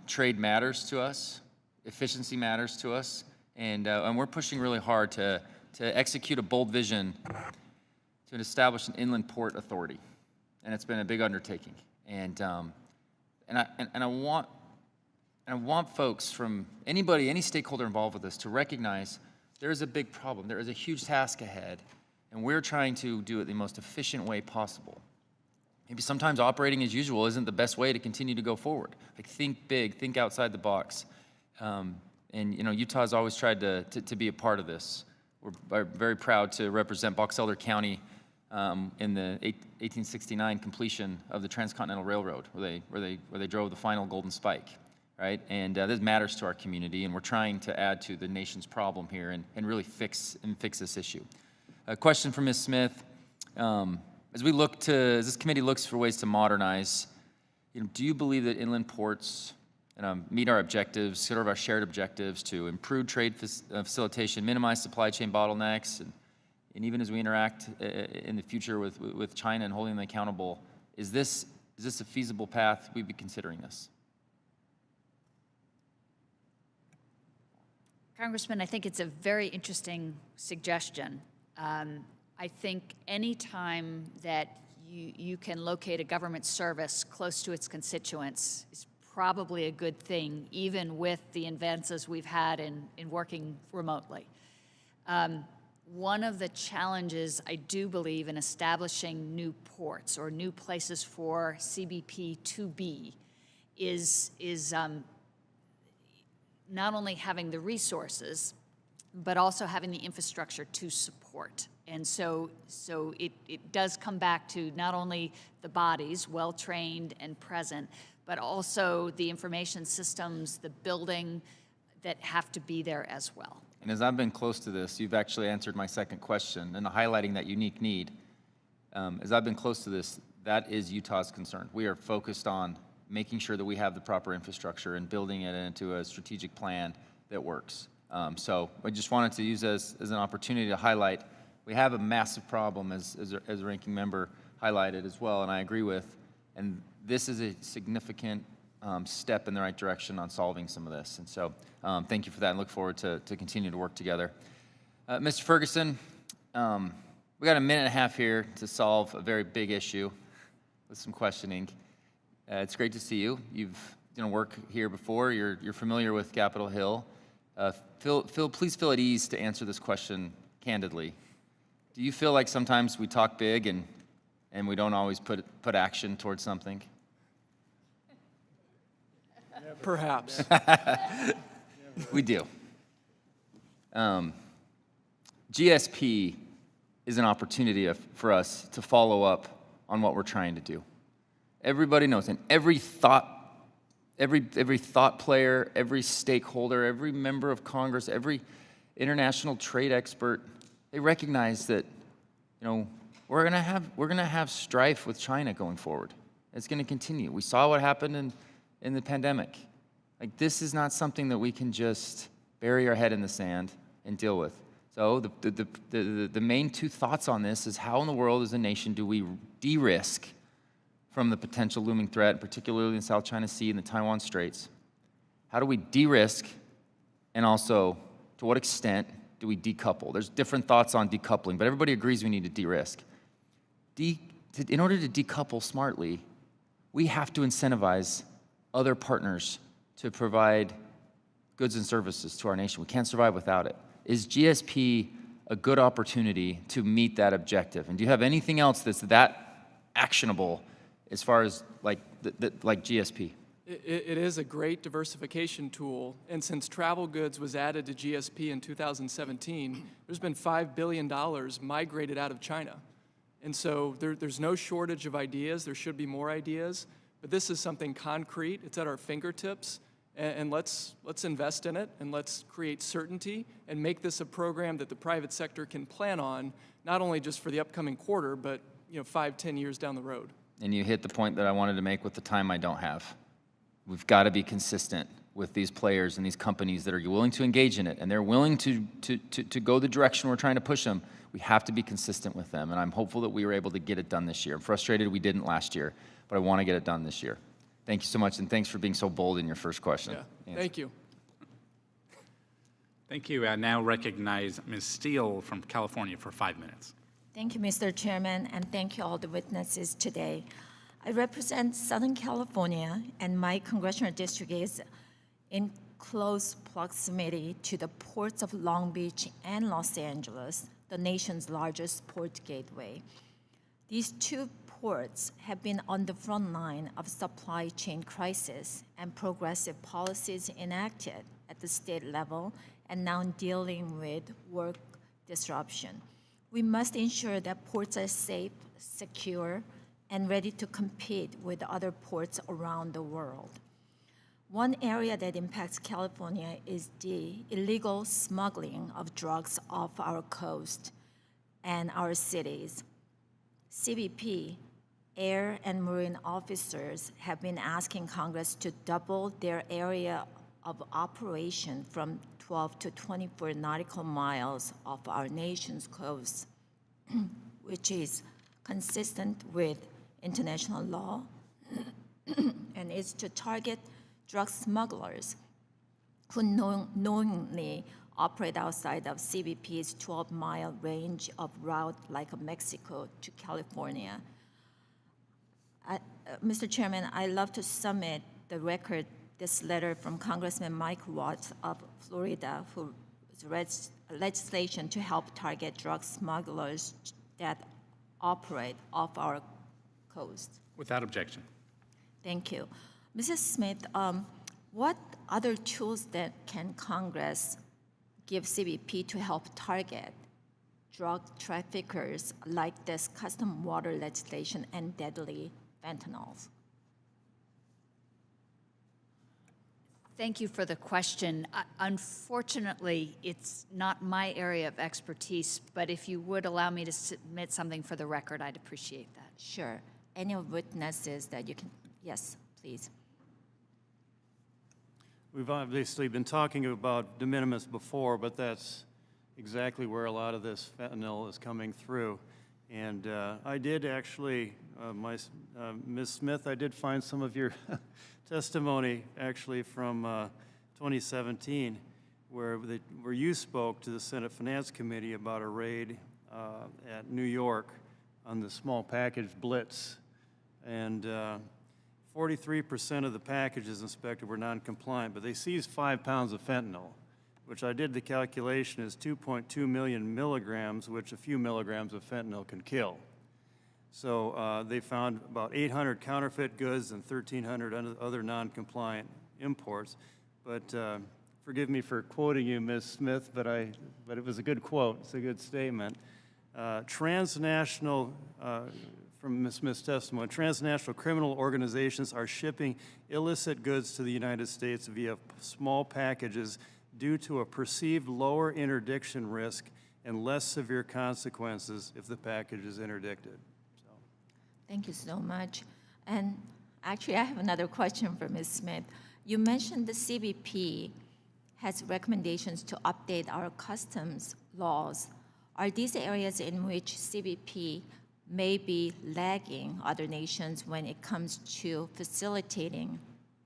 [SPEAKER 20] Trade matters to us, efficiency matters to us, and we're pushing really hard to execute a bold vision to establish an inland port authority, and it's been a big undertaking. And I want folks from anybody, any stakeholder involved with this, to recognize there is a big problem. There is a huge task ahead, and we're trying to do it the most efficient way possible. Maybe sometimes operating as usual isn't the best way to continue to go forward. Like, think big, think outside the box. And Utah has always tried to be a part of this. We're very proud to represent Box Elder County in the 1869 completion of the Transcontinental Railroad, where they drove the final golden spike. Right? And this matters to our community, and we're trying to add to the nation's problem here and really fix this issue. A question for Ms. Smith. As this committee looks for ways to modernize, do you believe that inland ports meet our objectives, sort of our shared objectives to improve trade facilitation, minimize supply chain bottlenecks, and even as we interact in the future with China and holding them accountable, is this a feasible path? We'd be considering this.
[SPEAKER 3] Congressman, I think it's a very interesting suggestion. I think any time that you can locate a government service close to its constituents is probably a good thing, even with the advances we've had in working remotely. One of the challenges, I do believe, in establishing new ports or new places for CBP to be is not only having the resources, but also having the infrastructure to support. And so it does come back to not only the bodies, well-trained and present, but also the information systems, the building that have to be there as well.
[SPEAKER 20] And as I've been close to this, you've actually answered my second question and highlighting that unique need. As I've been close to this, that is Utah's concern. We are focused on making sure that we have the proper infrastructure and building it into a strategic plan that works. So I just wanted to use as an opportunity to highlight, we have a massive problem, as the ranking member highlighted as well, and I agree with, and this is a significant step in the right direction on solving some of this. And so thank you for that, and look forward to continue to work together. Mr. Ferguson, we got a minute and a half here to solve a very big issue with some questioning. It's great to see you. You've done work here before. You're familiar with Capitol Hill. Please feel at ease to answer this question candidly. Do you feel like sometimes we talk big and and we don't always put action towards something?
[SPEAKER 5] Perhaps.
[SPEAKER 20] We do. GSP is an opportunity for us to follow up on what we're trying to do. Everybody knows, and every thought player, every stakeholder, every member of Congress, every international trade expert, they recognize that, we're gonna have strife with China going forward. It's gonna continue. We saw what happened in the pandemic. Like, this is not something that we can just bury our head in the sand and deal with. So the main two thoughts on this is, how in the world as a nation do we de-risk from the potential looming threat, particularly in South China Sea and the Taiwan Straits? How do we de-risk, and also, to what extent do we decouple? There's different thoughts on decoupling, but everybody agrees we need to de-risk. In order to decouple smartly, we have to incentivize other partners to provide goods and services to our nation. We can't survive without it. Is GSP a good opportunity to meet that objective? And do you have anything else that's that actionable as far as like GSP?
[SPEAKER 5] It is a great diversification tool, and since travel goods was added to GSP in 2017, there's been $5 billion migrated out of China. And so there's no shortage of ideas. There should be more ideas, but this is something concrete. It's at our fingertips, and let's invest in it, and let's create certainty and make this a program that the private sector can plan on, not only just for the upcoming quarter, but 5-10 years down the road.
[SPEAKER 20] And you hit the point that I wanted to make with the time I don't have. We've got to be consistent with these players and these companies that are willing to engage in it, and they're willing to go the direction we're trying to push them. We have to be consistent with them, and I'm hopeful that we were able to get it done this year. I'm frustrated we didn't last year, but I want to get it done this year. Thank you so much, and thanks for being so bold in your first question.
[SPEAKER 5] Yeah, thank you.
[SPEAKER 1] Thank you. I now recognize Ms. Steele from California for 5 minutes.
[SPEAKER 21] Thank you, Mr. Chairman, and thank you all the witnesses today. I represent Southern California, and my congressional district is in close proximity to the ports of Long Beach and Los Angeles, the nation's largest port gateway. These two ports have been on the front line of supply chain crisis and progressive policies enacted at the state level and now dealing with work disruption. We must ensure that ports are safe, secure, and ready to compete with other ports around the world. One area that impacts California is the illegal smuggling of drugs off our coast and our cities. CBP, air and marine officers have been asking Congress to double their area of operation from 12 to 24 nautical miles off our nation's coast, which is consistent with international law and is to target drug smugglers who knowingly operate outside of CBP's 12-mile range of route like Mexico to California. Mr. Chairman, I'd love to submit the record this letter from Congressman Mike Watts of Florida, who legislation to help target drug smugglers that operate off our coast.
[SPEAKER 1] Without objection.
[SPEAKER 21] Thank you. Mrs. Smith, what other tools that can Congress give CBP to help target drug traffickers like this custom water legislation and deadly fentanyls?
[SPEAKER 3] Thank you for the question. Unfortunately, it's not my area of expertise, but if you would allow me to submit something for the record, I'd appreciate that.
[SPEAKER 21] Sure. Any witnesses that you can, yes, please.
[SPEAKER 6] We've obviously been talking about de minimis before, but that's exactly where a lot of this fentanyl is coming through. And I did actually, Ms. Smith, I did find some of your testimony actually from 2017 where you spoke to the Senate Finance Committee about a raid at New York on the small package blitz. And 43% of the packages inspected were non-compliant, but they seized 5 pounds of fentanyl, which I did the calculation is 2.2 million milligrams, which a few milligrams of fentanyl can kill. So they found about 800 counterfeit goods and 1,300 other non-compliant imports. But forgive me for quoting you, Ms. Smith, but it was a good quote. It's a good statement. Transnational, from Ms. Smith's testimony, transnational criminal organizations are shipping illicit goods to the United States via small packages due to a perceived lower interdiction risk and less severe consequences if the package is interdicted.
[SPEAKER 21] Thank you so much. And actually, I have another question for Ms. Smith. You mentioned the CBP has recommendations to update our customs laws. Are these areas in which CBP may be lagging other nations when it comes to facilitating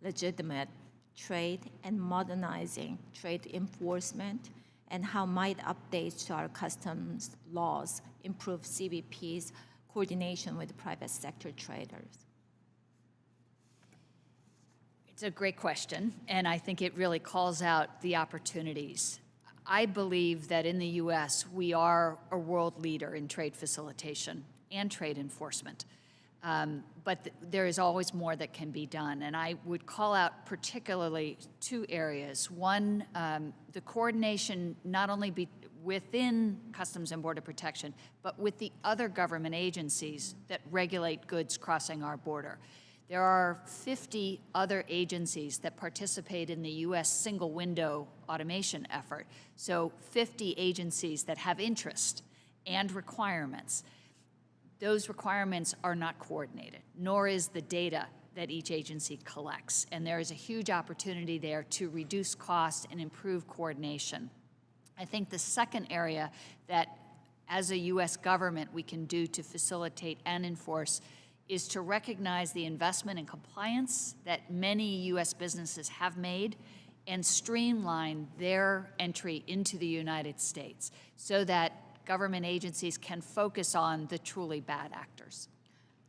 [SPEAKER 21] legitimate trade and modernizing trade enforcement? And how might updates to our customs laws improve CBP's coordination with private sector traders?
[SPEAKER 3] It's a great question, and I think it really calls out the opportunities. I believe that in the U.S., we are a world leader in trade facilitation and trade enforcement. But there is always more that can be done. And I would call out particularly two areas. One, the coordination not only within Customs and Border Protection, but with the other government agencies that regulate goods crossing our border. There are 50 other agencies that participate in the U.S. single window automation effort. So 50 agencies that have interest and requirements. Those requirements are not coordinated, nor is the data that each agency collects. And there is a huge opportunity there to reduce cost and improve coordination. I think the second area that, as a U.S. government, we can do to facilitate and enforce is to recognize the investment in compliance that many U.S. businesses have made and streamline their entry into the United States so that government agencies can focus on the truly bad actors.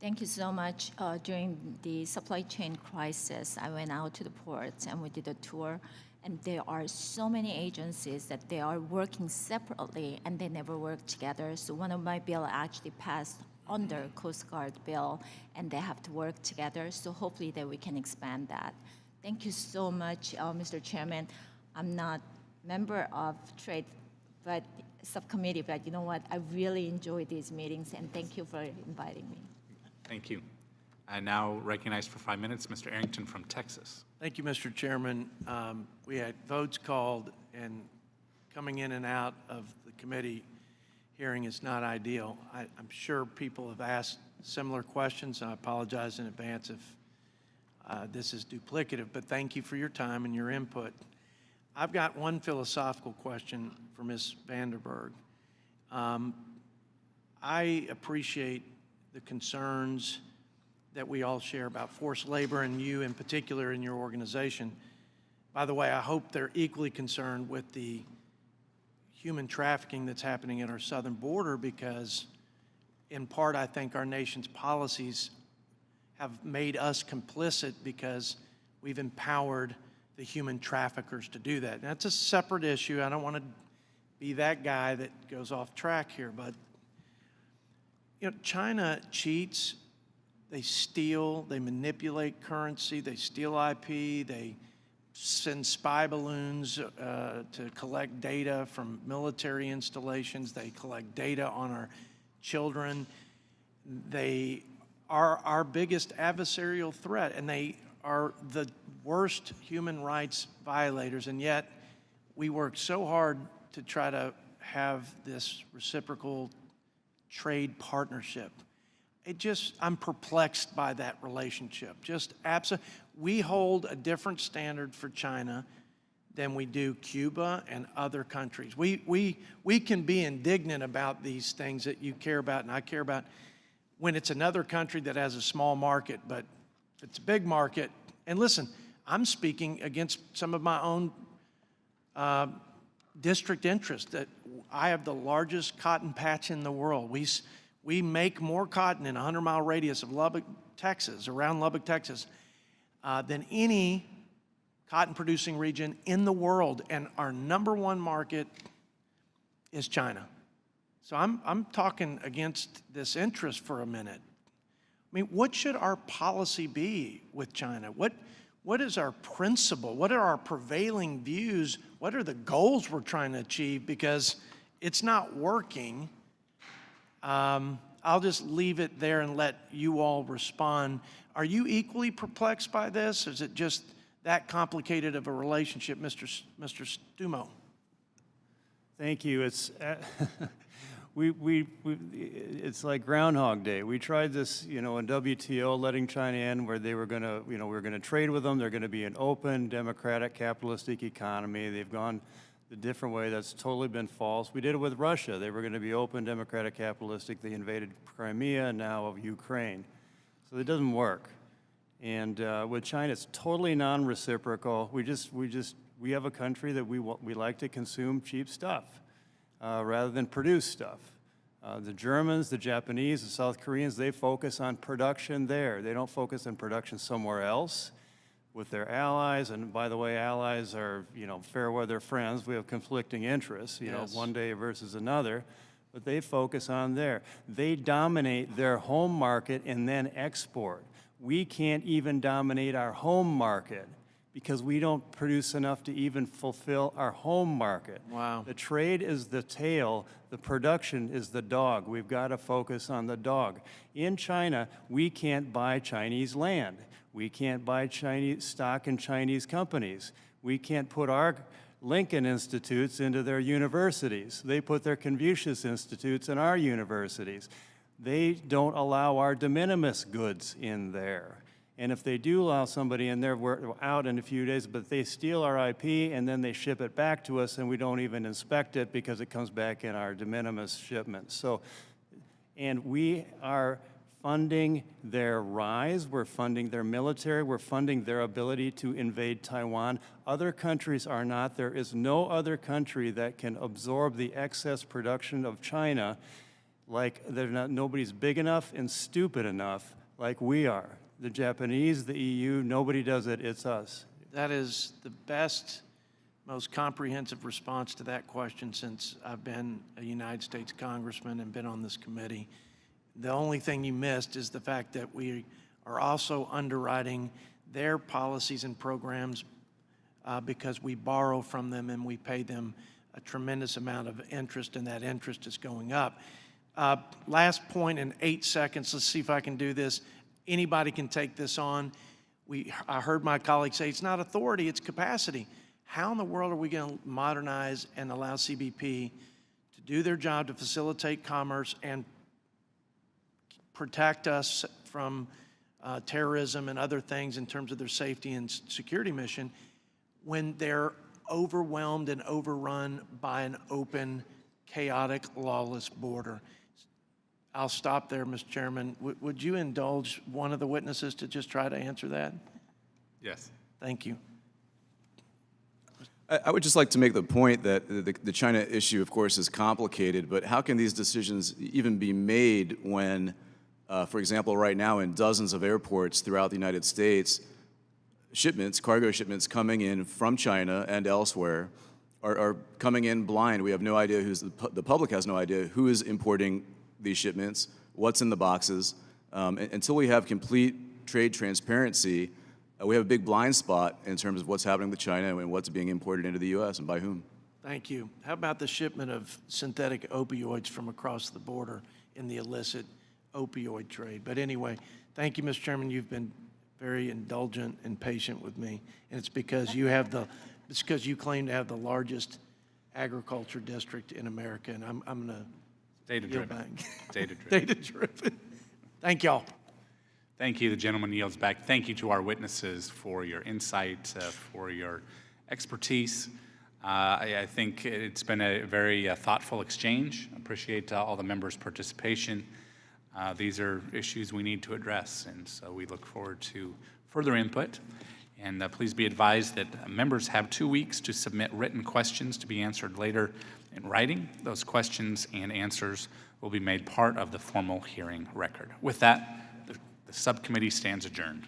[SPEAKER 21] Thank you so much. During the supply chain crisis, I went out to the ports and we did a tour, and there are so many agencies that they are working separately and they never work together. So one of my bills actually passed under Coast Guard bill, and they have to work together. So hopefully that we can expand that. Thank you so much, Mr. Chairman. I'm not member of trade, but subcommittee, but you know what? I really enjoy these meetings, and thank you for inviting me.
[SPEAKER 1] Thank you. I now recognize for 5 minutes Mr. Arrington from Texas.
[SPEAKER 2] Thank you, Mr. Chairman. We had votes called, and coming in and out of the committee hearing is not ideal. I'm sure people have asked similar questions, and I apologize in advance if this is duplicative, but thank you for your time and your input. I've got one philosophical question for Ms. Vanderberg. I appreciate the concerns that we all share about forced labor, and you in particular in your organization. By the way, I hope they're equally concerned with the human trafficking that's happening at our southern border, because in part I think our nation's policies have made us complicit because we've empowered the human traffickers to do that. That's a separate issue. I don't want to be that guy that goes off track here, but you know, China cheats, they steal, they manipulate currency, they steal IP, they send spy balloons to collect data from military installations. They collect data on our children. They are our biggest adversarial threat, and they are the worst human rights violators, and yet we work so hard to try to have this reciprocal trade partnership. I'm perplexed by that relationship. We hold a different standard for China than we do Cuba and other countries. We can be indignant about these things that you care about and I care about when it's another country that has a small market, but if it's a big market, and listen, I'm speaking against some of my own district interests, that I have the largest cotton patch in the world. We make more cotton in a 100-mile radius of Lubbock, Texas, around Lubbock, Texas, than any cotton-producing region in the world, and our number one market is China. So I'm talking against this interest for a minute. mean, what should our policy be with China? What is our principle? What are our prevailing views? What are the goals we're trying to achieve? Because it's not working. I'll just leave it there and let you all respond. Are you equally perplexed by this? Or is it just that complicated of a relationship, Mr. Stumo?
[SPEAKER 6] Thank you. It's it's like Groundhog Day. We tried this, in WTO, letting China in, where they were going to, we were going to trade with them. They're going to be an open, democratic, capitalistic economy. They've gone the different way. That's totally been false. We did it with Russia. They were going to be open, democratic, capitalistic. They invaded Crimea and now of Ukraine. So it doesn't work. And with China, it's totally non-reciprocal. We have a country that we like to consume cheap stuff rather than produce stuff. The Germans, the Japanese, the South Koreans, they focus on production there. They don't focus on production somewhere else with their allies. And by the way, allies are, fair weather friends. We have conflicting interests,
[SPEAKER 2] Yes.
[SPEAKER 6] one day versus another. But they focus on there. They dominate their home market and then export. We can't even dominate our home market because we don't produce enough to even fulfill our home market.
[SPEAKER 2] Wow.
[SPEAKER 6] The trade is the tail, the production is the dog. We've got to focus on the dog. In China, we can't buy Chinese land. We can't buy Chinese stock in Chinese companies. We can't put our Lincoln Institutes into their universities. They put their Confucius Institutes in our universities. They don't allow our de minimis goods in there. And if they do allow somebody in there, we're out in a few days, but they steal our IP and then they ship it back to us and we don't even inspect it because it comes back in our de minimis shipments. So, and we are funding their rise, we're funding their military, we're funding their ability to invade Taiwan. Other countries are not. There is no other country that can absorb the excess production of China like nobody's big enough and stupid enough like we are. The Japanese, the EU, nobody does it, it's us.
[SPEAKER 2] That is the best, most comprehensive response to that question since I've been a United States congressman and been on this committee. The only thing you missed is the fact that we are also underwriting their policies and programs because we borrow from them and we pay them a tremendous amount of interest, and that interest is going up. Last point in 8 seconds, let's see if I can do this. Anybody can take this on. I heard my colleague say it's not authority, it's capacity. How in the world are we going to modernize and allow CBP to do their job to facilitate commerce and protect us from terrorism and other things in terms of their safety and security mission when they're overwhelmed and overrun by an open, chaotic, lawless border? I'll stop there, Mr. Chairman. Would you indulge one of the witnesses to just try to answer that?
[SPEAKER 1] Yes.
[SPEAKER 2] Thank you.
[SPEAKER 4] I would just like to make the point that the China issue, of course, is complicated, but how can these decisions even be made when, for example, right now in dozens of airports throughout the United States, cargo shipments coming in from China and elsewhere are coming in blind. We have no idea the public has no idea who is importing these shipments, what's in the boxes. Until we have complete trade transparency, we have a big blind spot in terms of what's happening with China and what's being imported into the U.S. and by whom.
[SPEAKER 2] Thank you. How about the shipment of synthetic opioids from across the border in the illicit opioid trade? But anyway, thank you, Mr. Chairman. You've been very indulgent and patient with me, and it's because you claim to have the largest agriculture district in America, and I'm going to
[SPEAKER 1] Data-driven. Data-driven.
[SPEAKER 2] Data-driven. Thank y'all.
[SPEAKER 1] Thank you. The gentleman yields back. Thank you to our witnesses for your insight, for your expertise. I think it's been a very thoughtful exchange. I appreciate all the members' participation. These are issues we need to address, and so we look forward to further input. And please be advised that members have 2 weeks to submit written questions to be answered later in writing. Those questions and answers will be made part of the formal hearing record. With that, the subcommittee stands adjourned.